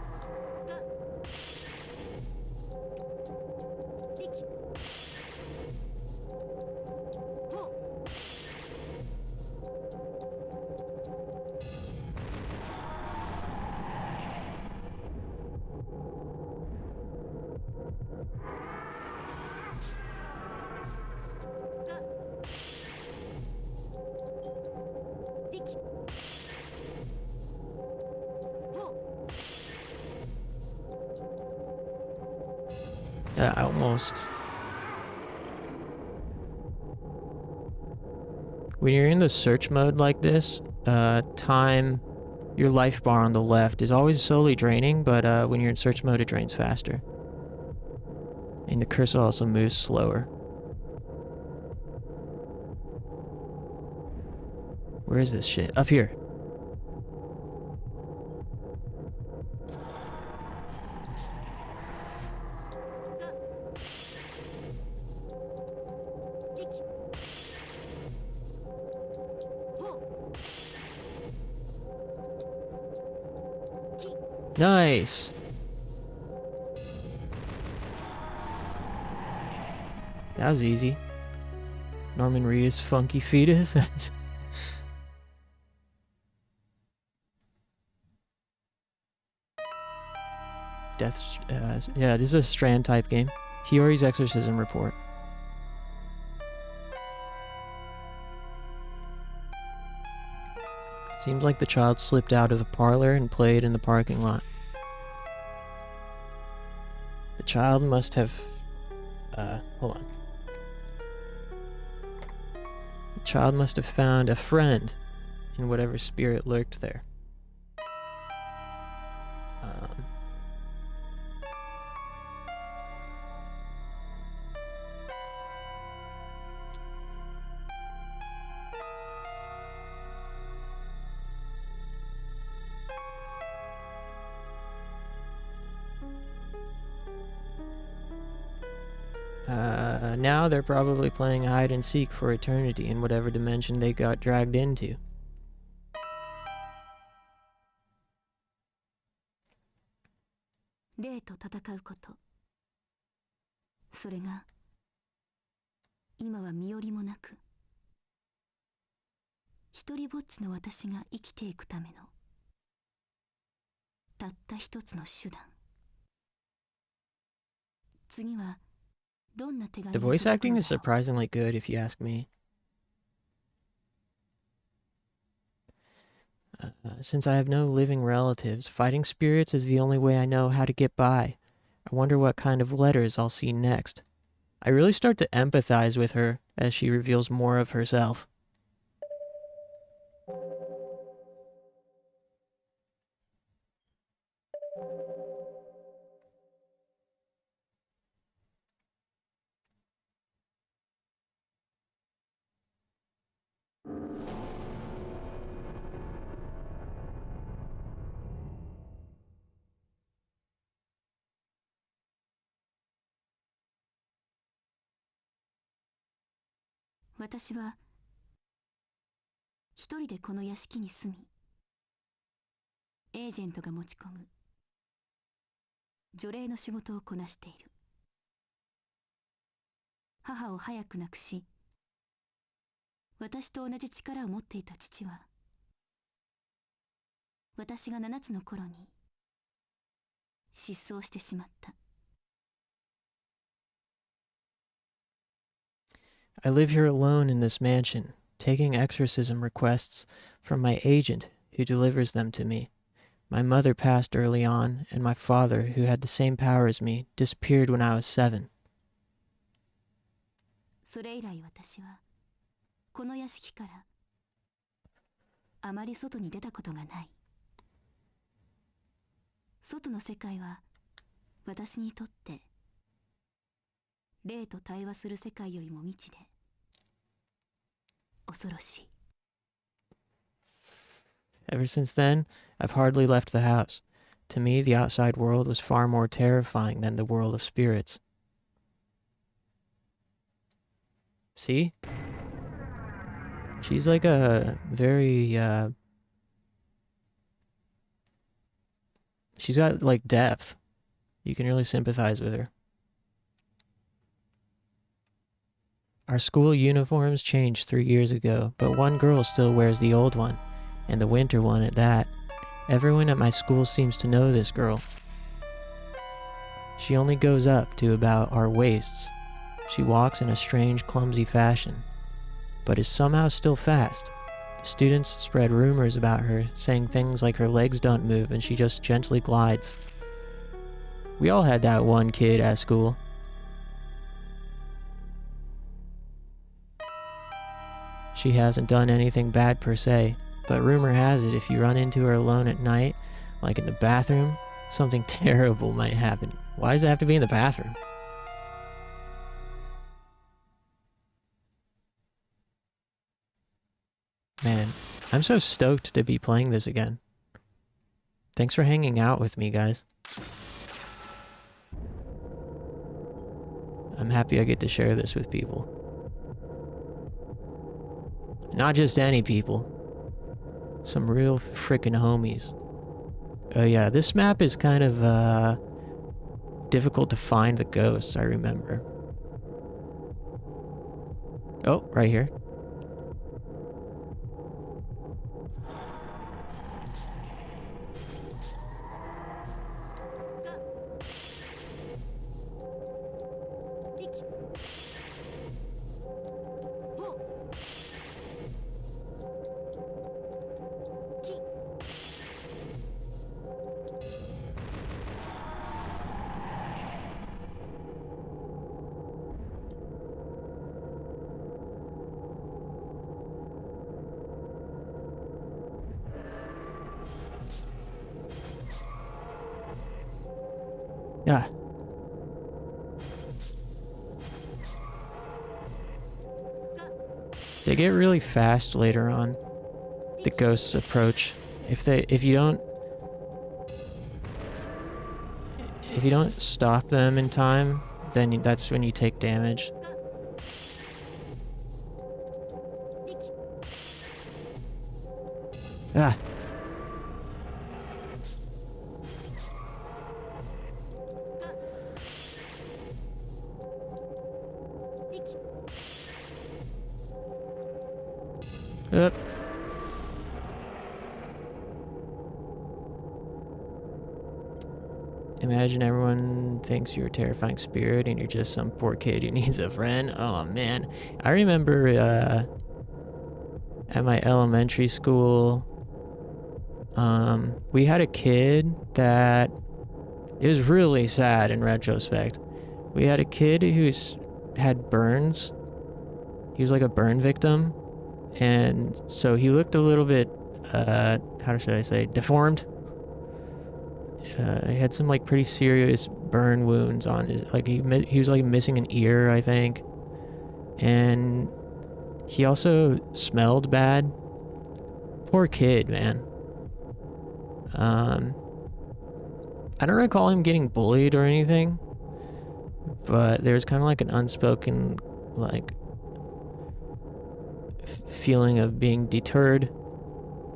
Almost. When you're in the search mode like this, time, your life bar on the left is always slowly draining, but when you're in search mode, it drains faster. And the cursor also moves slower. Where is this shit? Up here. Nice! That was easy. Norman Reedus' funky fetus. Death. Yeah, this is a Strand type game. Hiyori's Exorcism Report. Seems like the child slipped out of the parlor and played in the parking lot. The child must have... hold on. The child must have found a friend in whatever spirit lurked there. Now they're probably playing hide and seek for eternity in whatever dimension they got dragged into.霊と戦うこと。それが今は身寄りもなく、一人ぼっちの私が生きていくためのたった一つの手段。次は The voice acting is surprisingly good, if you ask me. Since I have no living relatives, fighting spirits is the only way I know how to get by. I wonder what kind of letters I'll see next. I really start to empathize with her as she reveals more of herself. "私は一人でこの屋敷に住み、エージェントが持ち込む除霊の仕事をこなしている。母を早く亡くし、私と同じ力を持っていた父は、私が7つの頃に失踪してしまった。I live here alone in this mansion, taking exorcism requests from my agent, who delivers them to me. My mother passed early on, and my father, who had the same power as me, disappeared when I was 7. それ以来私はこの屋敷からあまり外に出たことがない。外の世界は私にとって霊と対話する世界よりも未知で恐ろしい。Ever since then, I've hardly left the house. To me, the outside world was far more terrifying than the world of spirits. See? She's like a very, she's got like depth. You can really sympathize with her. Our school uniforms changed 3 years ago, but one girl still wears the old one, and the winter one at that. Everyone at my school seems to know this girl. She only goes up to about our waists. She walks in a strange, clumsy fashion, but is somehow still fast. Students spread rumors about her, saying things like her legs don't move and she just gently glides. We all had that one kid at school. She hasn't done anything bad per se, but rumor has it if you run into her alone at night, like in the bathroom, something terrible might happen. Why does it have to be in the bathroom? Man, I'm so stoked to be playing this again. Thanks for hanging out with me, guys. I'm happy I get to share this with people. Not just any people. Some real frickin' homies. Oh yeah, this map is kind of, difficult to find the ghosts, I remember. Oh, right here. Yeah. They get really fast later on. The ghosts approach. If you don't stop them in time, then that's when you take damage. Ah. Up. Imagine everyone thinks you're a terrifying spirit and you're just some poor kid who needs a friend. Oh man. I remember at my elementary school, we had a kid that, it was really sad in retrospect. We had a kid who had burns. He was like a burn victim. And so he looked a little bit, how should I say, deformed. He had some like pretty serious burn wounds on his, like he was like missing an ear, I think. And he also smelled bad. Poor kid, man. I don't recall him getting bullied or anything, but there was kind of like an unspoken, like, feeling of being deterred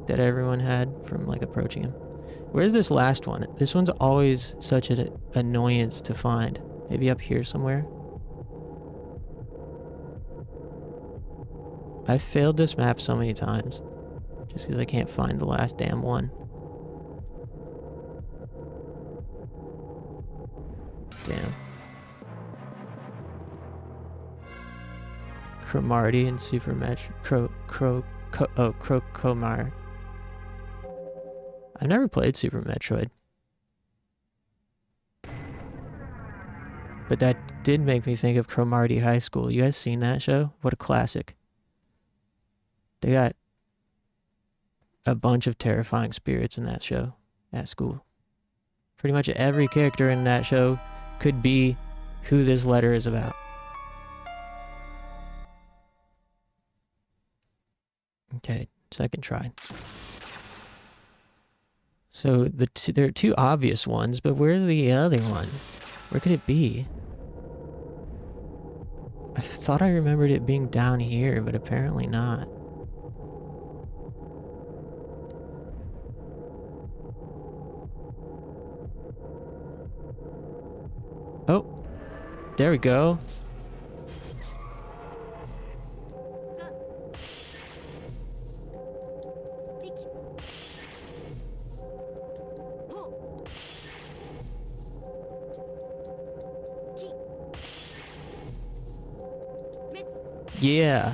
that everyone had from like approaching him. Where's this last one? This one's always such an annoyance to find. Maybe up here somewhere. I've failed this map so many times just because I can't find the last damn one. Damn. Cromarty and Supermetro. Crocomar. I've never played Super Metroid. But that did make me think of Cromartie High School. You guys seen that show? What a classic. They got a bunch of terrifying spirits in that show at school. Pretty much every character in that show could be who this letter is about. Okay, second try. So there are two obvious ones, but where's the other one? Where could it be? I thought I remembered it being down here, but apparently not. Oh, there we go. Yeah.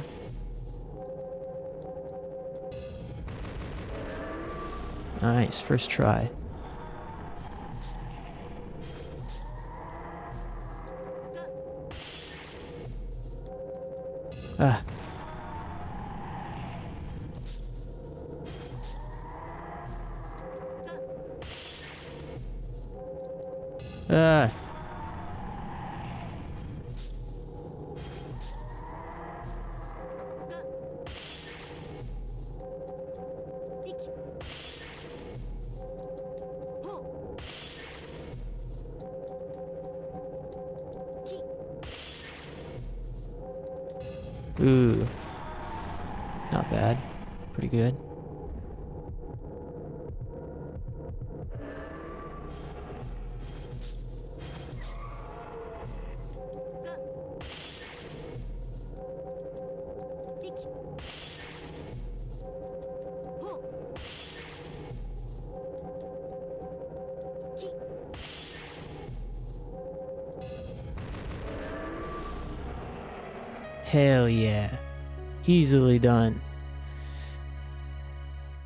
Nice, first try. Ah. Ah. Ooh. Not bad. Pretty good. Hell yeah. Easily done.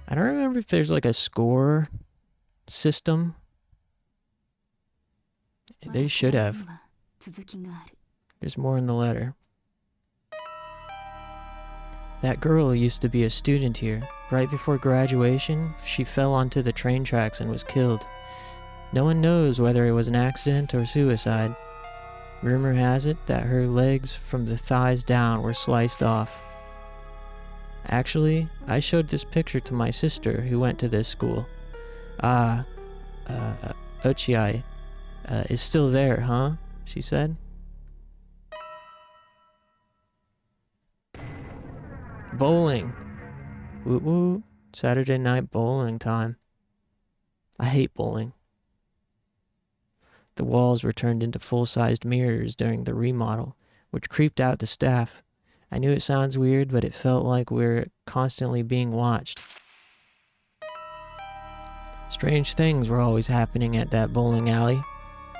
I don't remember if there's like a score system. They should have. There's more in the letter. That girl used to be a student here. Right before graduation, she fell onto the train tracks and was killed. No one knows whether it was an accident or suicide. Rumor has it that her legs from the thighs down were sliced off. Actually, I showed this picture to my sister who went to this school. Ochiai is still there, huh? She said. Bowling. Woo woo. Saturday night bowling time. I hate bowling. The walls were turned into full-sized mirrors during the remodel, which creeped out the staff. I knew it sounds weird, but it felt like we're constantly being watched. Strange things were always happening at that bowling alley.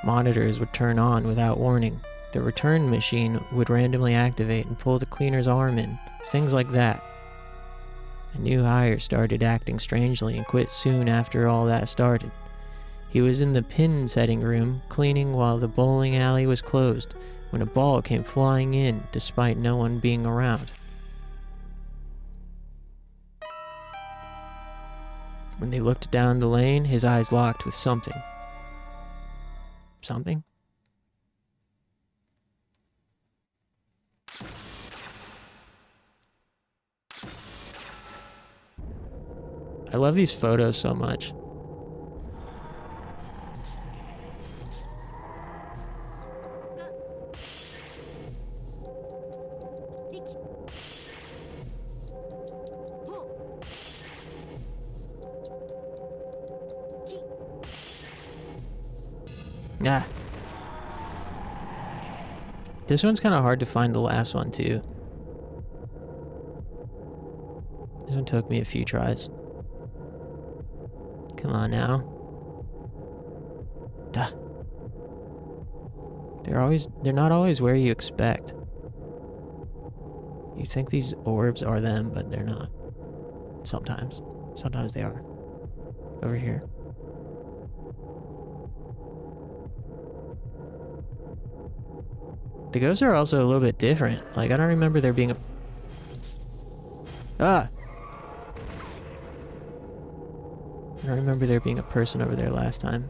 Monitors would turn on without warning. The return machine would randomly activate and pull the cleaner's arm in. Things like that. A new hire started acting strangely and quit soon after all that started. He was in the pin setting room, cleaning while the bowling alley was closed, when a ball came flying in, despite no one being around. When they looked down the lane, his eyes locked with something. Something? I love these photos so much. Yeah. This one's kind of hard to find the last one too. This one took me a few tries. Come on now. Duh. They're not always where you expect. You think these orbs are them, but they're not. Sometimes. Sometimes they are. Over here. The ghosts are also a little bit different. Like, I don't remember there being a... Ah! I don't remember there being a person over there last time.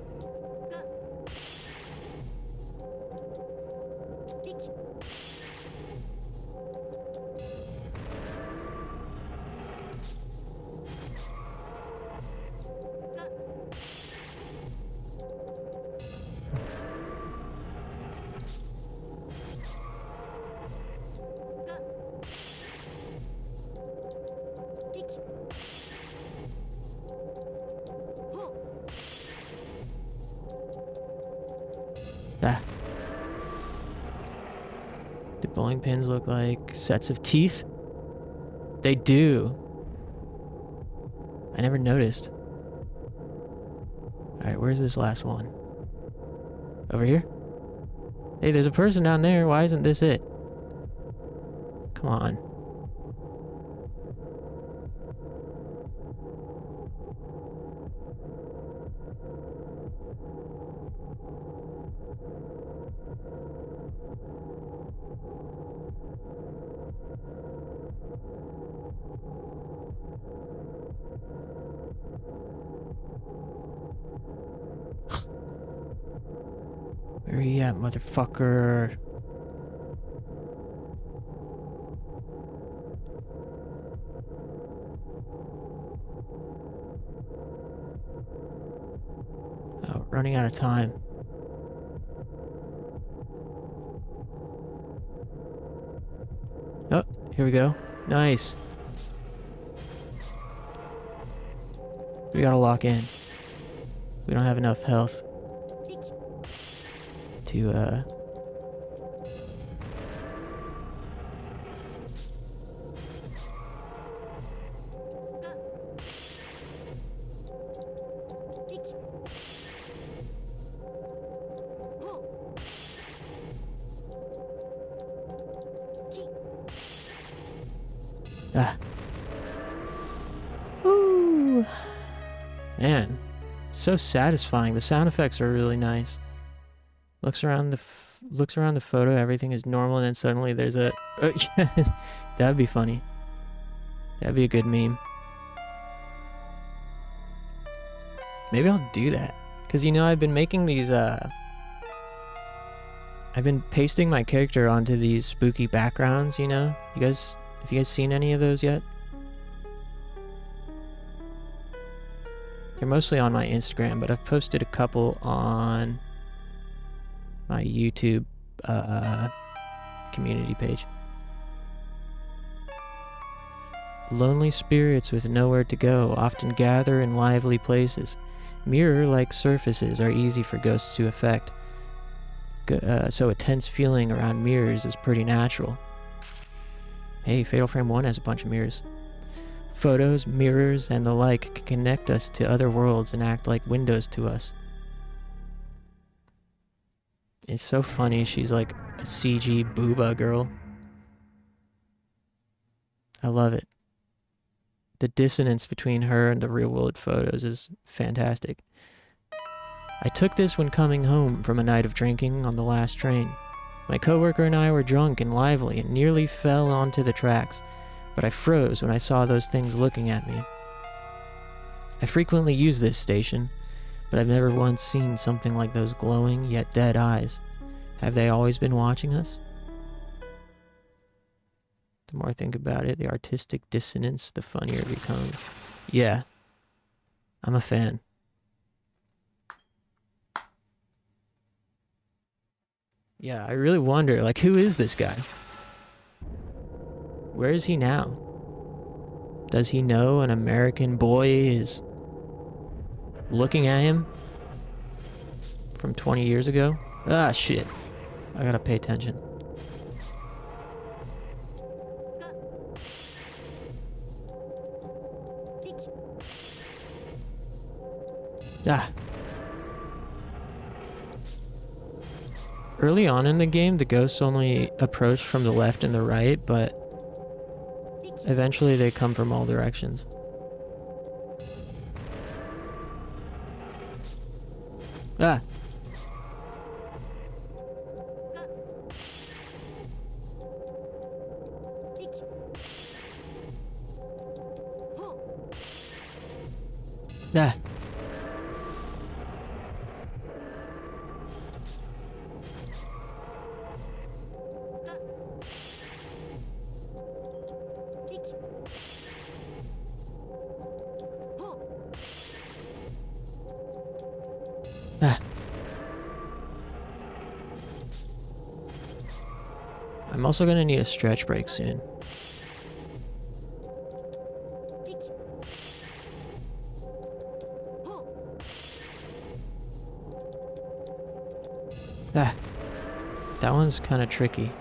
Ah. The bowling pins look like sets of teeth. They do. I never noticed. Alright, where's this last one? Over here? Hey, there's a person down there. Why isn't this it? Come on. Where you at, motherfucker? Oh, running out of time. Oh, here we go. Nice. We gotta lock in. We don't have enough health to, Ah. Woo! Man, it's so satisfying. The sound effects are really nice. Looks around the photo, everything is normal, and then suddenly there's a... That'd be funny. That'd be a good meme. Maybe I'll do that. Because, you know, I've been making these, I've been pasting my character onto these spooky backgrounds, you know? Have you guys seen any of those yet? They're mostly on my Instagram, but I've posted a couple on my YouTube community page. Lonely spirits with nowhere to go often gather in lively places. Mirror-like surfaces are easy for ghosts to affect, so a tense feeling around mirrors is pretty natural. Hey, Fatal Frame 1 has a bunch of mirrors. Photos, mirrors, and the like can connect us to other worlds and act like windows to us. It's so funny, she's like a CG booba girl. I love it. The dissonance between her and the real-world photos is fantastic. I took this when coming home from a night of drinking on the last train. My coworker and I were drunk and lively and nearly fell onto the tracks, but I froze when I saw those things looking at me. I frequently use this station, but I've never once seen something like those glowing yet dead eyes. Have they always been watching us? The more I think about it, the artistic dissonance, the funnier it becomes. Yeah, I'm a fan. Yeah, I really wonder, like, who is this guy? Where is he now? Does he know an American boy is looking at him from 20 years ago? Ah, shit. I gotta pay attention. Ah. Early on in the game, the ghosts only approach from the left and the right, but eventually they come from all directions. Ah! Ah! Ah! I'm also gonna need a stretch break soon. Ah! That one's kind of tricky.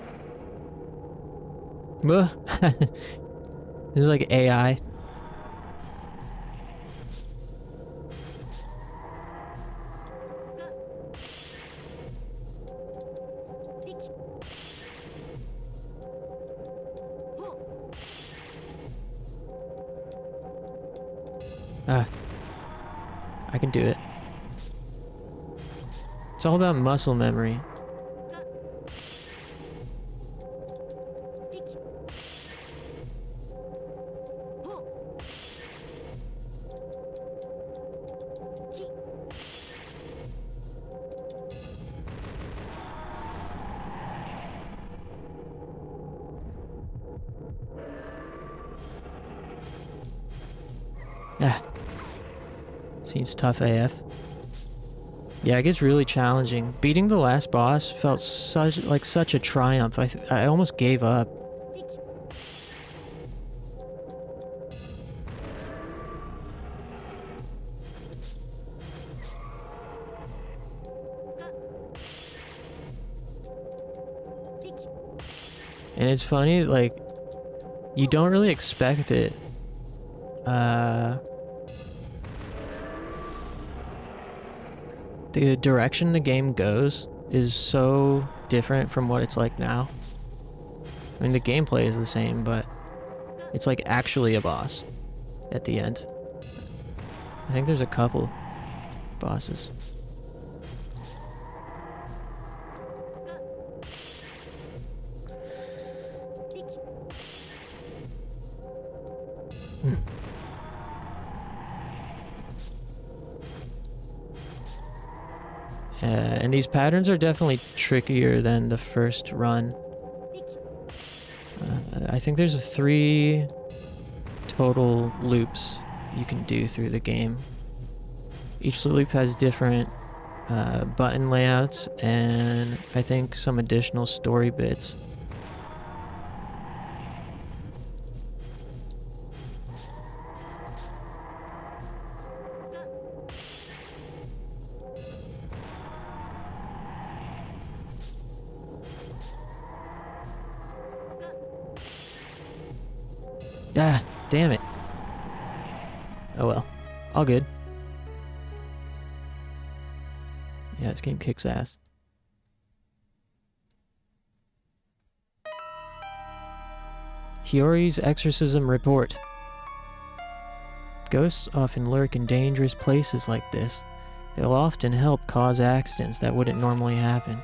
This is like AI. Ah, I can do it. It's all about muscle memory. Ah, seems tough AF. Yeah, it gets really challenging. Beating the last boss felt such a triumph. I almost gave up. And it's funny, like, you don't really expect it. The direction the game goes is so different from what it's like now. I mean, the gameplay is the same, but it's like actually a boss at the end. I think there's a couple bosses. And these patterns are definitely trickier than the first run. I think there's 3 total loops you can do through the game. Each loop has different button layouts and I think some additional story bits. Ah, damn it. Oh well. All good. Yeah, this game kicks ass. Hiyori's exorcism report. Ghosts often lurk in dangerous places like this. They'll often help cause accidents that wouldn't normally happen.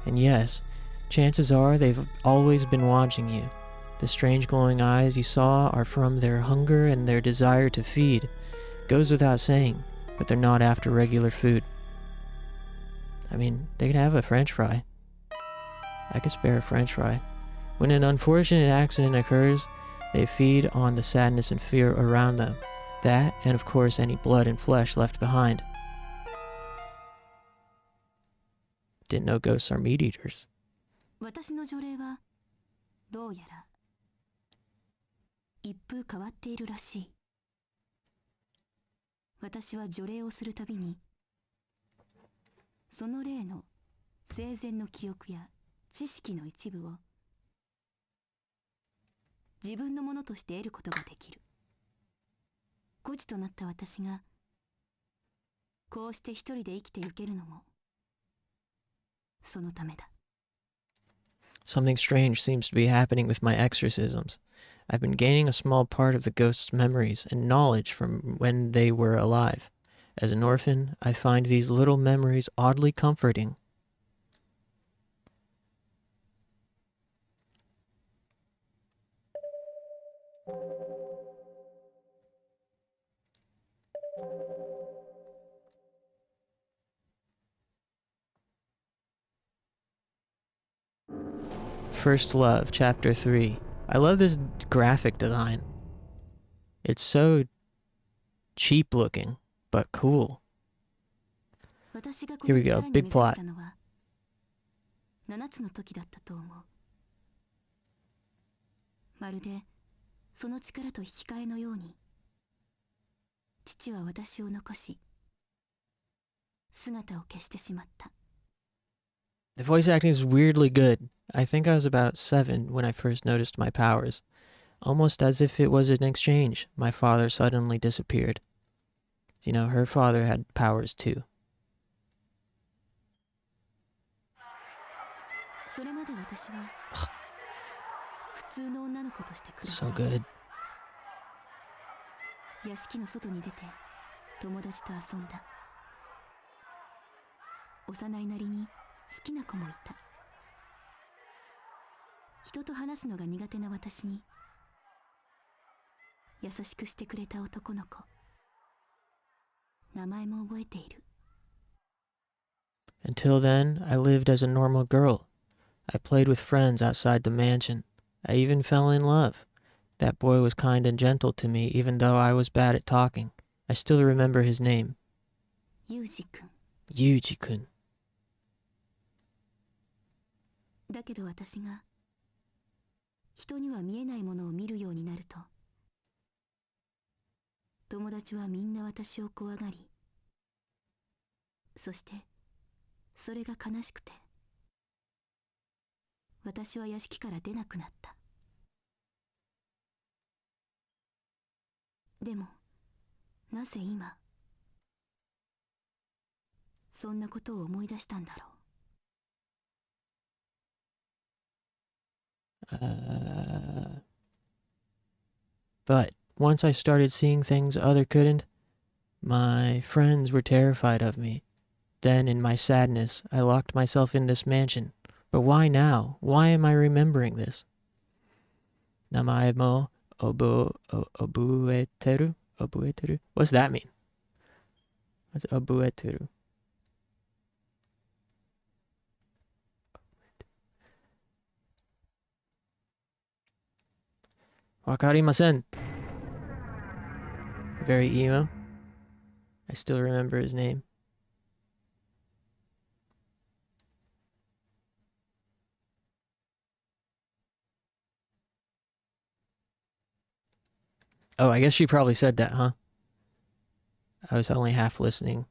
And yes, chances are they've always been watching you. The strange glowing eyes you saw are from their hunger and their desire to feed. Goes without saying, but they're not after regular food. I mean, they can have a french fry. I could spare a french fry. When an unfortunate accident occurs, they feed on the sadness and fear around them. That, and of course any blood and flesh left behind. Didn't know ghosts are meat eaters. 私の除霊はどうやら一風変わっているらしい。私は除霊をするたびにその霊の生前の記憶や知識の一部を自分のものとして得ることができる。孤児となった私がこうして一人で生きてゆけるのもそのためだ。Something strange seems to be happening with my exorcisms. I've been gaining a small part of the ghost's memories and knowledge from when they were alive. As an orphan, I find these little memories oddly comforting. First Love, Chapter 3. I love this graphic design. It's so cheap looking, but cool. Here we go, big plot. 7つの時だったと思う。まるでその力と引き換えのように、父は私を残し、姿を消してしまった。The voice acting is weirdly good. I think I was about 7 when I first noticed my powers. Almost as if it was an exchange. My father suddenly disappeared. You know, her father had powers too. それまで私は普通の女の子として暮らして So good. 屋敷の外に出て友達と遊んだ。幼いなりに好きな子もいた。人と話すのが苦手な私に優しくしてくれた男の子。名前も覚えている。Until then, I lived as a normal girl. I played with friends outside the mansion. I even fell in love. That boy was kind and gentle to me, even though I was bad at talking. I still remember his name. ユージ君。ユージ君。だけど私が人には見えないものを見るようになると、友達はみんな私を怖がり、そしてそれが悲しくて、私は屋敷から出なくなった。でもなぜ今そんなことを思い出したんだろう。But once I started seeing things other couldn't, my friends were terrified of me. Then, in my sadness, I locked myself in this mansion. But why now? Why am I remembering this? Namae mo obueteru? Obueteru? What's that mean? What's obueteru? Wakarimasen. Very emo. I still remember his name. Oh, I guess she probably said that, huh? I was only half listening.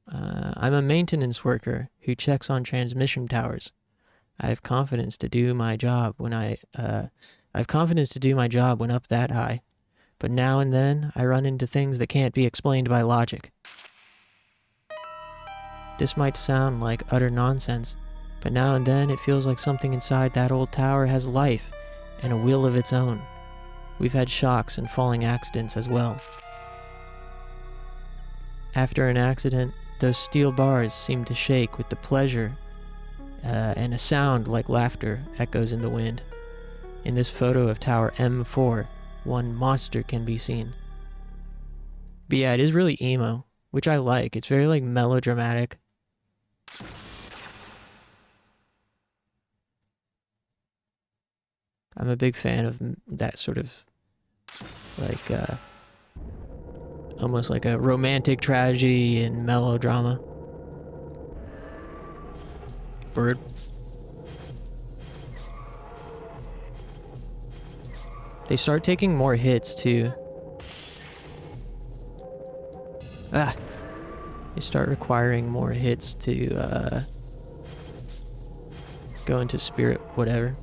I'm a maintenance worker who checks on transmission towers. I have confidence to do my job when up that high. But now and then, I run into things that can't be explained by logic. This might sound like utter nonsense, but now and then it feels like something inside that old tower has life and a will of its own. We've had shocks and falling accidents as well. After an accident, those steel bars seem to shake with the pleasure, and a sound like laughter echoes in the wind. In this photo of Tower M4, one monster can be seen. But yeah, it is really emo, which I like. It's very, like, melodramatic. I'm a big fan of that sort of, like, almost like a romantic tragedy and melodrama. Bird. They start taking more hits, too. Ah! They start requiring more hits to, go into spirit, whatever.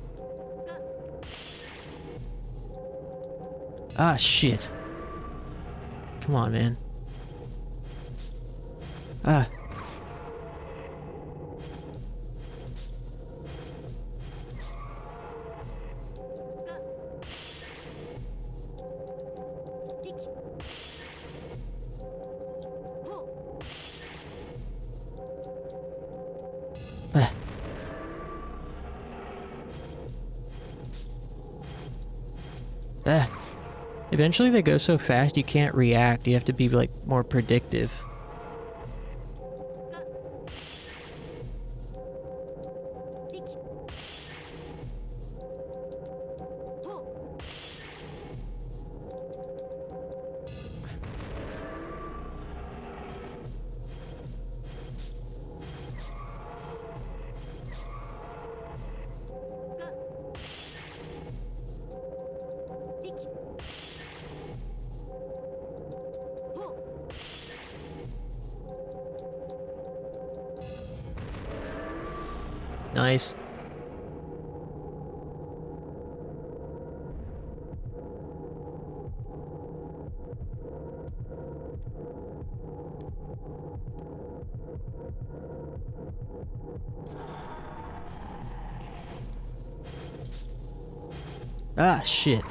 Ah, shit. Come on, man. Ah. Ah. Eventually they go so fast you can't react. You have to be like more predictive. Nice. Ah, shit.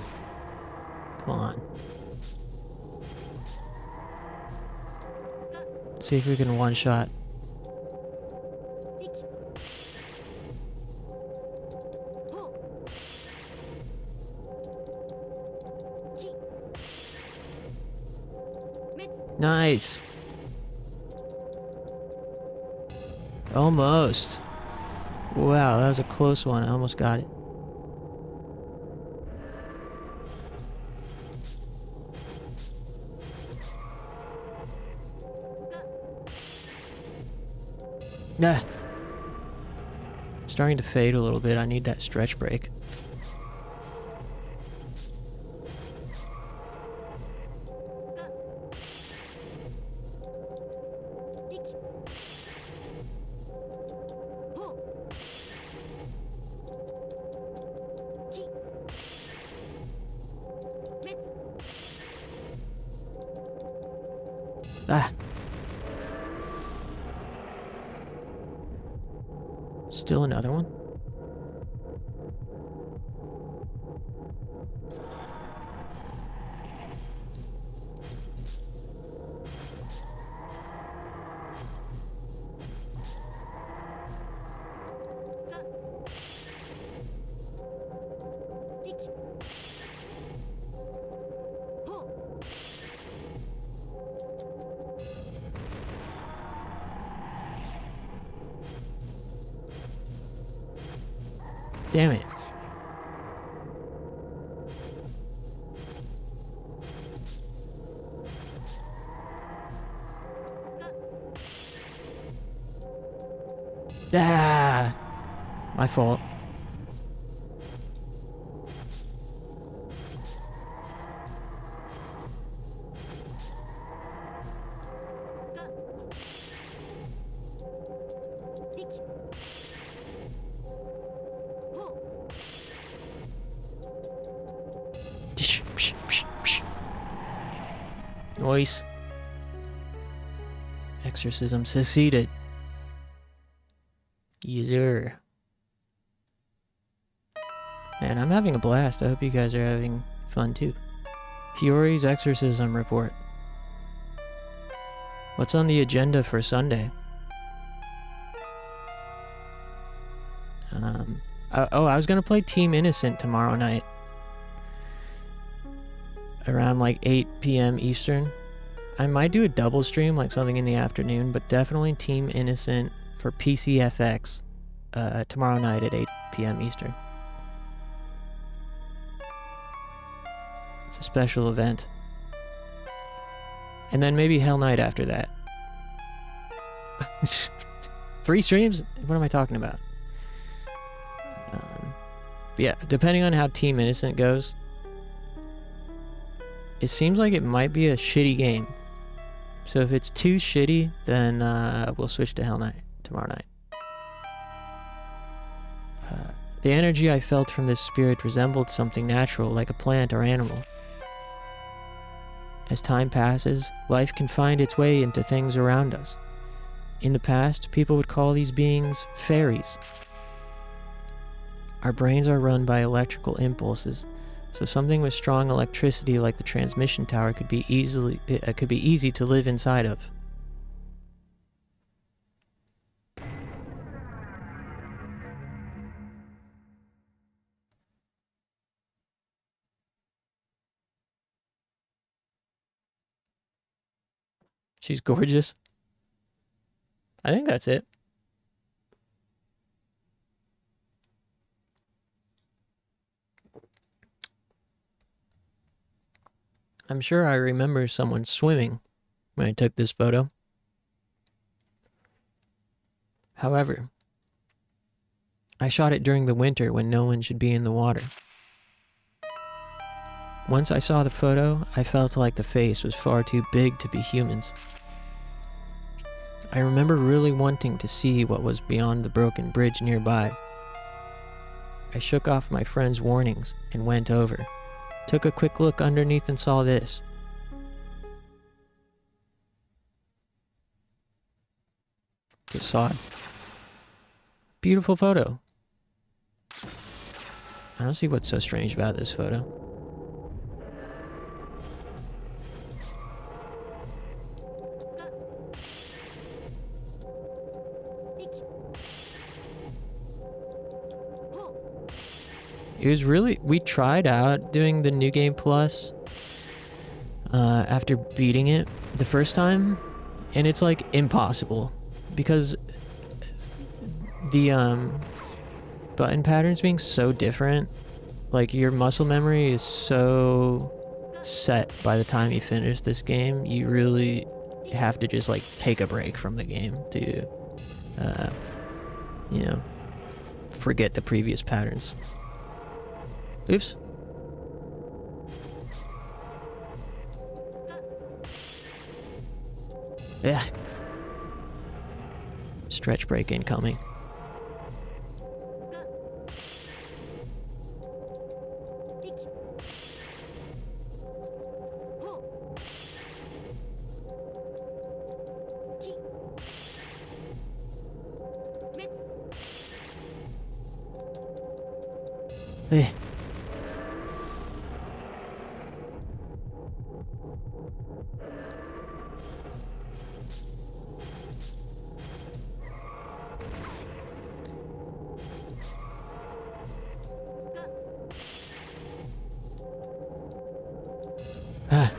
Come on. See if we can one-shot. Nice. Almost. Wow, that was a close one. I almost got it. Ah. Starting to fade a little bit. I need that stretch break. Ah. Still another one? Damn it. Ah! My fault. Noise. Exorcism succeeded. User. Man, I'm having a blast. I hope you guys are having fun too. Fiori's exorcism report. What's on the agenda for Sunday? I was gonna play Team Innocent tomorrow night. Around like 8 p.m. Eastern. I might do a double stream, like something in the afternoon, but definitely Team Innocent for PCFX tomorrow night at 8 p.m. Eastern. It's a special event. And then maybe Hell Night after that. 3 streams? What am I talking about? But yeah, depending on how Team Innocent goes, it seems like it might be a shitty game. So if it's too shitty, then we'll switch to Hell Night tomorrow night. The energy I felt from this spirit resembled something natural, like a plant or animal. As time passes, life can find its way into things around us. In the past, people would call these beings fairies. Our brains are run by electrical impulses, so something with strong electricity like the transmission tower could be easy to live inside of. She's gorgeous. I think that's it. I'm sure I remember someone swimming when I took this photo. However, I shot it during the winter when no one should be in the water. Once I saw the photo, I felt like the face was far too big to be humans. I remember really wanting to see what was beyond the broken bridge nearby. I shook off my friend's warnings and went over. Took a quick look underneath and saw this. Just saw it. Beautiful photo. I don't see what's so strange about this photo. It was really, we tried out doing the New Game Plus after beating it the first time, and it's like impossible because the button patterns being so different, like your muscle memory is so set by the time you finish this game, you really have to just like take a break from the game to you know, forget the previous patterns. Oops. Yeah. Stretch break incoming. Eh. Ah.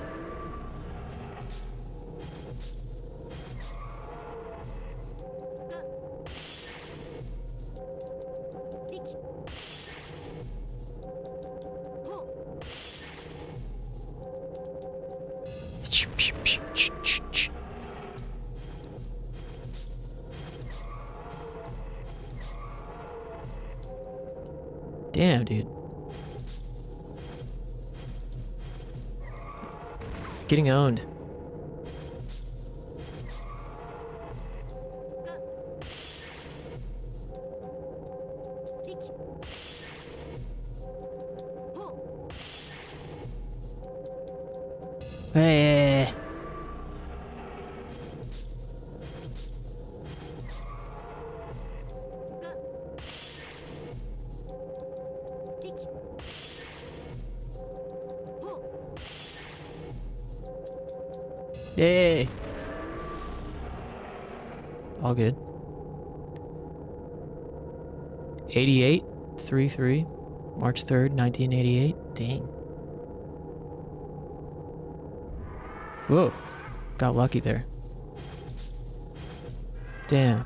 Damn, dude. Getting owned. Hey. Yay! All good. 88, 3-3, March 3rd, 1988. Dang. Whoa. Got lucky there. Damn.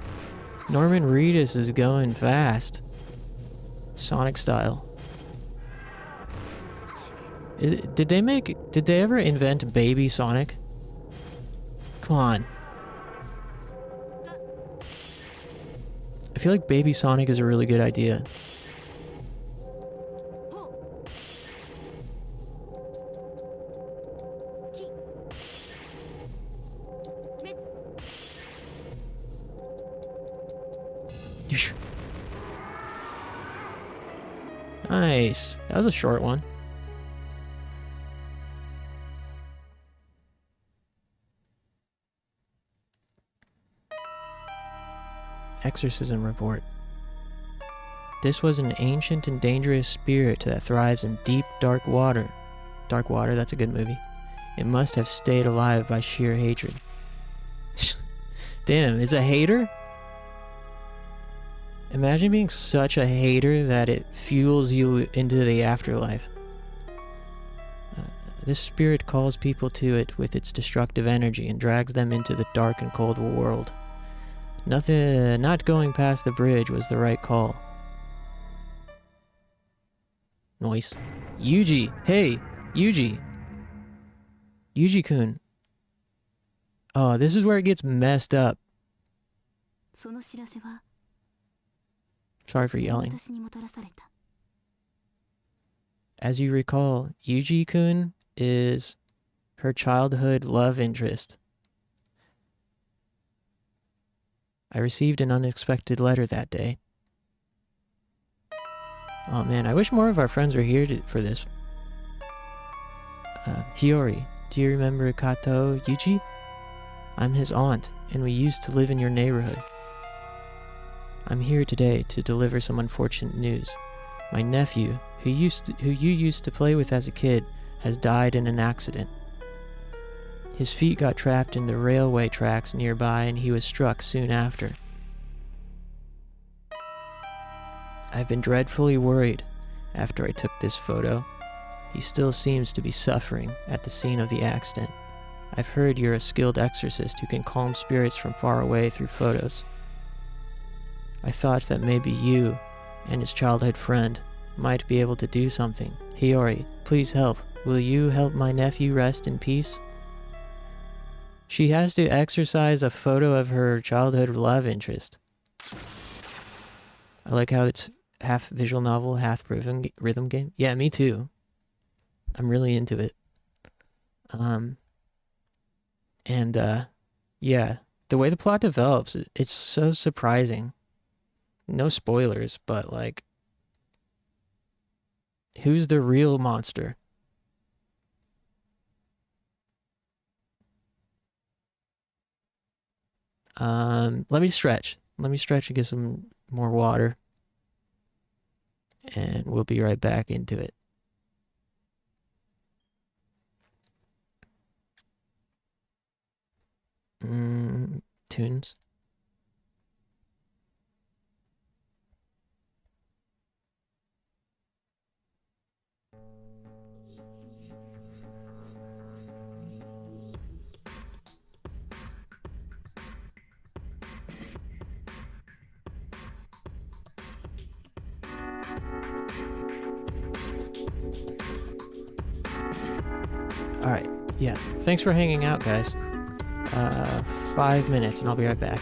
Norman Reedus is going fast. Sonic style. Did they ever invent Baby Sonic? Come on. I feel like Baby Sonic is a really good idea. Nice. That was a short one. Exorcism report. This was an ancient and dangerous spirit that thrives in deep, dark water. Dark Water, that's a good movie. It must have stayed alive by sheer hatred. Damn, is a hater? Imagine being such a hater that it fuels you into the afterlife. This spirit calls people to it with its destructive energy and drags them into the dark and cold world. Not going past the bridge was the right call. Noise. Yuji! Hey! Yuji! Yuji-kun. Oh, this is where it gets messed up. その知らせは Sorry for yelling. 私にもたらされた。 As you recall, Yuji-kun is her childhood love interest. I received an unexpected letter that day. Oh man, I wish more of our friends were here for this. Hiyori, do you remember Kato Yuji? I'm his aunt, and we used to live in your neighborhood. I'm here today to deliver some unfortunate news. My nephew, who you used to play with as a kid, has died in an accident. His feet got trapped in the railway tracks nearby, and he was struck soon after. I've been dreadfully worried after I took this photo. He still seems to be suffering at the scene of the accident. I've heard you're a skilled exorcist who can calm spirits from far away through photos. I thought that maybe you and his childhood friend might be able to do something. Hiyori, please help. Will you help my nephew rest in peace? She has to exorcise a photo of her childhood love interest. I like how it's half visual novel, half rhythm game. Yeah, me too. I'm really into it. Yeah, the way the plot develops, it's so surprising. No spoilers, but like, who's the real monster? Let me stretch. Let me stretch and get some more water. And we'll be right back into it. Tunes. Alright, yeah. Thanks for hanging out, guys. 5 minutes and I'll be right back.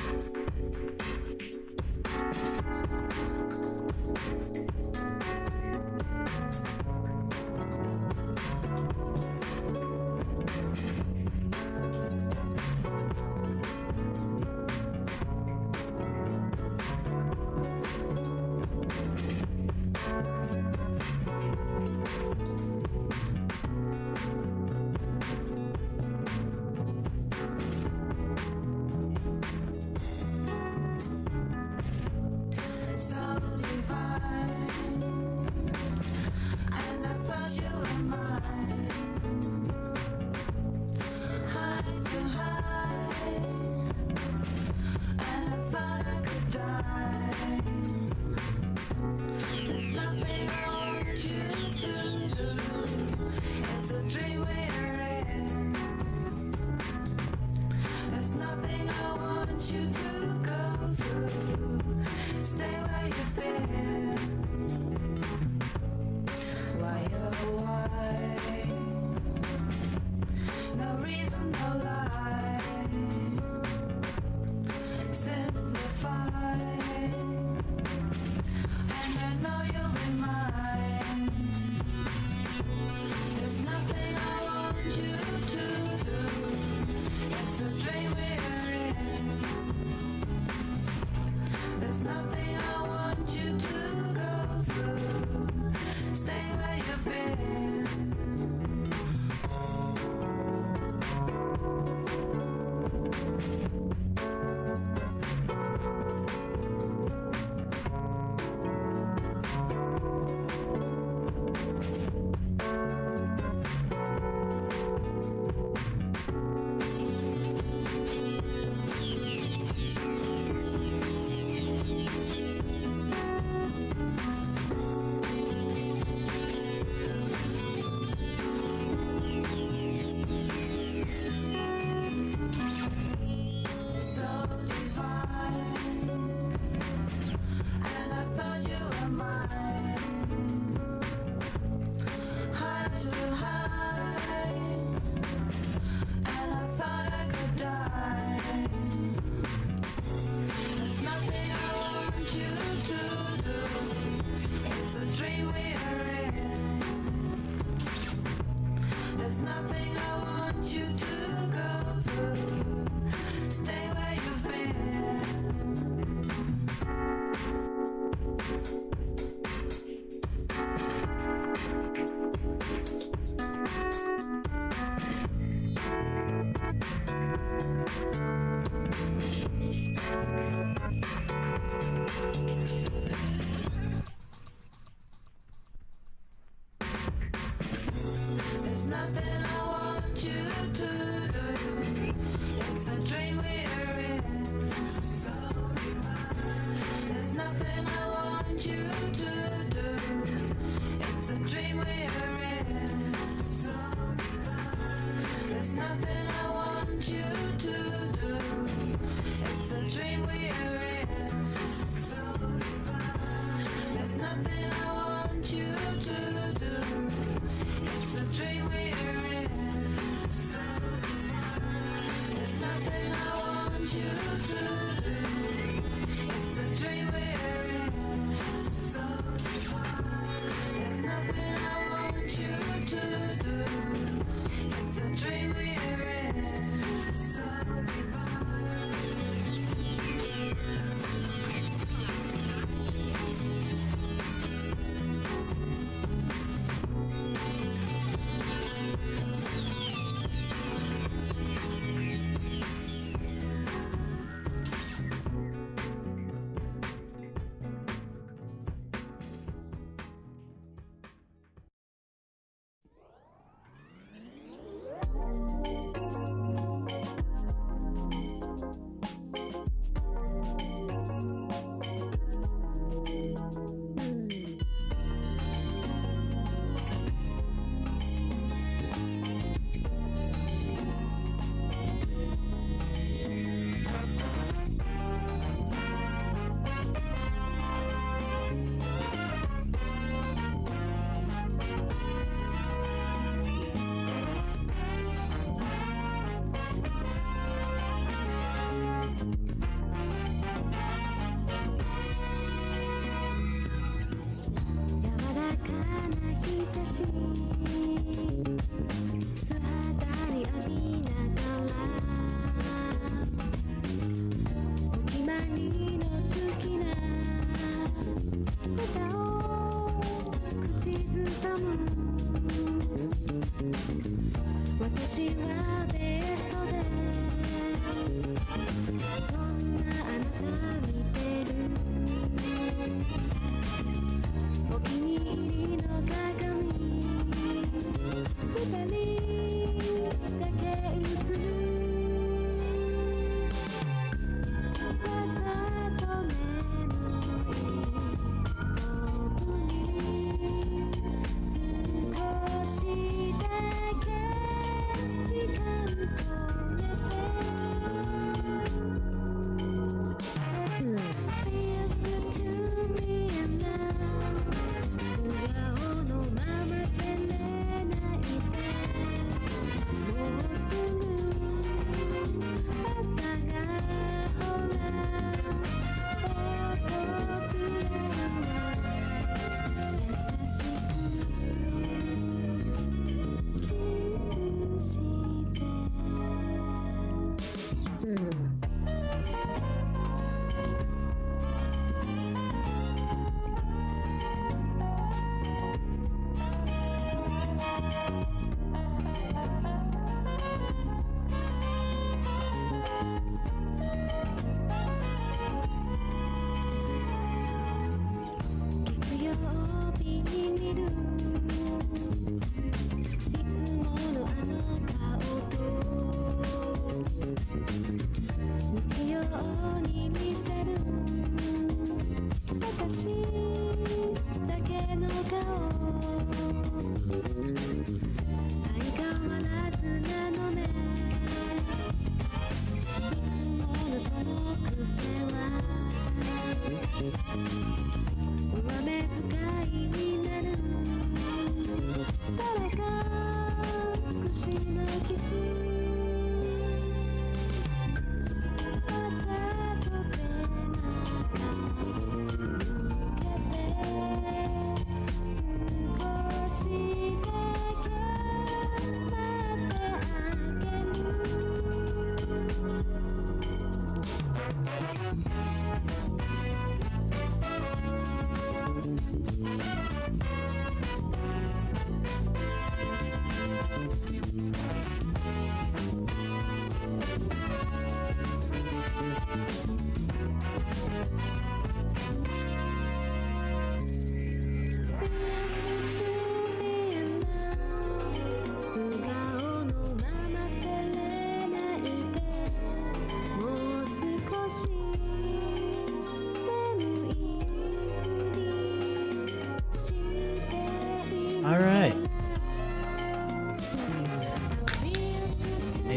Why, oh, why? nothing I want you to do. It's a dream we're in, so divine. There's nothing I want you to do. It's a dream we're in, so divine. There's nothing I want you to do. It's a dream we're in, so divine. There's nothing I want you to do. It's a dream we're in, so divine. There's nothing I want you to do. It's a dream we're in, so divine. There's nothing I want you to do. It's a dream we're in, so divine.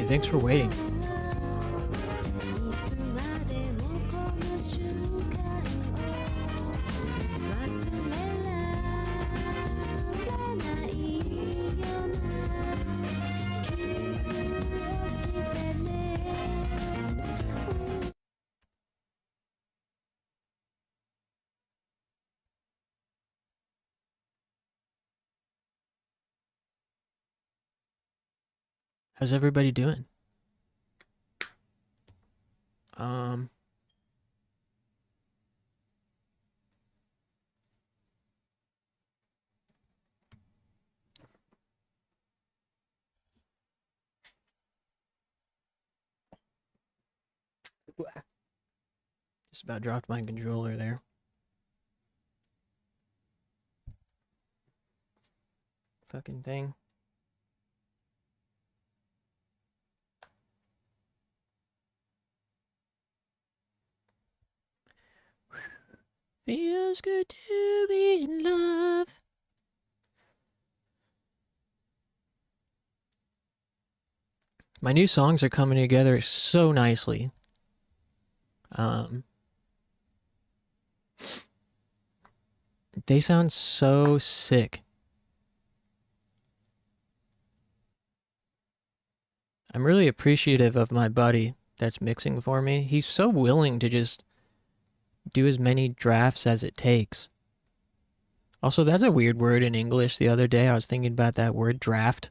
thanks for waiting. How's everybody doing? Just about dropped my controller there. Fucking thing. Feels good to be in love. My new songs are coming together so nicely. They sound so sick. I'm really appreciative of my buddy that's mixing for me. He's so willing to just do as many drafts as it takes. Also, that's a weird word in English. The other day I was thinking about that word, draft.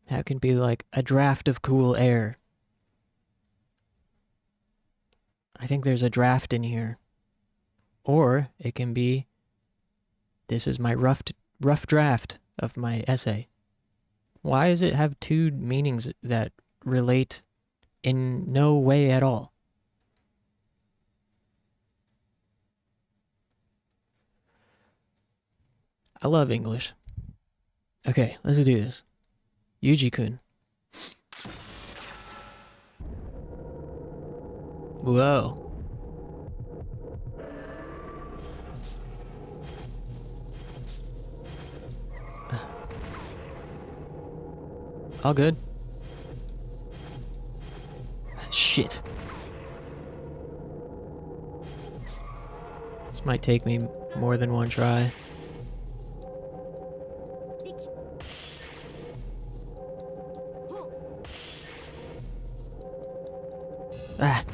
How it can be like a draft of cool air. I think there's a draft in here. Or it can be, this is my rough draft of my essay. Why does it have two meanings that relate in no way at all? I love English. Okay, let's do this. Yuji-kun. Whoa. All good. Shit. This might take me more than one try. Ah.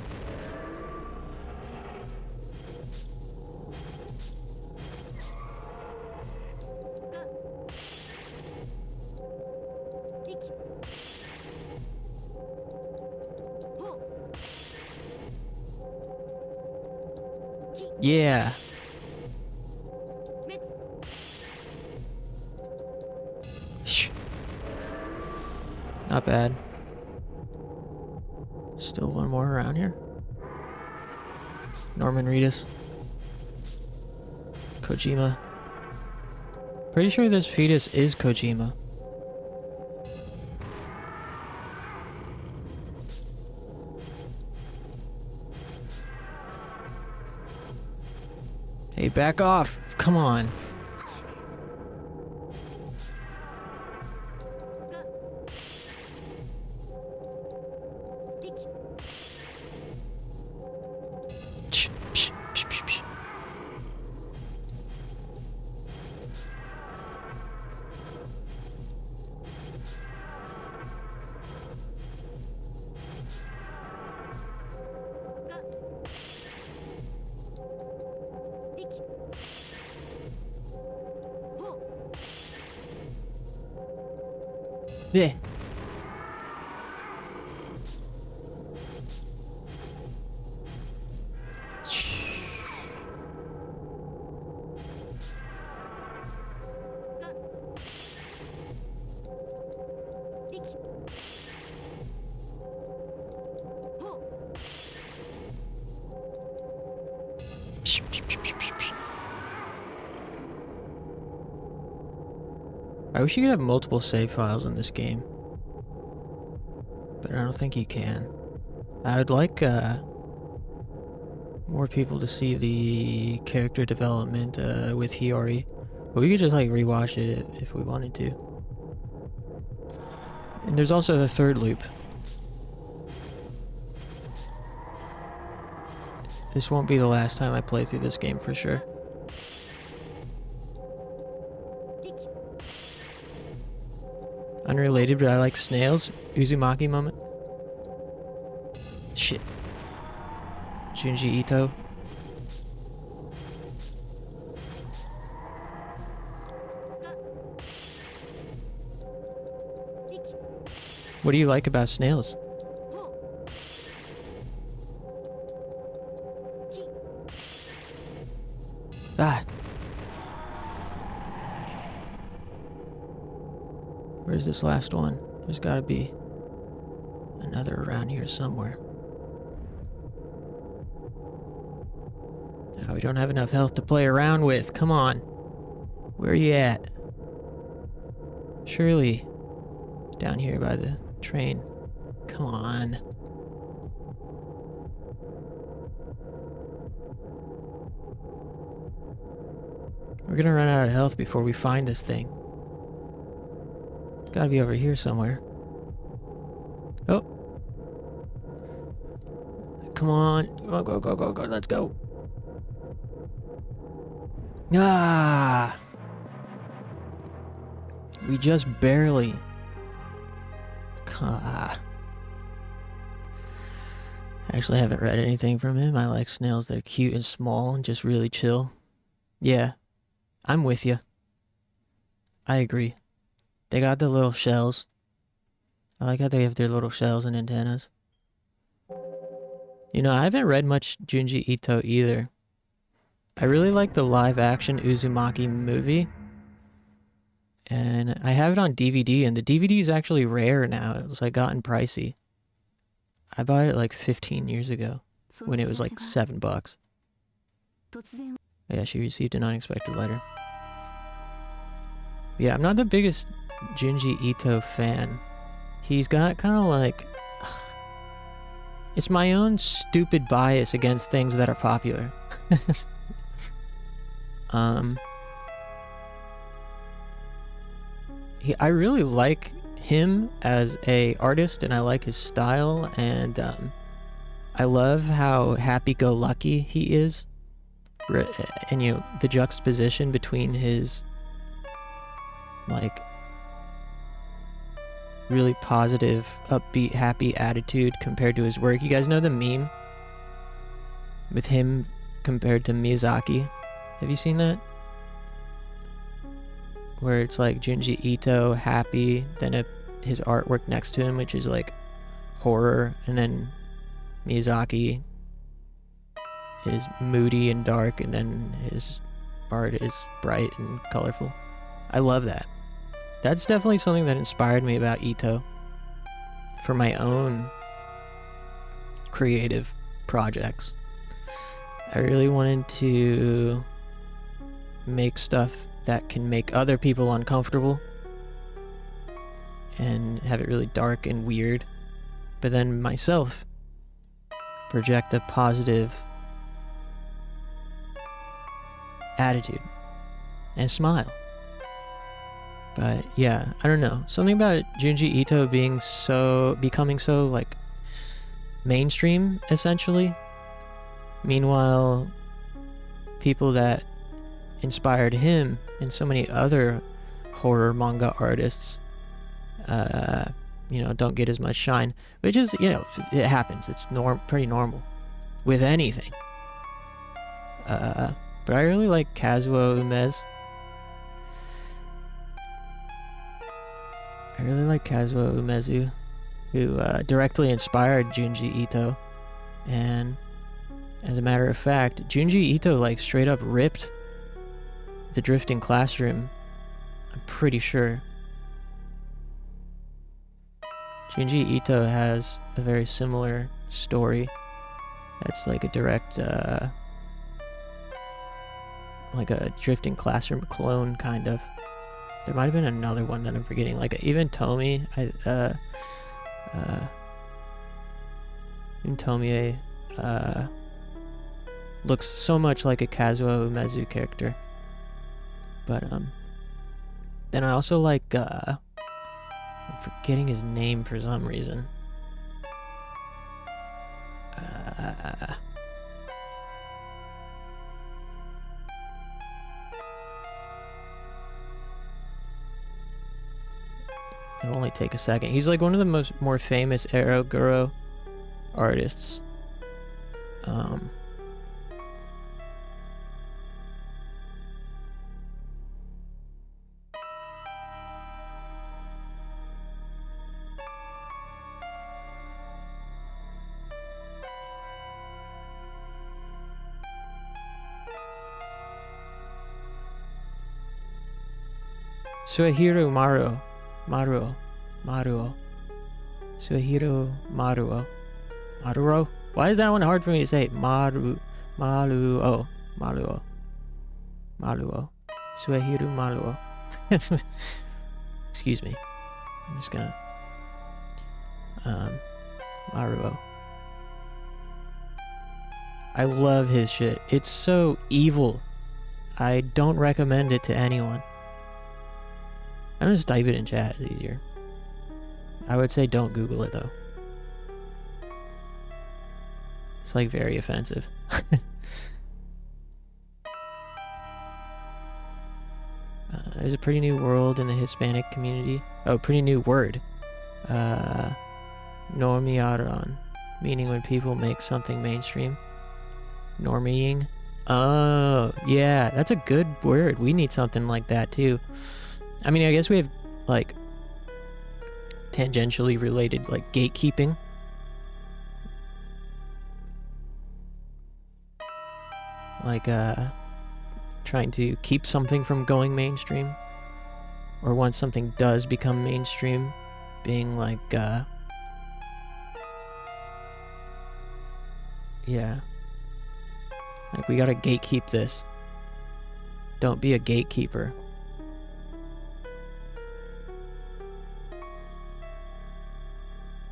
Yeah. Shh. Not bad. Still one more around here. Norman Reedus. Kojima. Pretty sure this fetus is Kojima. Hey, back off! Come on. Yeah. I wish you could have multiple save files in this game, but I don't think you can. I would like more people to see the character development with Hiyori, but we could just like rewatch it if we wanted to. And there's also the third loop. This won't be the last time I play through this game for sure. Unrelated, but I like snails. Uzumaki moment. Shit. Junji Ito. What do you like about snails? Ah. Where's this last one? There's gotta be another around here somewhere. Oh, we don't have enough health to play around with. Come on. Where are you at? Surely down here by the train. Come on. We're gonna run out of health before we find this thing. It's gotta be over here somewhere. Oh. Come on. Go, go, go, go, go. Let's go. Ah! We just barely. Ah. I actually haven't read anything from him. I like snails. They're cute and small and just really chill. Yeah. I'm with you. I agree. They got the little shells. I like how they have their little shells and antennas. You know, I haven't read much Junji Ito either. I really like the live-action Uzumaki movie. And I have it on DVD, and the DVD is actually rare now. It's like gotten pricey. I bought it like 15 years ago when it was like $7. Yeah, she received an unexpected letter. Yeah, I'm not the biggest Junji Ito fan. He's got kind of like... It's my own stupid bias against things that are popular. I really like him as a artist, and I like his style, and I love how happy-go-lucky he is. And you know, the juxtaposition between his like really positive, upbeat, happy attitude compared to his work. You guys know the meme with him compared to Miyazaki? Have you seen that? Where it's like Junji Ito happy, then his artwork next to him, which is like horror, and then Miyazaki is moody and dark, and then his art is bright and colorful. I love that. That's definitely something that inspired me about Ito for my own creative projects. I really wanted to make stuff that can make other people uncomfortable and have it really dark and weird, but then myself project a positive attitude and smile. But yeah, I don't know. Something about Junji Ito becoming so like mainstream essentially. Meanwhile, people that inspired him and so many other horror manga artists you know, don't get as much shine, which is, you know, it happens. It's pretty normal with anything. But I really like Kazuo Umez. I really like Kazuo Umezu, who directly inspired Junji Ito. And as a matter of fact, Junji Ito like straight up ripped the Drifting Classroom. I'm pretty sure. Junji Ito has a very similar story. That's like a direct, like a Drifting Classroom clone, kind of. There might have been another one that I'm forgetting. Like even Tomie, Tomie looks so much like a Kazuo Umezu character. But then I also like I'm forgetting his name for some reason. It'll only take a second. He's like one of the more famous Eroguro artists. Suehiro Maruo. Suehiro Maruo. Why is that one hard for me to say? Maruo. Suehiro Maruo. Excuse me. I'm just gonna... Maruo. I love his shit. It's so evil. I don't recommend it to anyone. I'm gonna just type it in chat, it's easier. I would say don't Google it though. It's like very offensive. There's a pretty new world in the Hispanic community. Oh, pretty new word. Normiaron, meaning when people make something mainstream. Normieing. Oh, yeah, that's a good word. We need something like that too. I mean, I guess we have, like, tangentially related, like, gatekeeping. Like, trying to keep something from going mainstream. Or once something does become mainstream, being like, yeah. Like, we gotta gatekeep this. Don't be a gatekeeper.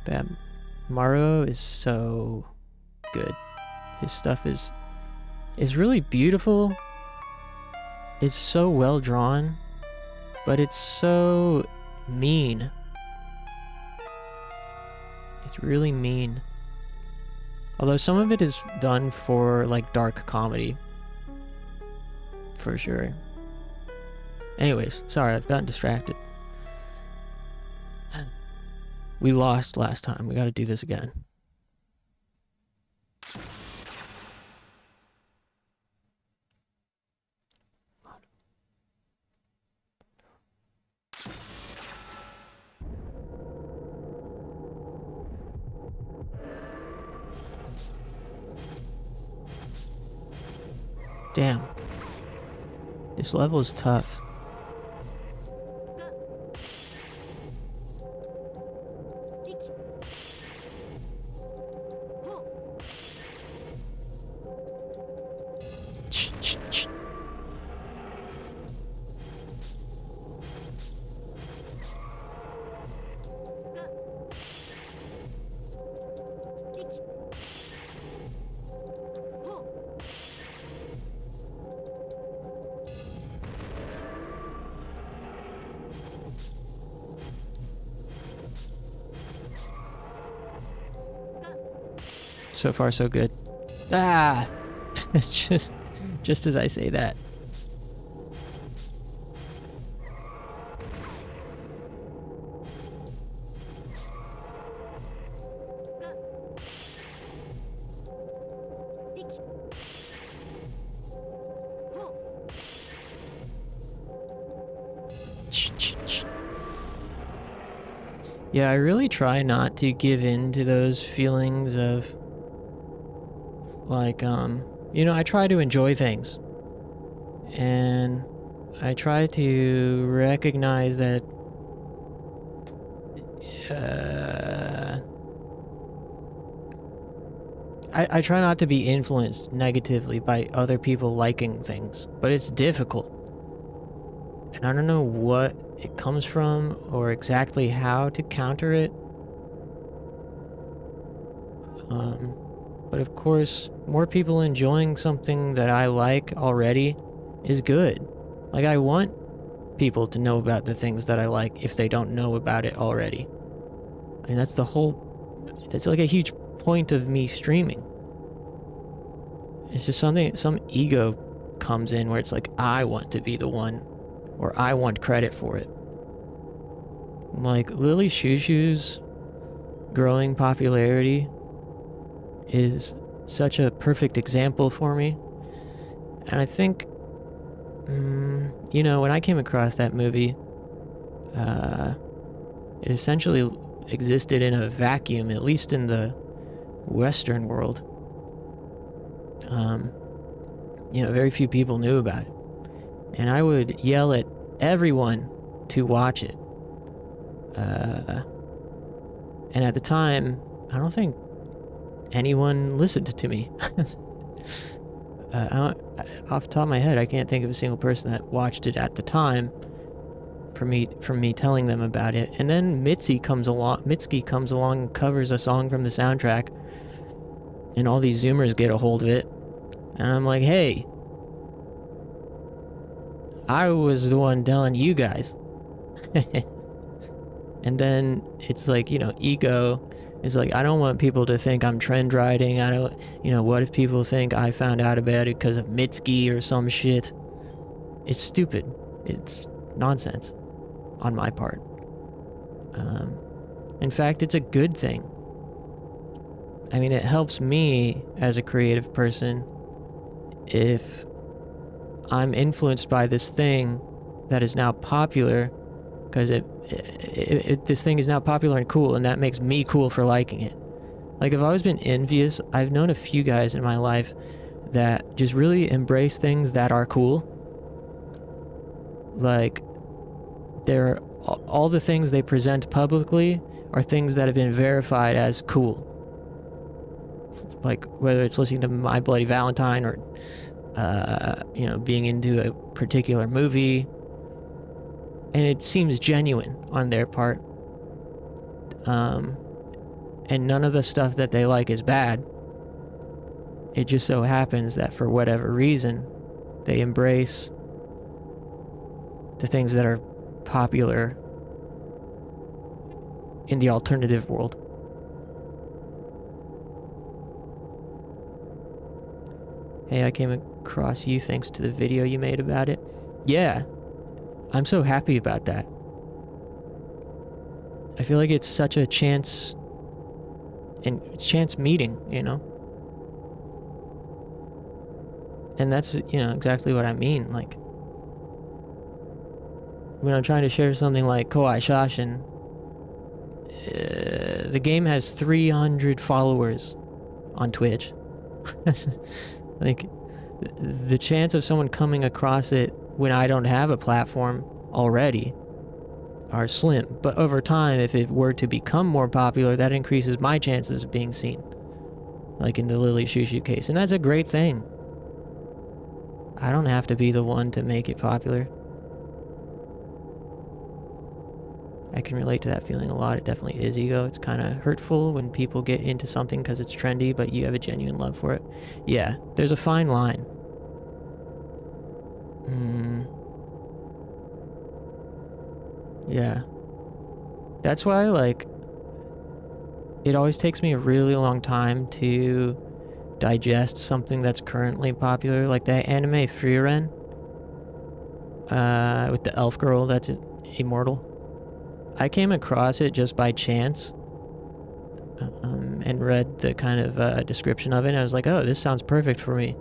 Bam. Maruo is so good. His stuff is really beautiful. It's so well drawn, but it's so mean. It's really mean. Although some of it is done for like dark comedy. For sure. Anyways, sorry, I've gotten distracted. We lost last time. We gotta do this again. Damn. This level is tough. So far, so good. Ah! It's just as I say that. Yeah, I really try not to give in to those feelings of, like, you know, I try to enjoy things. And I try to recognize that, I try not to be influenced negatively by other people liking things, but it's difficult. And I don't know what it comes from or exactly how to counter it. But of course, more people enjoying something that I like already is good. Like, I want people to know about the things that I like if they don't know about it already. I mean, that's like a huge point of me streaming. It's just some ego comes in where it's like, I want to be the one, or I want credit for it. Like, Lily Shoo Shoo's growing popularity is such a perfect example for me. And I think, you know, when I came across that movie, it essentially existed in a vacuum, at least in the Western world. You know, very few people knew about it. And I would yell at everyone to watch it. And at the time, I don't think anyone listened to me. Off the top of my head, I can't think of a single person that watched it at the time from me telling them about it. And then Mitski comes along and covers a song from the soundtrack, and all these Zoomers get a hold of it. And I'm like, hey, I was the one telling you guys. And then it's like, you know, ego is like, I don't want people to think I'm trend riding. I don't, you know, what if people think I found out about it because of Mitski or some shit? It's stupid. It's nonsense on my part. In fact, it's a good thing. I mean, it helps me as a creative person if I'm influenced by this thing that is now popular, because this thing is now popular and cool, and that makes me cool for liking it. Like, I've always been envious. I've known a few guys in my life that just really embrace things that are cool. Like, all the things they present publicly are things that have been verified as cool. Like, whether it's listening to My Bloody Valentine or, you know, being into a particular movie. And it seems genuine on their part. And none of the stuff that they like is bad. It just so happens that for whatever reason, they embrace the things that are popular in the alternative world. Hey, I came across you thanks to the video you made about it. Yeah, I'm so happy about that. I feel like it's such a chance meeting, you know? And that's, you know, exactly what I mean. Like, when I'm trying to share something like Kowai Shasin, the game has 300 followers on Twitch. Like, the chance of someone coming across it when I don't have a platform already are slim. But over time, if it were to become more popular, that increases my chances of being seen. Like in the Lily Shoo Shoo case. And that's a great thing. I don't have to be the one to make it popular. I can relate to that feeling a lot. It definitely is ego. It's kind of hurtful when people get into something because it's trendy, but you have a genuine love for it. Yeah, there's a fine line. Yeah. That's why, like, it always takes me a really long time to digest something that's currently popular. Like that anime Frieren, with the elf girl that's immortal. I came across it just by chance, and read the kind of description of it, and I was like, oh, this sounds perfect for me.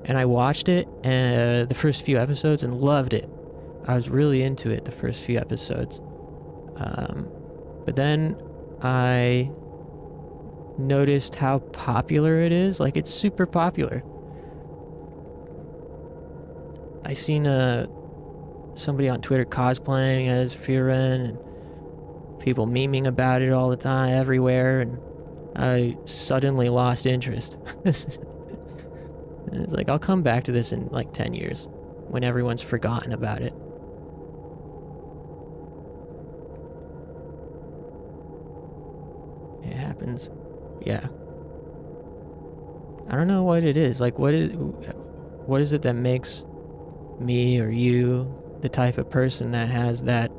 And I watched it, the first few episodes, and loved it. I was really into it the first few episodes. But then I noticed how popular it is. Like, it's super popular. I seen somebody on Twitter cosplaying as Frieren, and people memeing about it all the time, everywhere, and I suddenly lost interest. And it's like, I'll come back to this in like 10 years, when everyone's forgotten about it. It happens. Yeah. I don't know what it is. Like, what is it that makes me or you the type of person that has that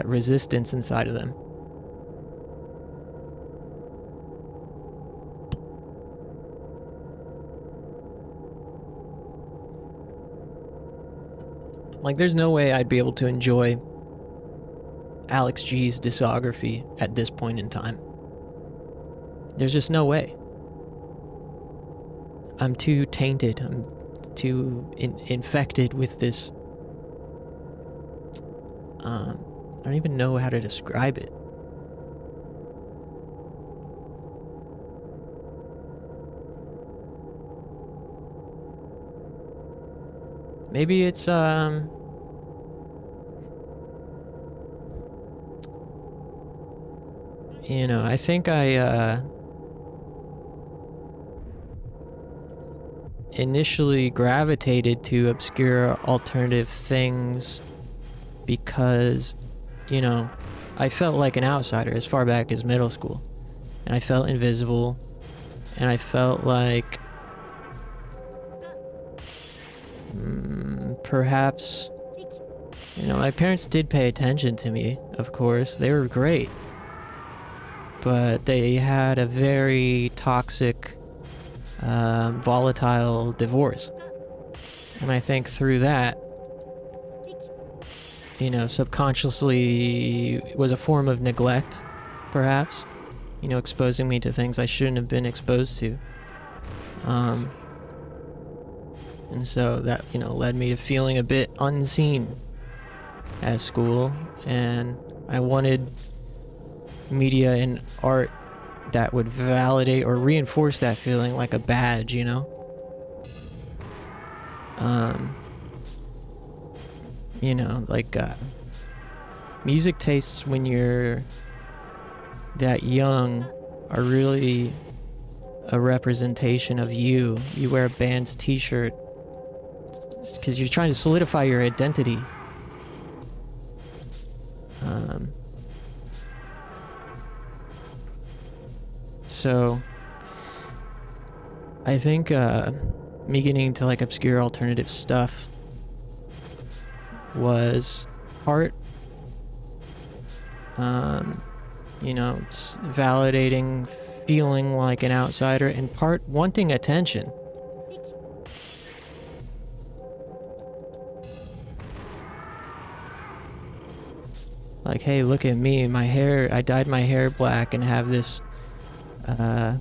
resistance inside of them. Like, there's no way I'd be able to enjoy Alex G's discography at this point in time. There's just no way. I'm too tainted. I'm too infected with this. I don't even know how to describe it. Maybe it's you know, I think I initially gravitated to obscure alternative things because, you know, I felt like an outsider as far back as middle school. And I felt invisible. And I felt like perhaps, you know, my parents did pay attention to me, of course. They were great. But they had a very toxic, volatile divorce. And I think through that, you know, subconsciously it was a form of neglect, perhaps. You know, exposing me to things I shouldn't have been exposed to. And so that, you know, led me to feeling a bit unseen at school. And I wanted media and art that would validate or reinforce that feeling like a badge, you know? You know, like, music tastes when you're that young are really a representation of you. You wear a band's t-shirt because you're trying to solidify your identity. So I think me getting into like obscure alternative stuff was part you know, validating feeling like an outsider, and part wanting attention. Like, hey, look at me, my hair, I dyed my hair black and have this, dyed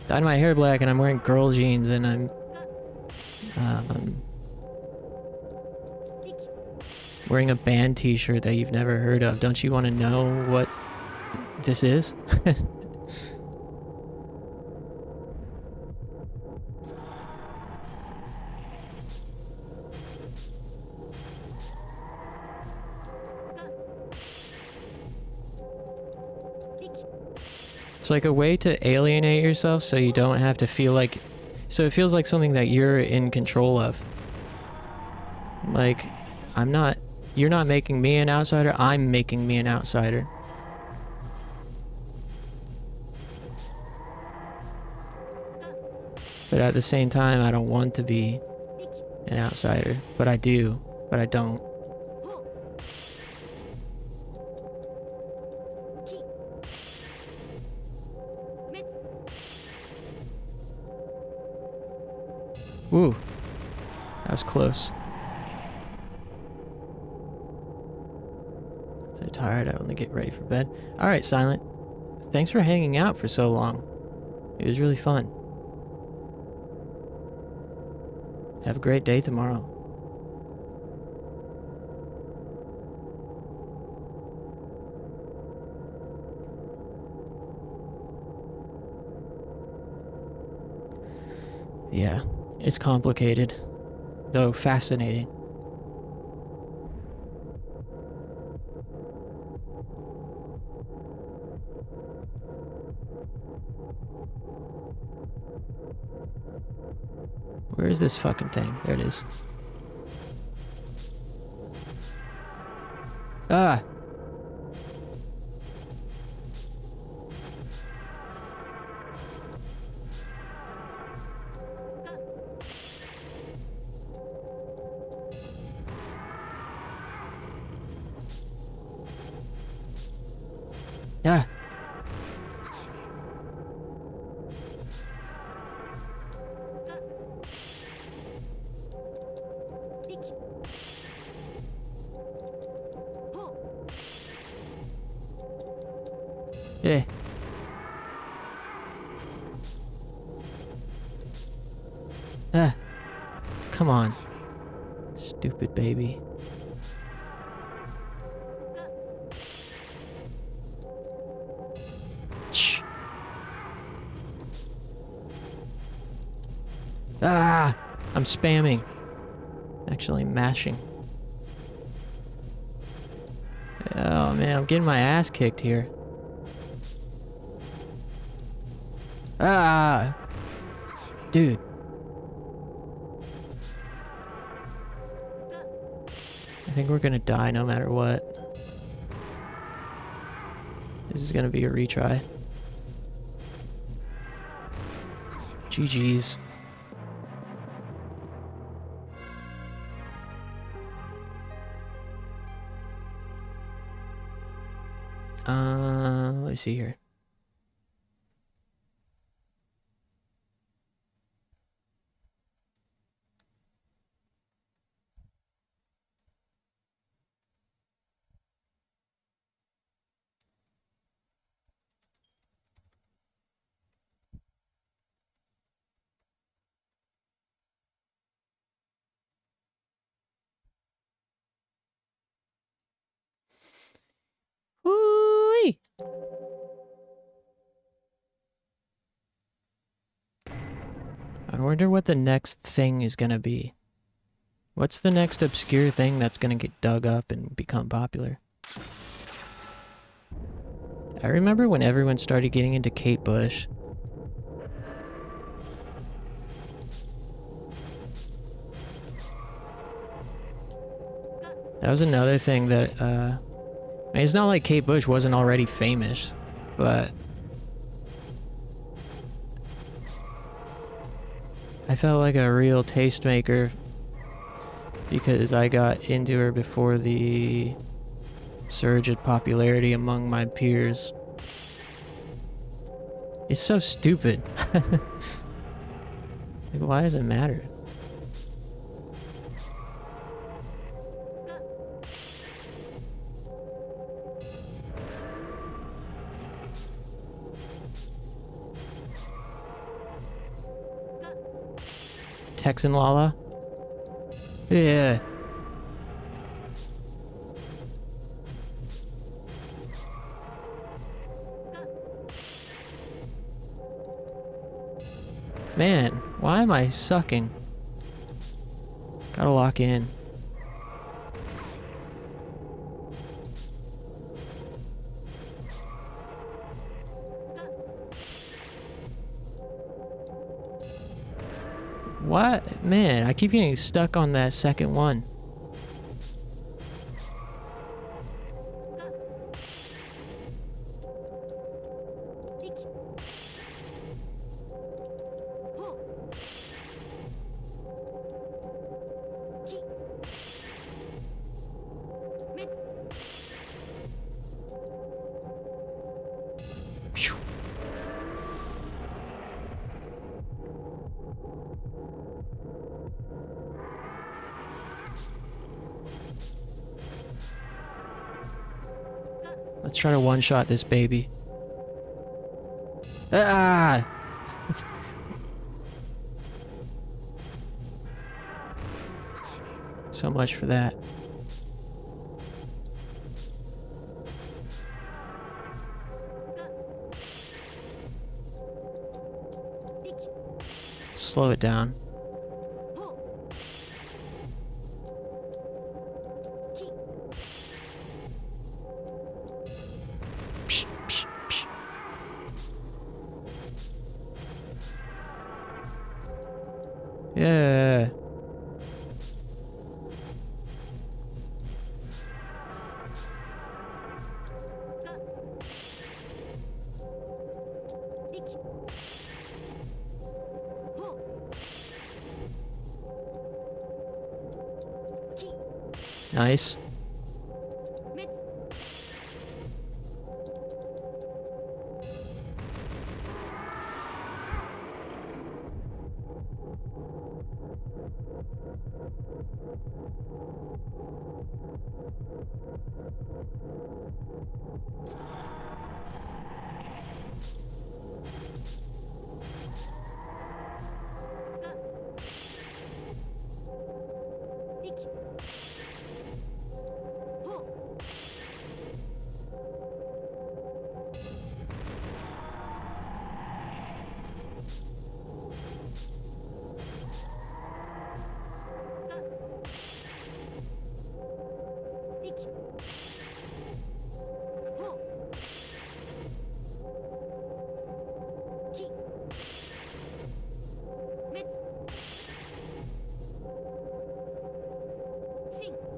my hair black and I'm wearing girl jeans and I'm, wearing a band t-shirt that you've never heard of. Don't you want to know what this is? It's like a way to alienate yourself so you don't have to feel like... So it feels like something that you're in control of. Like, I'm not... You're not making me an outsider, I'm making me an outsider. But at the same time, I don't want to be an outsider. But I do. But I don't. Woo. That was close. So tired, I only get ready for bed. Alright, Silent. Thanks for hanging out for so long. It was really fun. Have a great day tomorrow. Yeah, it's complicated, though fascinating. Where is this fucking thing? There it is. Ah! Ah. Yeah. Ah. Come on. Stupid baby. Shh. Ah! I'm spamming. Actually mashing. Oh man, I'm getting my ass kicked here. Ah! Dude. I think we're gonna die no matter what. This is gonna be a retry. GG's. Let's see here. Woo-wee! I wonder what the next thing is gonna be. What's the next obscure thing that's gonna get dug up and become popular? I remember when everyone started getting into Kate Bush. That was another thing that, I mean, it's not like Kate Bush wasn't already famous, but I felt like a real tastemaker because I got into her before the surge in popularity among my peers. It's so stupid. Like, why does it matter? Texan Lala? Yeah. Man, why am I sucking? Gotta lock in. What? Man, I keep getting stuck on that second one. Phew. Let's try to one-shot this baby. Ah! So much for that. Slow it down. Psh, psh, psh. Yeah. Nice.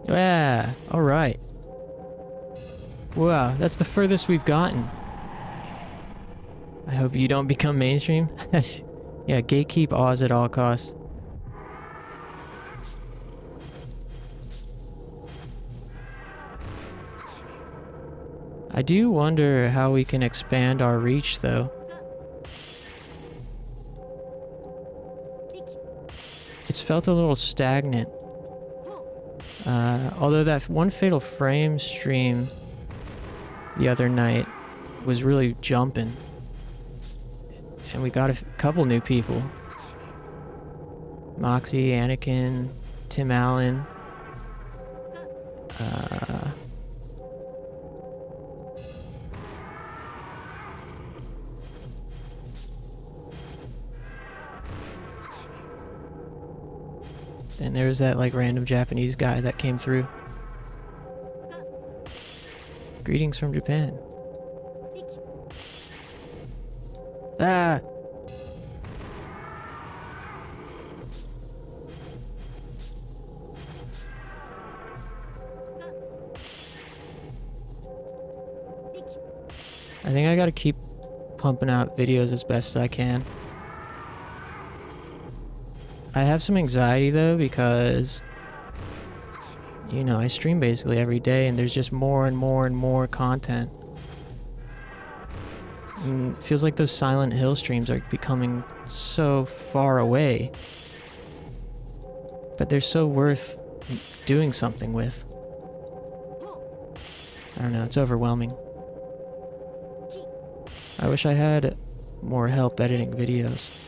Yeah, alright. Wow, that's the furthest we've gotten. I hope you don't become mainstream. Yeah, gatekeep Oz at all costs. I do wonder how we can expand our reach, though. It's felt a little stagnant. Although that one Fatal Frame stream the other night was really jumping. And we got a couple new people. Moxie, Anakin, Tim Allen. And there's that like random Japanese guy that came through. Greetings from Japan. Ah! I think I gotta keep pumping out videos as best as I can. I have some anxiety though because, you know, I stream basically every day and there's just more and more and more content. And it feels like those Silent Hill streams are becoming so far away. But they're so worth doing something with. I don't know, it's overwhelming. I wish I had more help editing videos.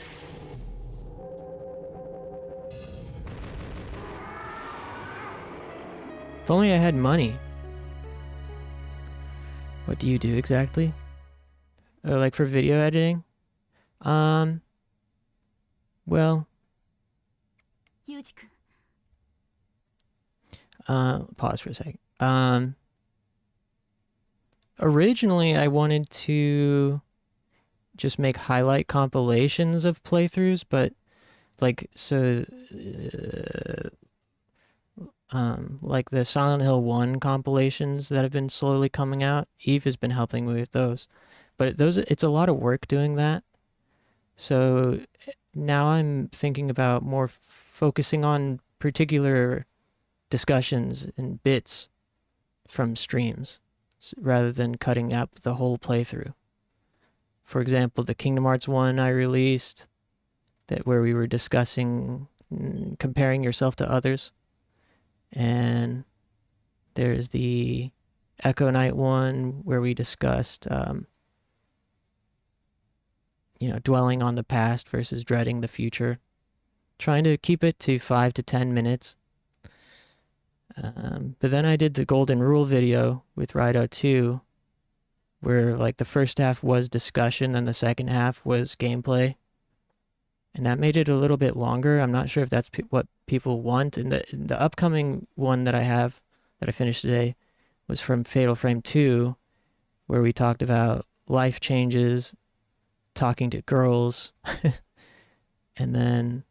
If only I had money. What do you do exactly? Oh, like for video editing? Well... pause for a second. Originally I wanted to just make highlight compilations of playthroughs, but like, so... like the Silent Hill 1 compilations that have been slowly coming out, Eve has been helping me with those. But it's a lot of work doing that. So now I'm thinking about more focusing on particular discussions and bits from streams rather than cutting up the whole playthrough. For example, the Kingdom Hearts 1 I released, where we were discussing comparing yourself to others. And there's the Echo Knight one where we discussed, you know, dwelling on the past versus dreading the future. Trying to keep it to 5 to 10 minutes. But then I did the Golden Rule video with Rido 2, where like the first half was discussion and the second half was gameplay. And that made it a little bit longer. I'm not sure if that's what people want. And the upcoming one that I have, that I finished today, was from Fatal Frame 2, where we talked about life changes, talking to girls. And then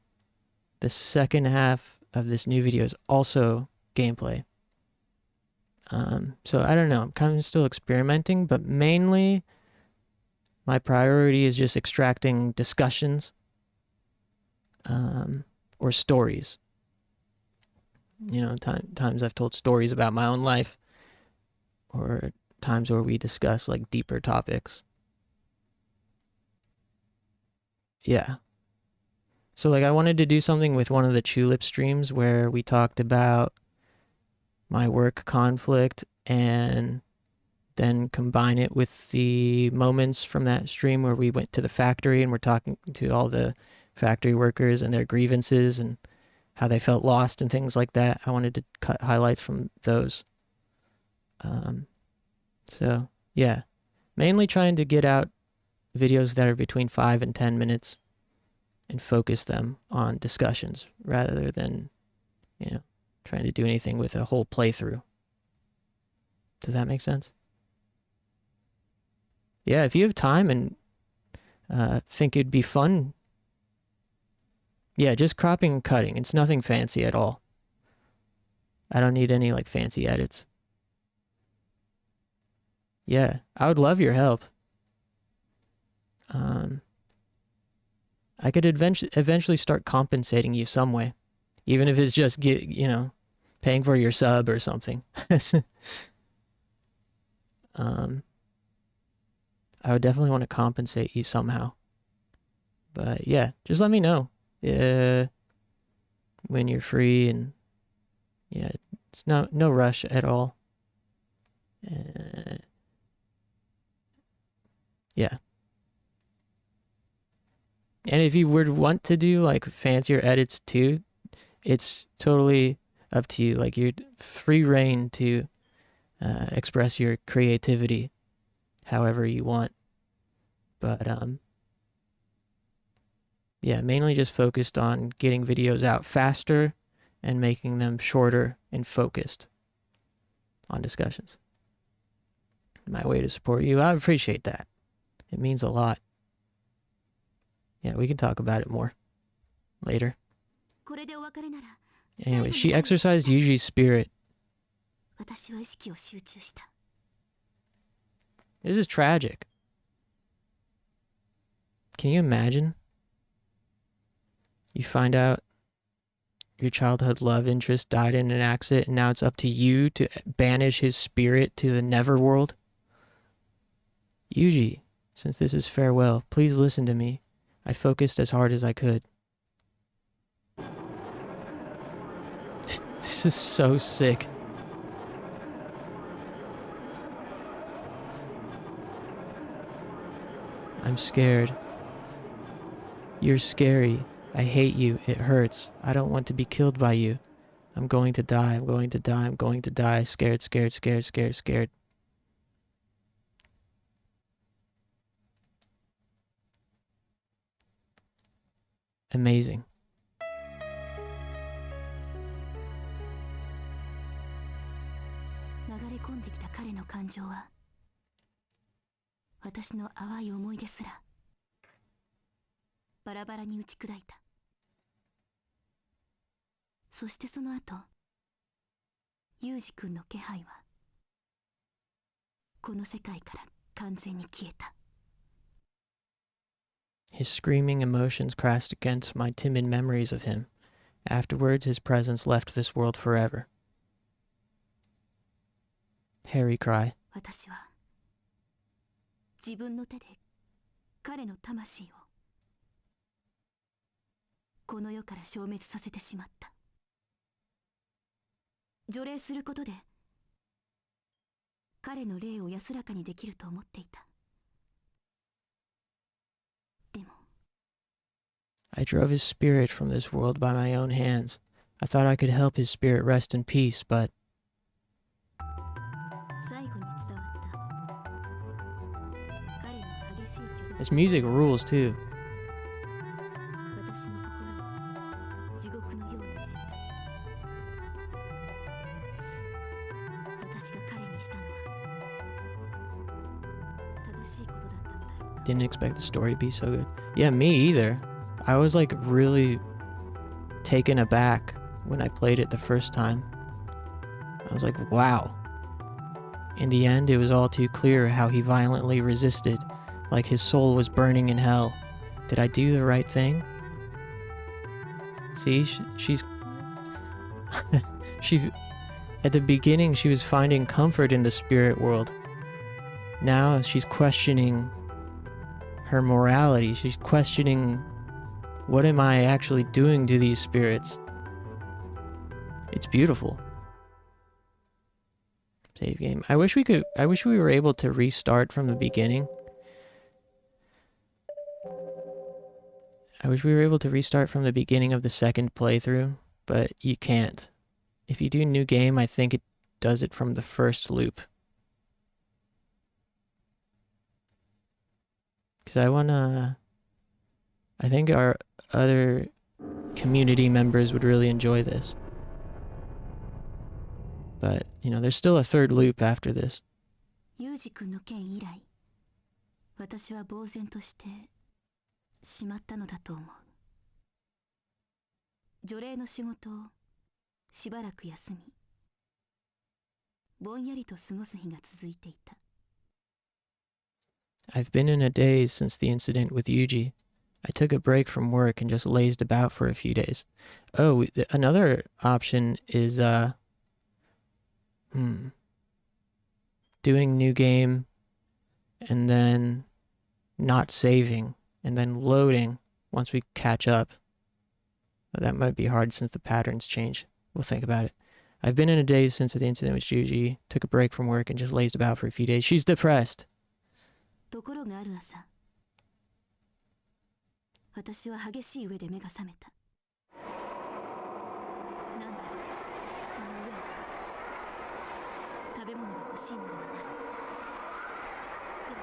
the second half of this new video is also gameplay. So I don't know. I'm kind of still experimenting, but mainly my priority is just extracting discussions. Or stories. You know, times I've told stories about my own life, or times where we discuss like deeper topics. Yeah. So like I wanted to do something with one of the Tulip streams where we talked about my work conflict and then combine it with the moments from that stream where we went to the factory and we're talking to all the factory workers and their grievances and how they felt lost and things like that. I wanted to cut highlights from those. So yeah, mainly trying to get out videos that are between 5 and 10 minutes and focus them on discussions rather than, you know, trying to do anything with a whole playthrough. Does that make sense? Yeah, if you have time and think it'd be fun, yeah, just cropping and cutting. It's nothing fancy at all. I don't need any like fancy edits. Yeah, I would love your help. I could eventually start compensating you some way, even if it's just paying for your sub or something. I would definitely want to compensate you somehow. But yeah, just let me know when you're free, and yeah, it's no rush at all. Yeah. And if you would want to do like fancier edits too, it's totally up to you. Like you're free reign to express your creativity however you want. But yeah, mainly just focused on getting videos out faster and making them shorter and focused on discussions. My way to support you. I appreciate that. It means a lot. Yeah, we can talk about it more later. Anyway, she exercised Yuji's spirit. This is tragic. Can you imagine? You find out your childhood love interest died in an accident, and now it's up to you to banish his spirit to the Neverworld? Yuji, since this is farewell, please listen to me. I focused as hard as I could. This is so sick. I'm scared. You're scary. I hate you. It hurts. I don't want to be killed by you. I'm going to die. I'm going to die. I'm going to die. Scared, scared, scared, scared, scared. Amazing. His screaming emotions crashed against my timid memories of him. Afterwards, his presence left this world forever. Harry cry. I drove his spirit from this world by my own hands. I thought I could help his spirit rest in peace, but... This music rules too. Didn't expect the story to be so good. Yeah, me either. I was like really taken aback when I played it the first time. I was like, wow. In the end, it was all too clear how he violently resisted, like his soul was burning in hell. Did I do the right thing? See, she's... At the beginning, she was finding comfort in the spirit world. Now she's questioning her morality. She's questioning What am I actually doing to these spirits? It's beautiful. Save game. I wish we were able to restart from the beginning. I wish we were able to restart from the beginning of the second playthrough, but you can't. If you do new game, I think it does it from the first loop. Because I think our other community members would really enjoy this. But, you know, there's still a third loop after this. ユージ君の件以来、私は呆然としてしまったのだと思う。除霊の仕事をしばらく休み、ぼんやりと過ごす日が続いていた。I've been in a daze since the incident with Yuji. I took a break from work and just lazed about for a few days. Oh, another option is, doing new game and then not saving and then loading once we catch up. But that might be hard since the patterns change. We'll think about it. I've been in a daze since the incident with Yuji. Took a break from work and just lazed about for a few days. She's depressed. ところがある朝、私は激しい上で目が覚めた。なんだろう、この上は。食べ物が欲しいのではない。でも、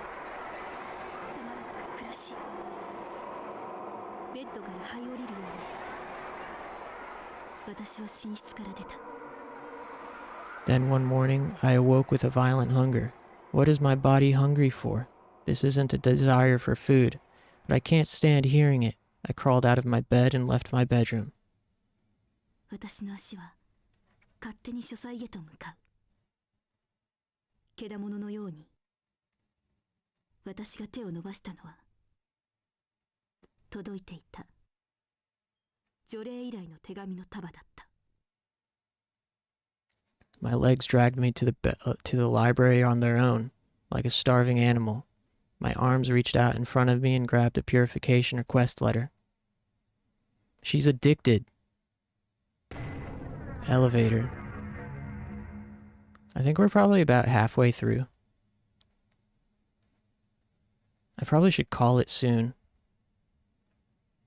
たまらなく苦しい。ベッドから這い降りるようにして、私は寝室から出た。Then one morning, I awoke with a violent hunger. What is my body hungry for? This isn't a desire for food, but I can't stand hearing it. I crawled out of my bed and left my bedroom. 私の足は勝手に書斎へと向かう。けだもののように、私が手を伸ばしたのは、届いていた。除霊以来の手紙の束だった。My legs dragged me to the library on their own, like a starving animal. My arms reached out in front of me and grabbed a purification request letter. She's addicted. Elevator. I think we're probably about halfway through. I probably should call it soon.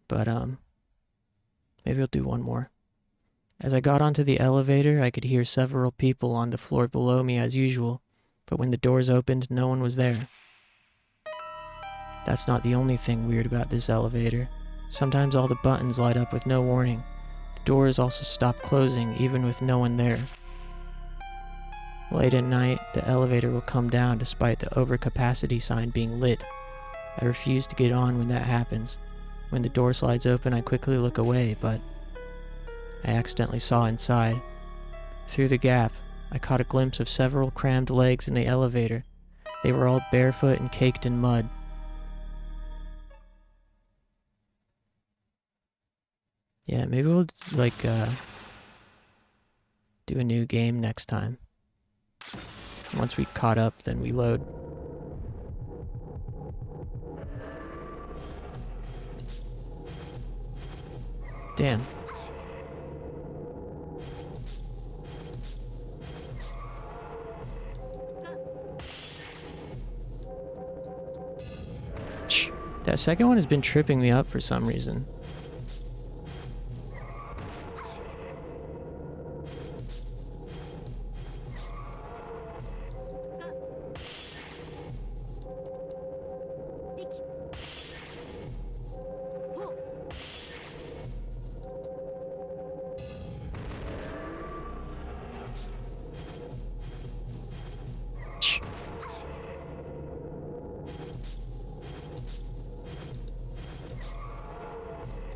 But, maybe I'll do one more. As I got onto the elevator, I could hear several people on the floor below me as usual, but when the doors opened, no one was there. That's not the only thing weird about this elevator. Sometimes all the buttons light up with no warning. The doors also stop closing, even with no one there. Late at night, the elevator will come down despite the overcapacity sign being lit. I refuse to get on when that happens. When the door slides open, I quickly look away, but I accidentally saw inside. Through the gap, I caught a glimpse of several crammed legs in the elevator. They were all barefoot and caked in mud. Yeah, maybe we'll, like, do a new game next time. Once we caught up, then we load. Damn. That second one has been tripping me up for some reason.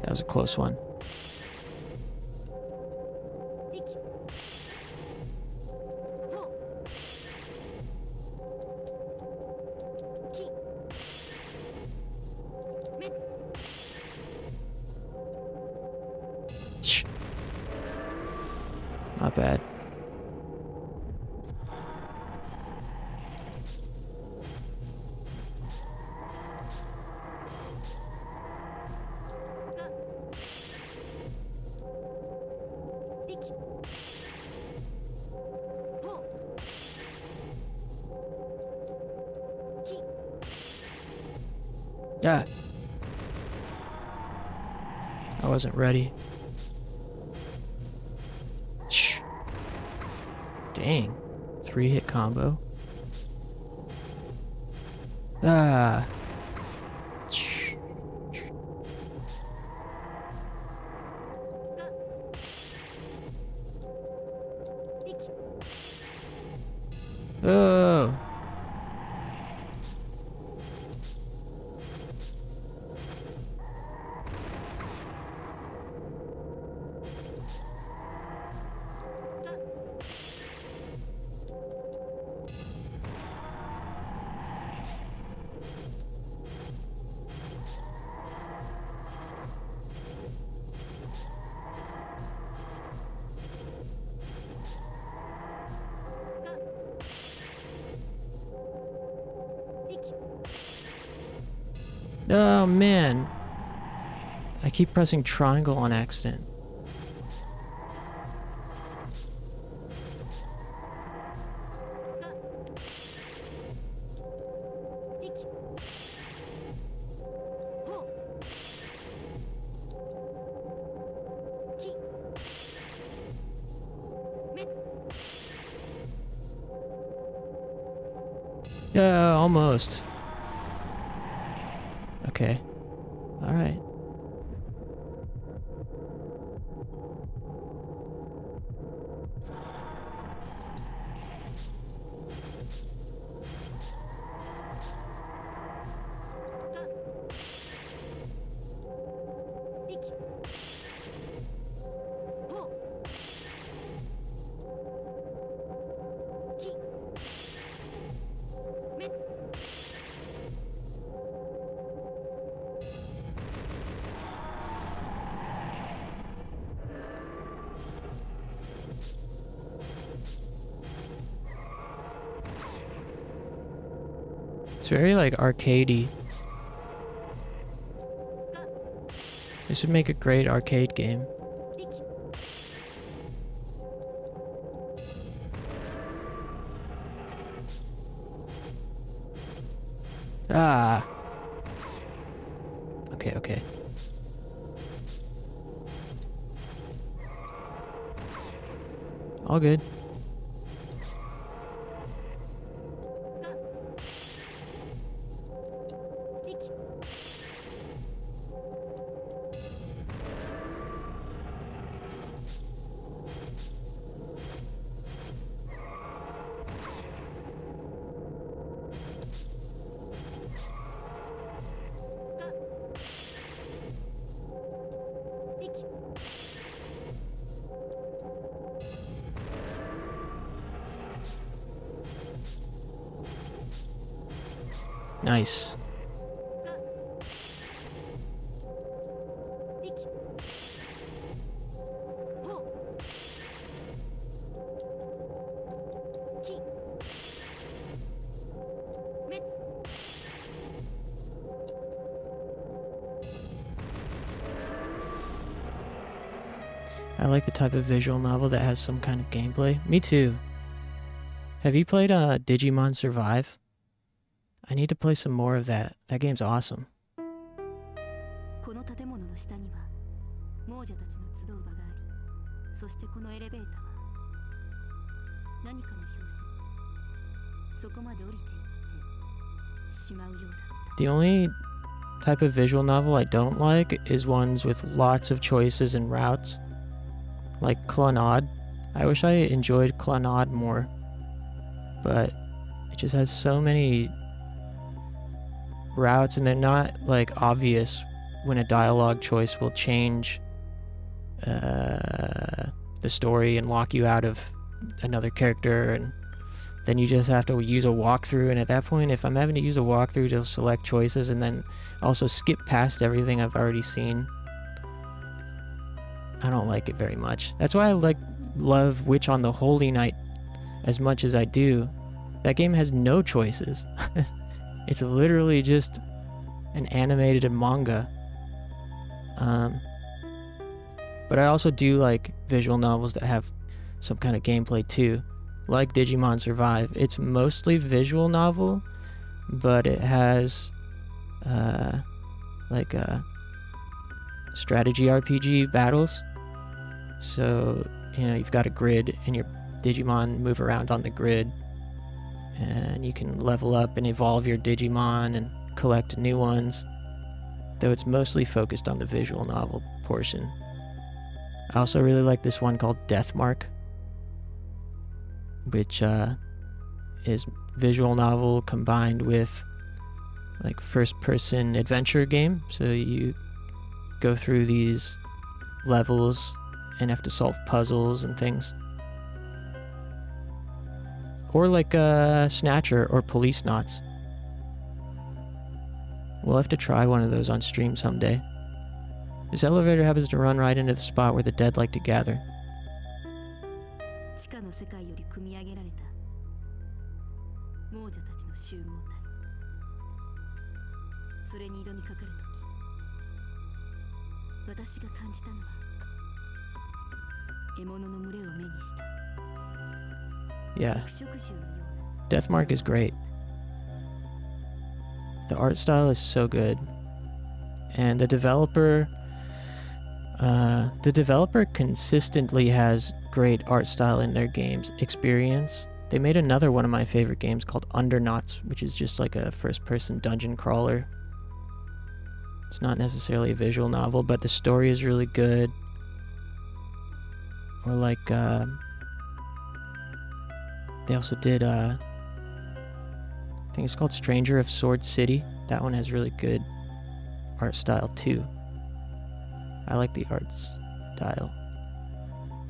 That was a close one. Not bad. Ah! I wasn't ready. Shh. Dang. 3-hit combo. Ah. Shh. Oh. Oh man. I keep pressing triangle on accident. Almost. Okay. Alright. It's very like arcadey. This would make a great arcade game. Ah. Okay, okay. All good. Nice. I like the type of visual novel that has some kind of gameplay. Me too. Have you played Digimon Survive? I need to play some more of that. That game's awesome. この建物の下には亡者たちの集う場があり、そしてこのエレベーターは何かの拍子にそこまで降りていってしまうようだった。 The only type of visual novel I don't like is ones with lots of choices and routes. Like Clannad. I wish I enjoyed Clannad more. But it just has so many routes and they're not like obvious when a dialogue choice will change the story and lock you out of another character, and then you just have to use a walkthrough, and at that point if I'm having to use a walkthrough to select choices and then also skip past everything I've already seen, I don't like it very much. That's why I love Witch on the Holy Night as much as I do. That game has no choices. It's literally just an animated manga. But I also do like visual novels that have some kind of gameplay too. Like Digimon Survive. It's mostly visual novel, but it has like strategy RPG battles. So, you know, you've got a grid and your Digimon move around on the grid, and you can level up and evolve your Digimon and collect new ones, though it's mostly focused on the visual novel portion. I also really like this one called Deathmark, which is visual novel combined with like first-person adventure game. So you go through these levels and have to solve puzzles and things. Or like Snatcher or Police Knots. We'll have to try one of those on stream someday. This elevator happens to run right into the spot where the dead like to gather. 地下の世界より組み上げられた亡者たちの集合体。それに挑みかかるとき、私が感じたのは獲物の群れを目にした。 Yeah, 肉食獣のような。 Deathmark is great. The art style is so good. And the developer consistently has great art style in their games. Experience. They made another one of my favorite games called Undernauts, which is just like a first-person dungeon crawler. It's not necessarily a visual novel, but the story is really good. Or like, they also did, I think it's called Stranger of Sword City. That one has really good art style too. I like the art style.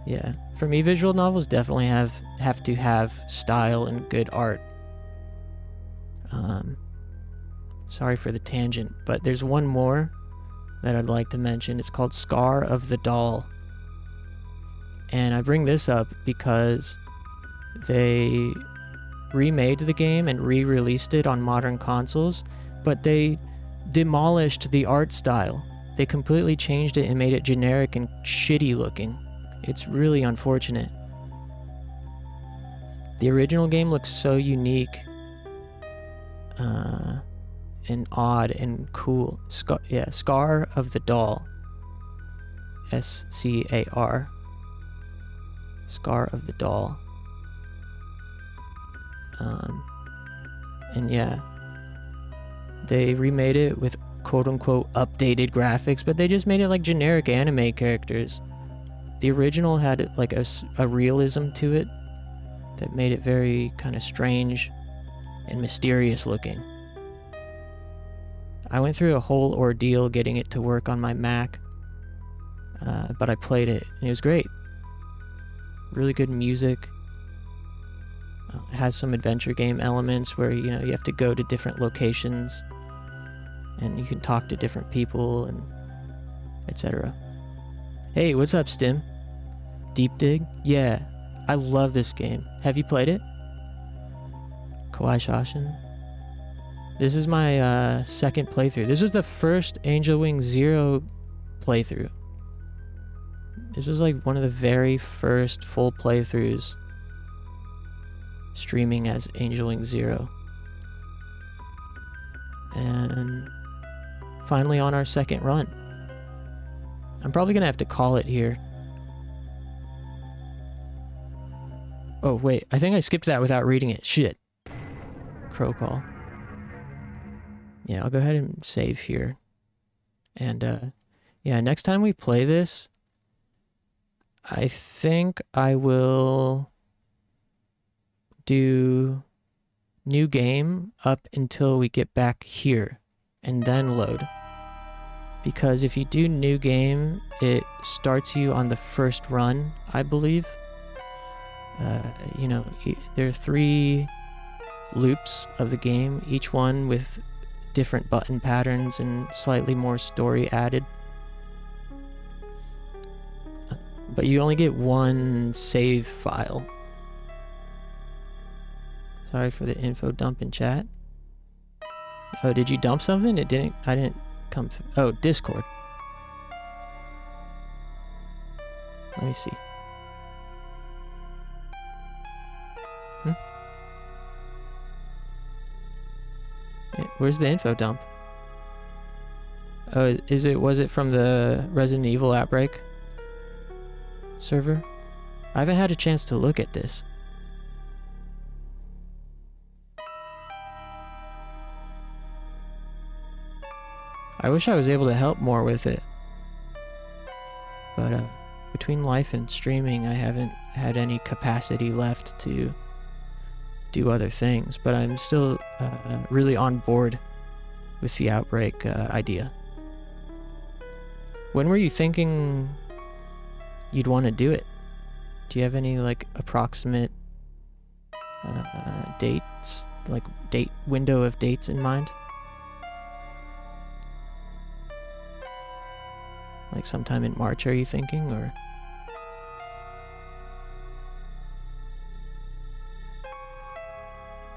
Yeah, for me, visual novels definitely have to have style and good art. Sorry for the tangent, but there's one more that I'd like to mention. It's called Scar of the Doll. And I bring this up because they remade the game and re-released it on modern consoles, but they demolished the art style. They completely changed it and made it generic and shitty looking. It's really unfortunate. The original game looks so unique and odd and cool. Scar of the Doll. S-C-A-R. Scar of the Doll. And yeah, they remade it with quote-unquote updated graphics, but they just made it like generic anime characters. The original had like a realism to it that made it very kind of strange and mysterious looking. I went through a whole ordeal getting it to work on my Mac, but I played it and it was great. Really good music. It has some adventure game elements where, you know, you have to go to different locations and you can talk to different people and etc. Hey, what's up, Stim? Deep Dig? Yeah, I love this game. Have you played it? Kowai Shasin? This is my second playthrough. This was the first Angel Wing 0 playthrough. This was like one of the very first full playthroughs streaming as Angel Wing 0. And finally on our second run. I'm probably gonna have to call it here. Oh wait, I think I skipped that without reading it. Shit. Crow call. Yeah, I'll go ahead and save here. And yeah, next time we play this, I think I will do new game up until we get back here and then load. Because if you do new game, it starts you on the first run, I believe. You know, there are 3 loops of the game, each one with different button patterns and slightly more story added. But you only get one save file. Sorry for the info dump in chat. Oh, did you dump something? I didn't come through. Oh, Discord. Let me see. Where's the info dump? Oh, was it from the Resident Evil Outbreak server? I haven't had a chance to look at this. I wish I was able to help more with it. But between life and streaming, I haven't had any capacity left to do other things. But I'm still really on board with the Outbreak idea. When were you thinking you'd want to do it? Do you have any like approximate dates, like window of dates in mind? Like sometime in March, are you thinking, or?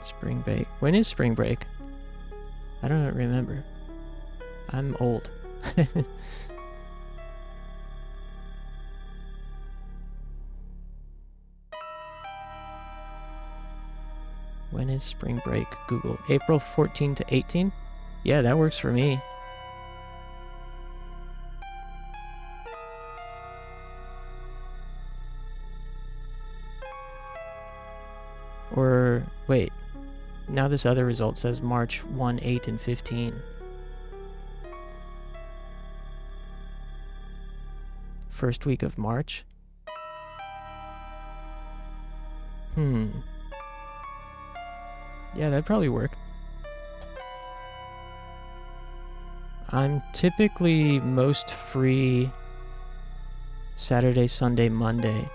Spring break. When is spring break? I don't remember. I'm old. When is spring break? Google. April 14 to 18? Yeah, that works for me. Or, wait. Now this other result says March 1, 8, and 15. First week of March? Yeah, that'd probably work. I'm typically most free Saturday, Sunday, Monday.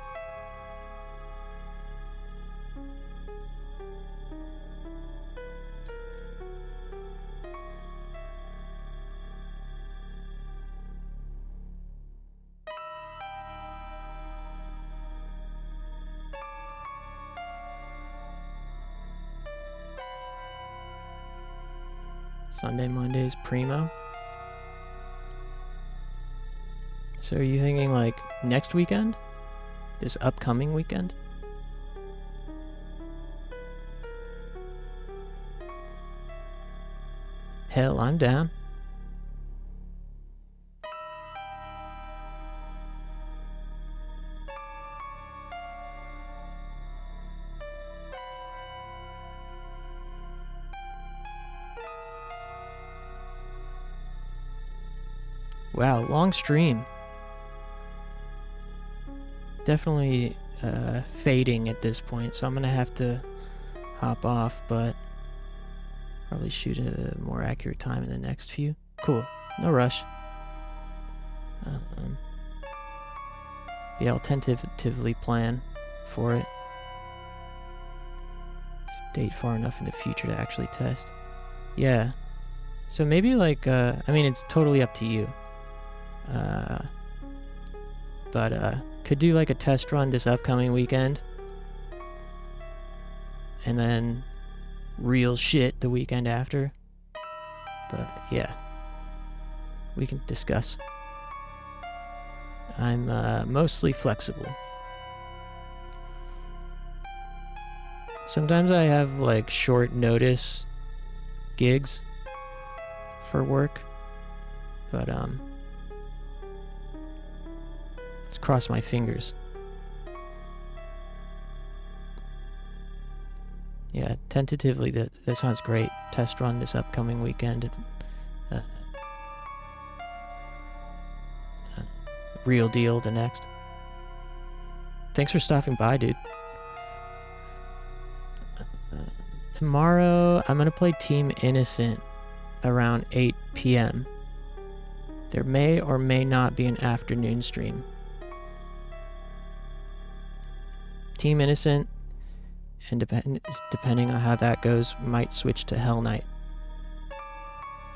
Sunday, Monday's primo. So are you thinking like next weekend? This upcoming weekend? Hell, I'm down. Wow, long stream. Definitely fading at this point, so I'm gonna have to hop off, but probably shoot a more accurate time in the next few. Cool, no rush. Yeah, I'll tentatively plan for it. Date far enough in the future to actually test. Yeah, so maybe like, I mean, it's totally up to you. But could do like a test run this upcoming weekend, and then real shit the weekend after. But yeah, we can discuss. I'm mostly flexible. Sometimes I have like short notice gigs for work, but let's cross my fingers. Yeah, tentatively that sounds great. Test run this upcoming weekend. Real deal the next. Thanks for stopping by, dude. Tomorrow I'm gonna play Team Innocent around 8 p.m. There may or may not be an afternoon stream. Team Innocent, and depending on how that goes, might switch to Hell Night.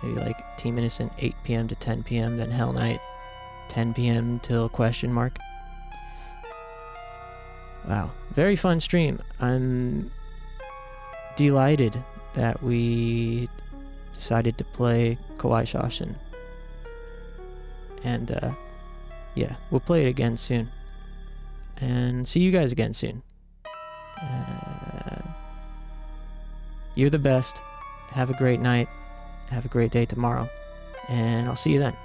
Maybe like Team Innocent 8 p.m. to 10 p.m., then Hell Night 10 p.m. till question mark. Wow, very fun stream. I'm delighted that we decided to play Kowai Shasin. And yeah, we'll play it again soon. And see you guys again soon. You're the best. Have a great night. Have a great day tomorrow. and I'll see you then.